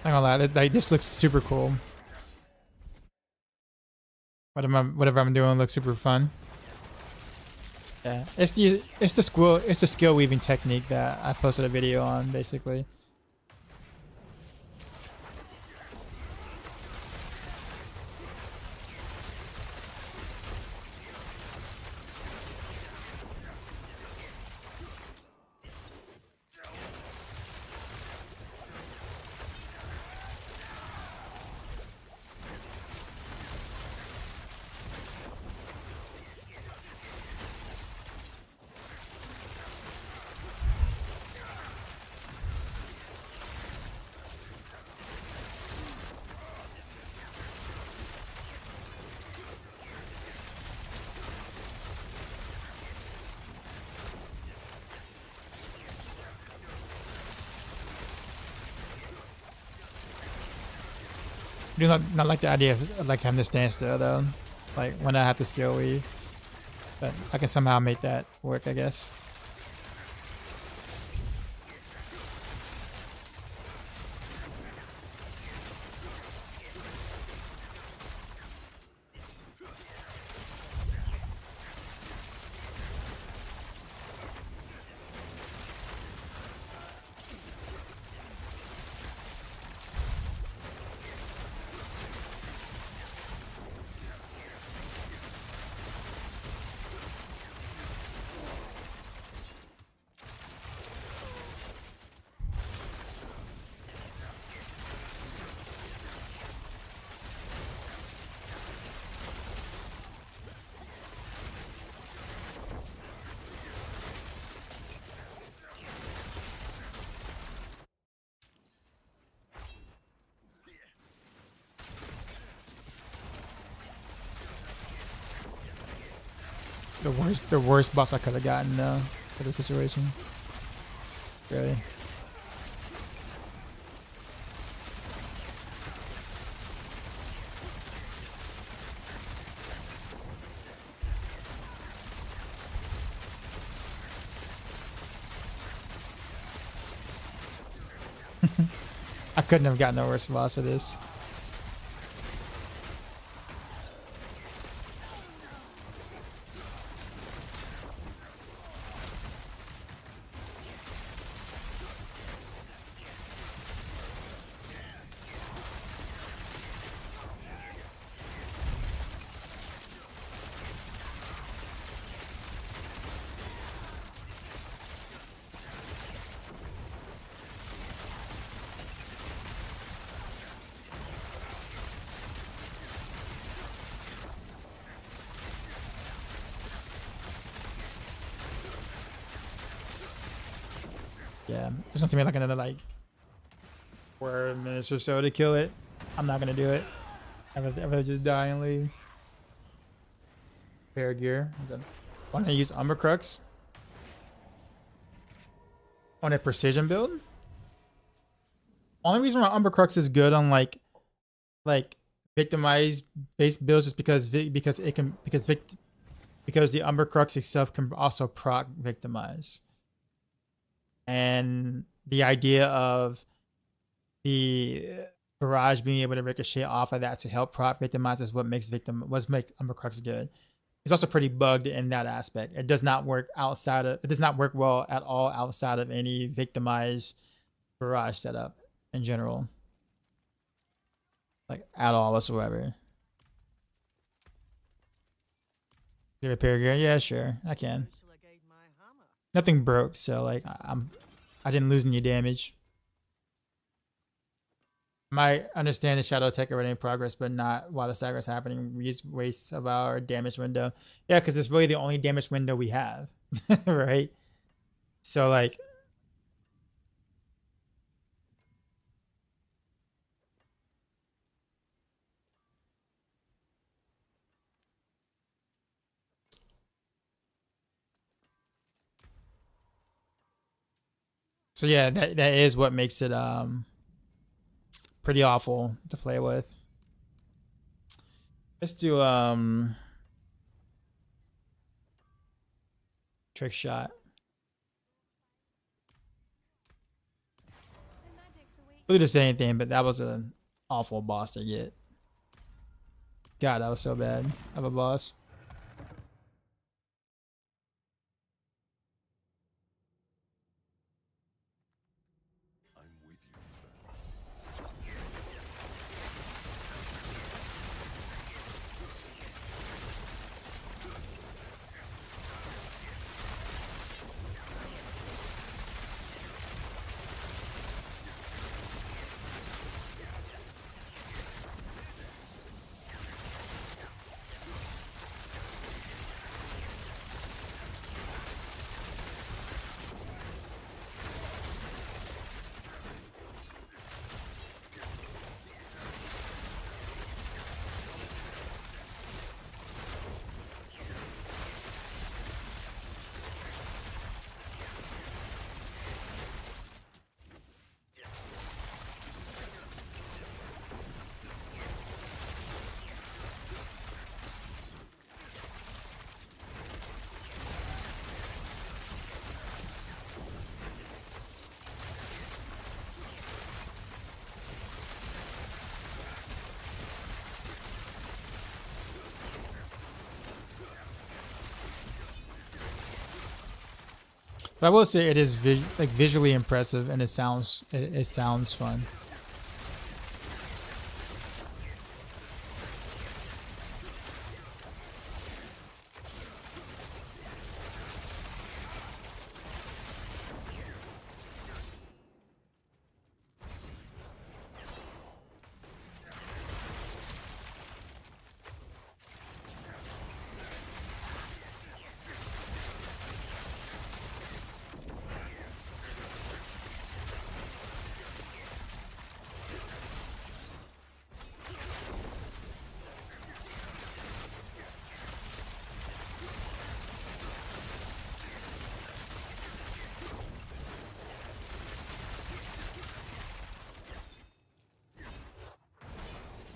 I'm not gonna lie, like this looks super cool. Whatever I'm doing looks super fun. Yeah, it's the skill weaving technique that I posted a video on basically. do not like the idea of like having to stand still though. Like when I have to skill weave. But I can somehow make that work, I guess. The worst boss I could have gotten for the situation. Really. I couldn't have gotten a worse boss of this. Yeah, it's gonna take me like another like 4 minutes or so to kill it. I'm not gonna do it. I'd rather just die and leave. Pair gear. Want to use Umber Crux on a precision build? Only reason why Umber Crux is good on like Victimize based builds is because the Umber Crux itself can also proc Victimize. And the idea of the Barrage being able to ricochet off of that to help proc Victimize is what makes Umber Crux good. It's also pretty bugged in that aspect. It does not work well at all outside of any Victimize Barrage setup in general. Like at all whatsoever. Repair gear? Yeah, sure. I can. Nothing broke, so like I didn't lose any damage. Might understand the Shadow Tech already in progress, but not while the stagger is happening. Waste of our damage window. Yeah, because it's really the only damage window we have, right? So like, so yeah, that is what makes it pretty awful to play with. Let's do trick shot. Really to say anything, but that was an awful boss to get. God, that was so bad of a boss. But I will say it is like visually impressive, and it sounds fun.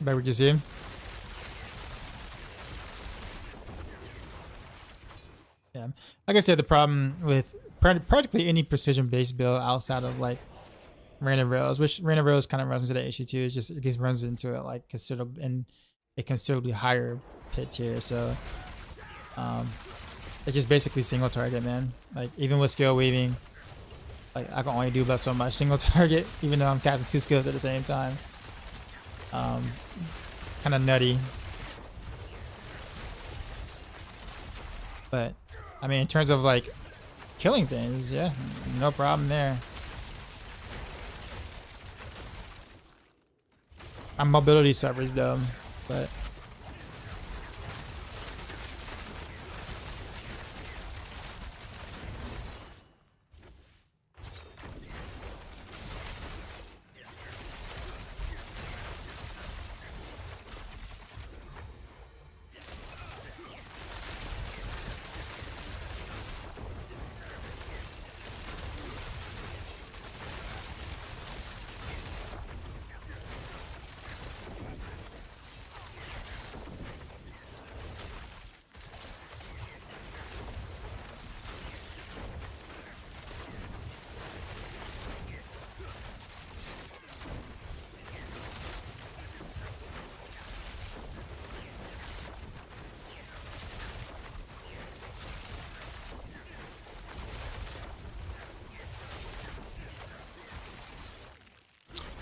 Like what you see. Yeah, like I said, the problem with practically any precision-based build outside of like Random Rails, which Random Rails kind of runs into that issue too, is just it just runs into it like considerable in a considerably higher pit tier. So, it's just basically single target, man. Like even with skill weaving, like I can only do about so much single target, even though I'm casting 2 skills at the same time. Kind of nutty, but I mean in terms of like killing things, yeah, no problem there. My mobility suffers though, but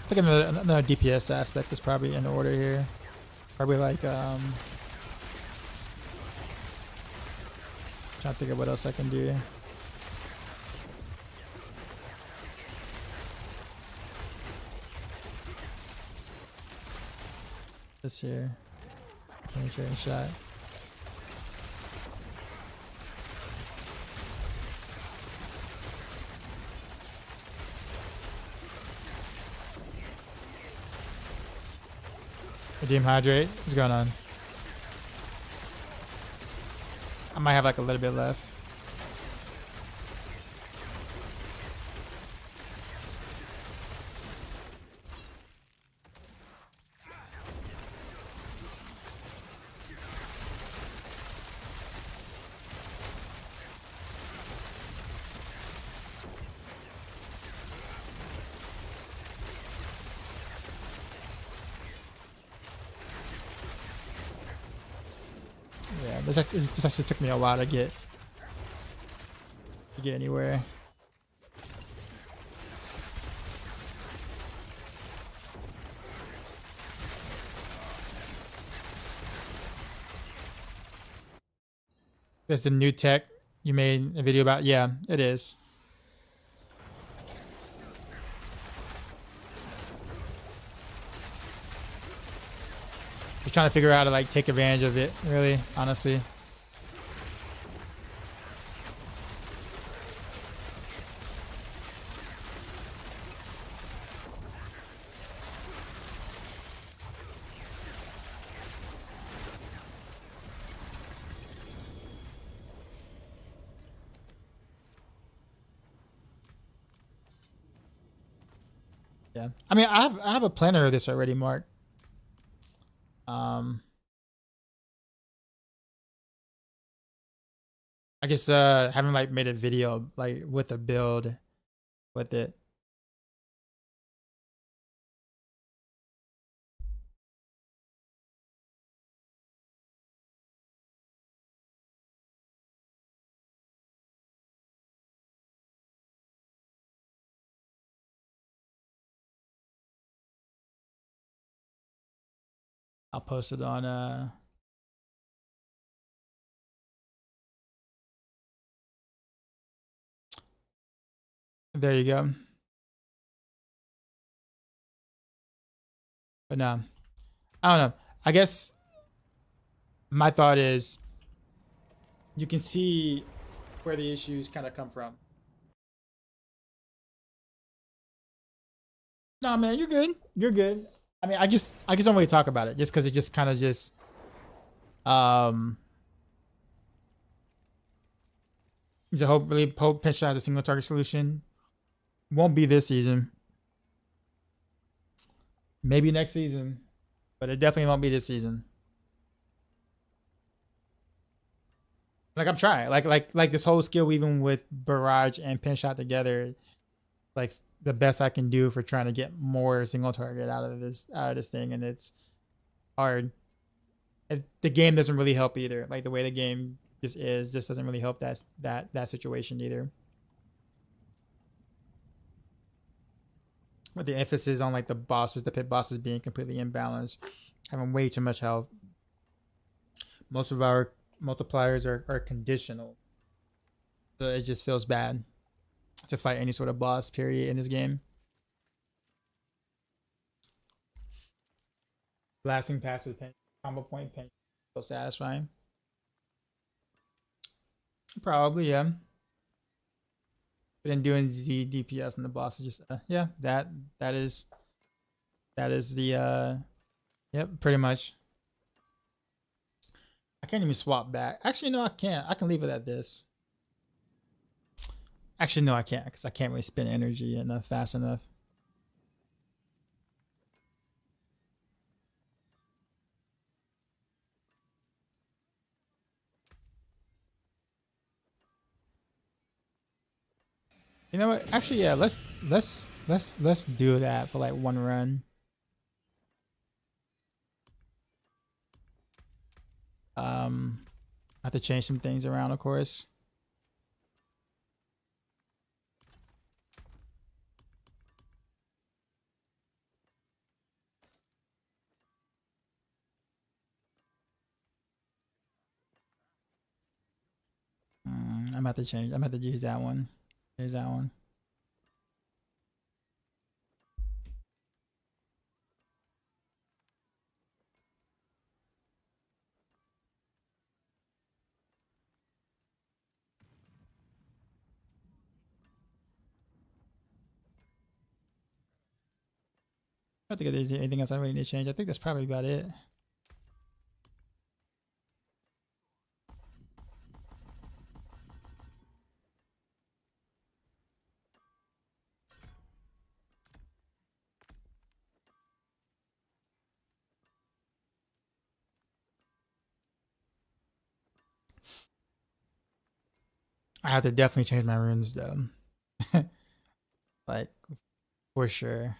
I think another DPS aspect is probably in order here. Probably like trying to think of what else I can do. This here, penetrating shot. Redeem hydrate. What's going on? I might have like a little bit left. Yeah, this actually took me a while to get anywhere. That's the new tech you made a video about. Yeah, it is. Just trying to figure out how to like take advantage of it, really, honestly. Yeah, I mean, I have a planner of this already, Mark. I guess haven't like made a video like with a build with it. I'll post it on there you go. But no, I don't know. I guess my thought is you can see where the issues kind of come from. No, man, you're good. You're good. I mean, I just don't really talk about it just because it just kind of just so hopefully Pope pitch has a single target solution. Won't be this season. Maybe next season, but it definitely won't be this season. Like I'm trying, like this whole skill weaving with Barrage and Pin Shot together, like the best I can do for trying to get more single target out of this thing, and it's hard. The game doesn't really help either. Like the way the game just doesn't really help that situation either. But the emphasis on like the pit bosses being completely imbalanced, having way too much health. Most of our multipliers are conditional, so it just feels bad to fight any sort of boss period in this game. Blasting passive pain, combo point pain, so satisfying. Probably, yeah. But then doing Z DPS and the boss is just yeah, that is the yep, pretty much. I can't even swap back. Actually, no, I can't. I can leave it at this. Actually, no, I can't because I can't really spend energy enough fast enough. You know what? Actually, yeah. Let's do that for like one run. I have to change some things around, of course. I'm gonna have to change. I'm gonna have to use that one. Here's that one. I don't think there's anything else I really need to change. I think that's probably about it. I have to definitely change my runes though. Like, for sure.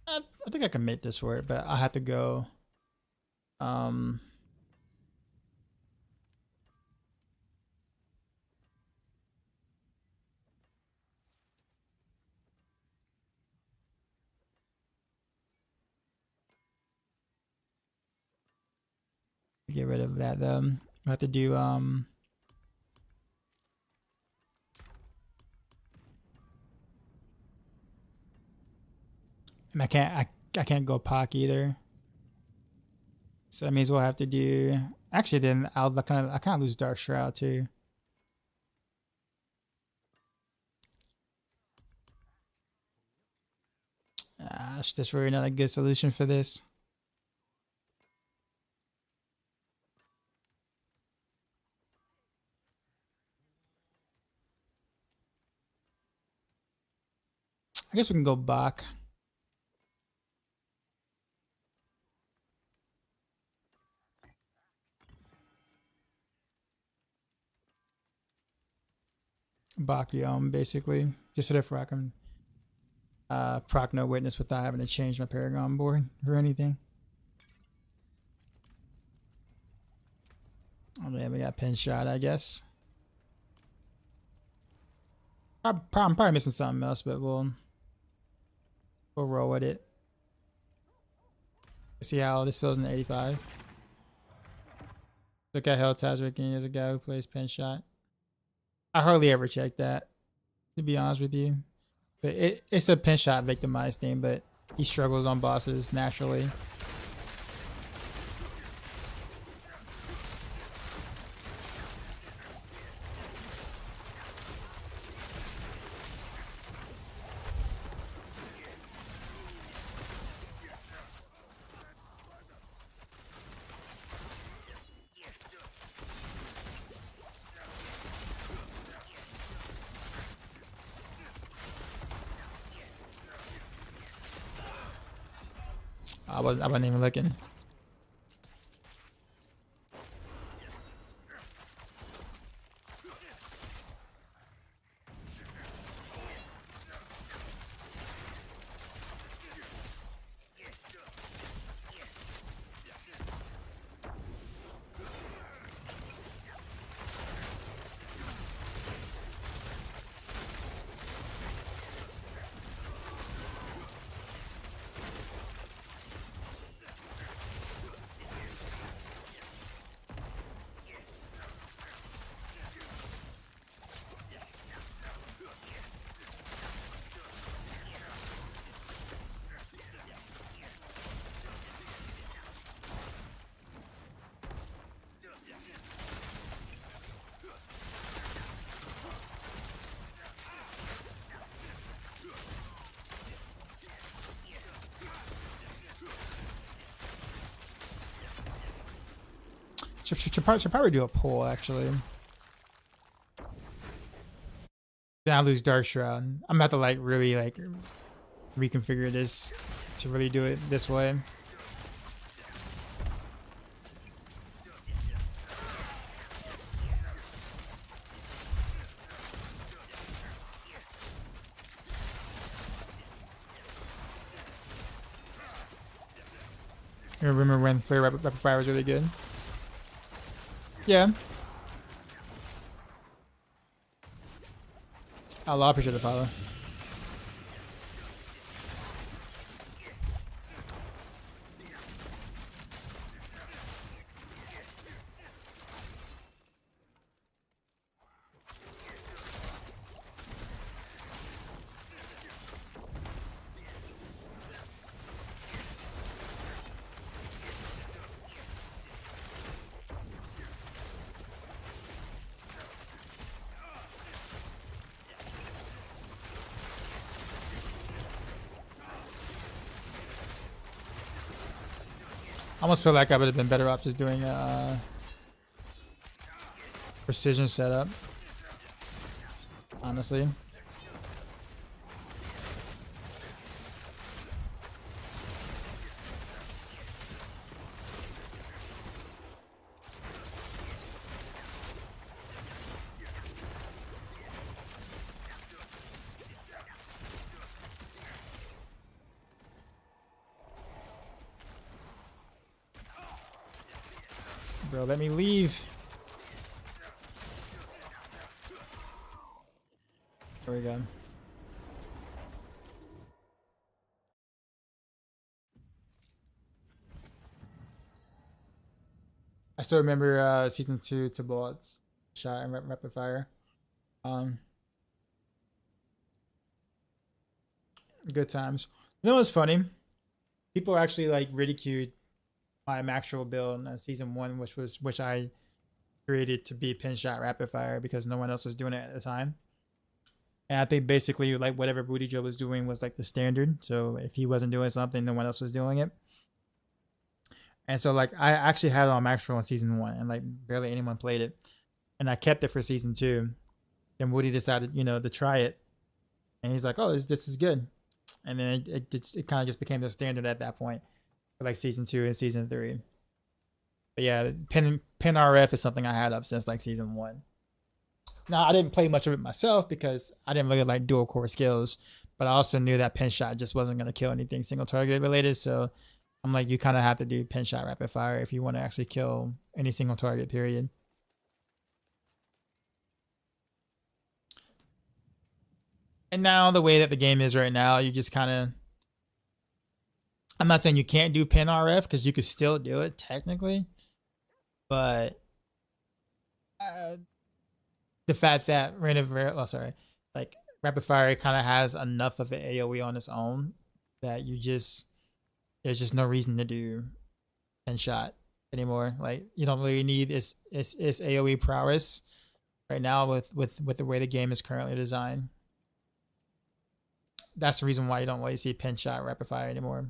I think I can make this work, but I have to go. Get rid of that though. I have to do and I can't go Pac either. So that means we'll have to do. Actually, then I kind of lose Dark Shroud too. That's really not a good solution for this. I guess we can go Bach. Bach Yom, basically. Just so therefore I can proc no witness without having to change my Paragon board or anything. Oh man, we got pin shot, I guess. I'm probably missing something else, but we'll roll with it. See how this feels in 85. Look at Hell Tazric, and there's a guy who plays pin shot. I hardly ever check that, to be honest with you. But it's a pin shot Victimize thing, but he struggles on bosses naturally. I wasn't even looking. Should probably do a poll, actually. Then I lose Dark Shroud. I'm about to like really like reconfigure this to really do it this way. You remember when Flurry Rapid Fire was really good? Yeah. I'll appreciate the follow. I almost feel like I would have been better off just doing a precision setup, honestly. Bro, let me leave. There we go. I still remember season 2 to bullets shot and rapid fire. Good times. You know what's funny? People actually like ridiculed my Maxroll build in season 1, which I created to be pin shot rapid fire because no one else was doing it at the time. And I think basically like whatever Booty Joe was doing was like the standard. So if he wasn't doing something, no one else was doing it. And so like I actually had it on Maxroll in season 1 and like barely anyone played it. And I kept it for season 2. Then Woody decided, you know, to try it. And he's like, oh, this is good. And then it kind of just became the standard at that point. Like season 2 and season 3. But yeah, pin RF is something I had up since like season 1. Now I didn't play much of it myself because I didn't really like dual core skills, but I also knew that pin shot just wasn't going to kill anything single target related. So I'm like, you kind of have to do pin shot rapid fire if you want to actually kill any single target, period. And now the way that the game is right now, you just kind of, I'm not saying you can't do pin RF because you could still do it technically, but the fact that like rapid fire kind of has enough of an AoE on its own that there's just no reason to do pin shot anymore. Like you don't really need its AoE prowess right now with the way the game is currently designed. That's the reason why you don't really see pin shot rapid fire anymore.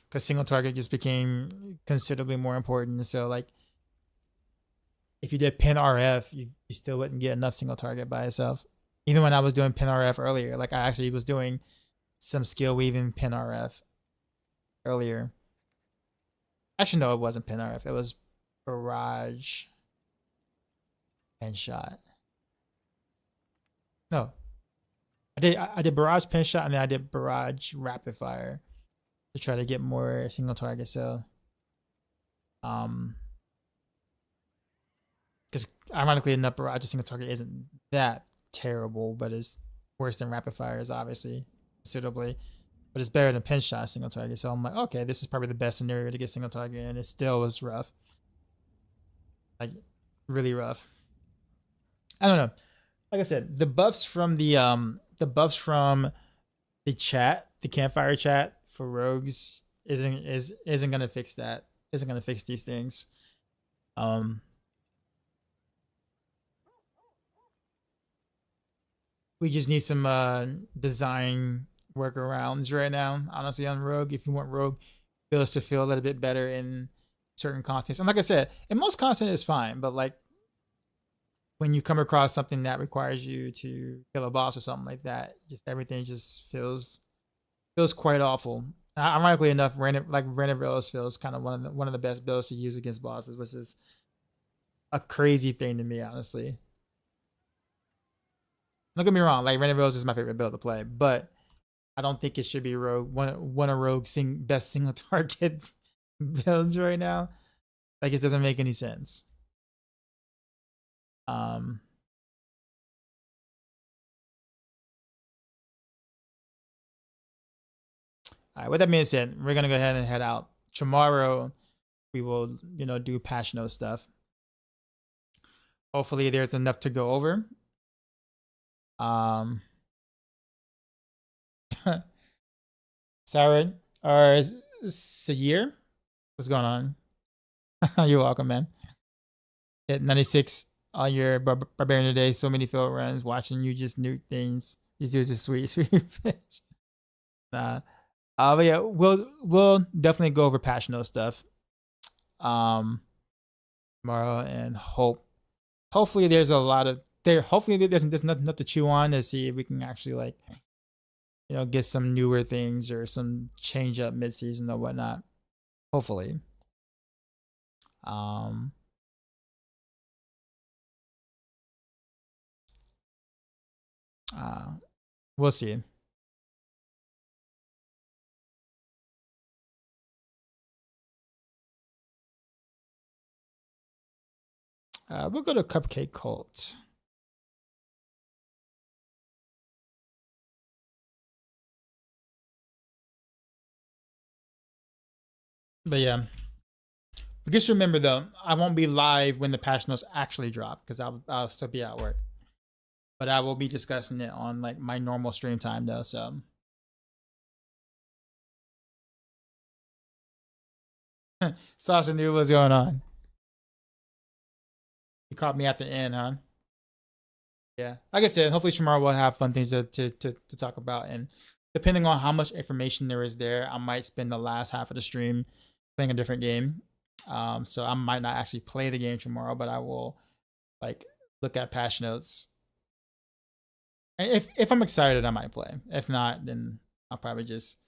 Because single target just became considerably more important. So like if you did pin RF, you still wouldn't get enough single target by itself. Even when I was doing pin RF earlier, like I actually was doing some skill weaving pin RF earlier. Actually, no, it wasn't pin RF. It was Barrage pin shot. No, I did Barrage pin shot and then I did Barrage rapid fire to try to get more single target. So, because ironically enough, Barrage single target isn't that terrible, but it's worse than rapid fire is obviously considerably, but it's better than pin shot single target. So I'm like, okay, this is probably the best scenario to get single target, and it still was rough, like really rough. I don't know. Like I said, the buffs from the chat, the campfire chat for rogues isn't gonna fix that. Isn't gonna fix these things. We just need some design workarounds right now, honestly, on Rogue. If you want Rogue builds to feel a little bit better in certain contents. And like I said, in most content is fine, but like when you come across something that requires you to kill a boss or something like that, just everything just feels quite awful. Ironically enough, Renovaros feels kind of one of the best builds to use against bosses, which is a crazy thing to me, honestly. Don't get me wrong, like Renovaros is my favorite build to play, but I don't think it should be Rogue one of Rogue's best single target builds right now. Like it doesn't make any sense. All right, with that being said, we're gonna go ahead and head out. Tomorrow we will, do patch note stuff. Hopefully there's enough to go over. Sarah or Sayir, what's going on? You're welcome, man. Hit 96 on your Barbarian today. So many field runs. Watching you just nuke things. These dudes are sweet fish. But yeah, we'll definitely go over patch note stuff tomorrow, and hopefully there's a lot of hopefully there's enough to chew on to see if we can actually get some newer things or some change up mid season or whatnot. Hopefully. We'll see. We'll go to Cupcake Cult. But yeah, but just remember though, I won't be live when the patch notes actually drop because I'll still be at work. But I will be discussing it on like my normal stream time though. So Sasha knew what's going on. You caught me at the end, huh? Yeah. Like I said, hopefully tomorrow we'll have fun things to talk about, and depending on how much information there is there, I might spend the last half of the stream playing a different game. So I might not actually play the game tomorrow, but I will look at patch notes. And if I'm excited, I might play. If not, then I'll probably just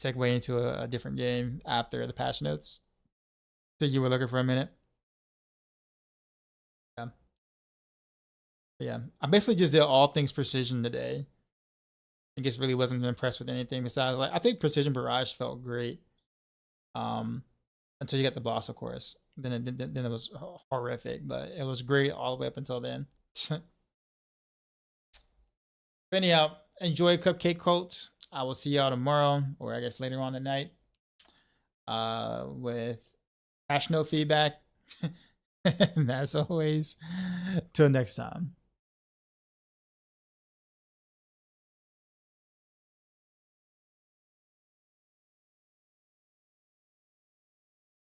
segue into a different game after the patch notes. So you were looking for a minute? Yeah. Yeah. I basically just did all things precision today. I guess really wasn't impressed with anything besides I think Precision Barrage felt great. Until you get the boss, of course. then it was horrific, but it was great all the way up until then. Anyhow, enjoy Cupcake Cult. I will see y'all tomorrow, or I guess later on tonight, with Patch Note feedback. And as always, till next time.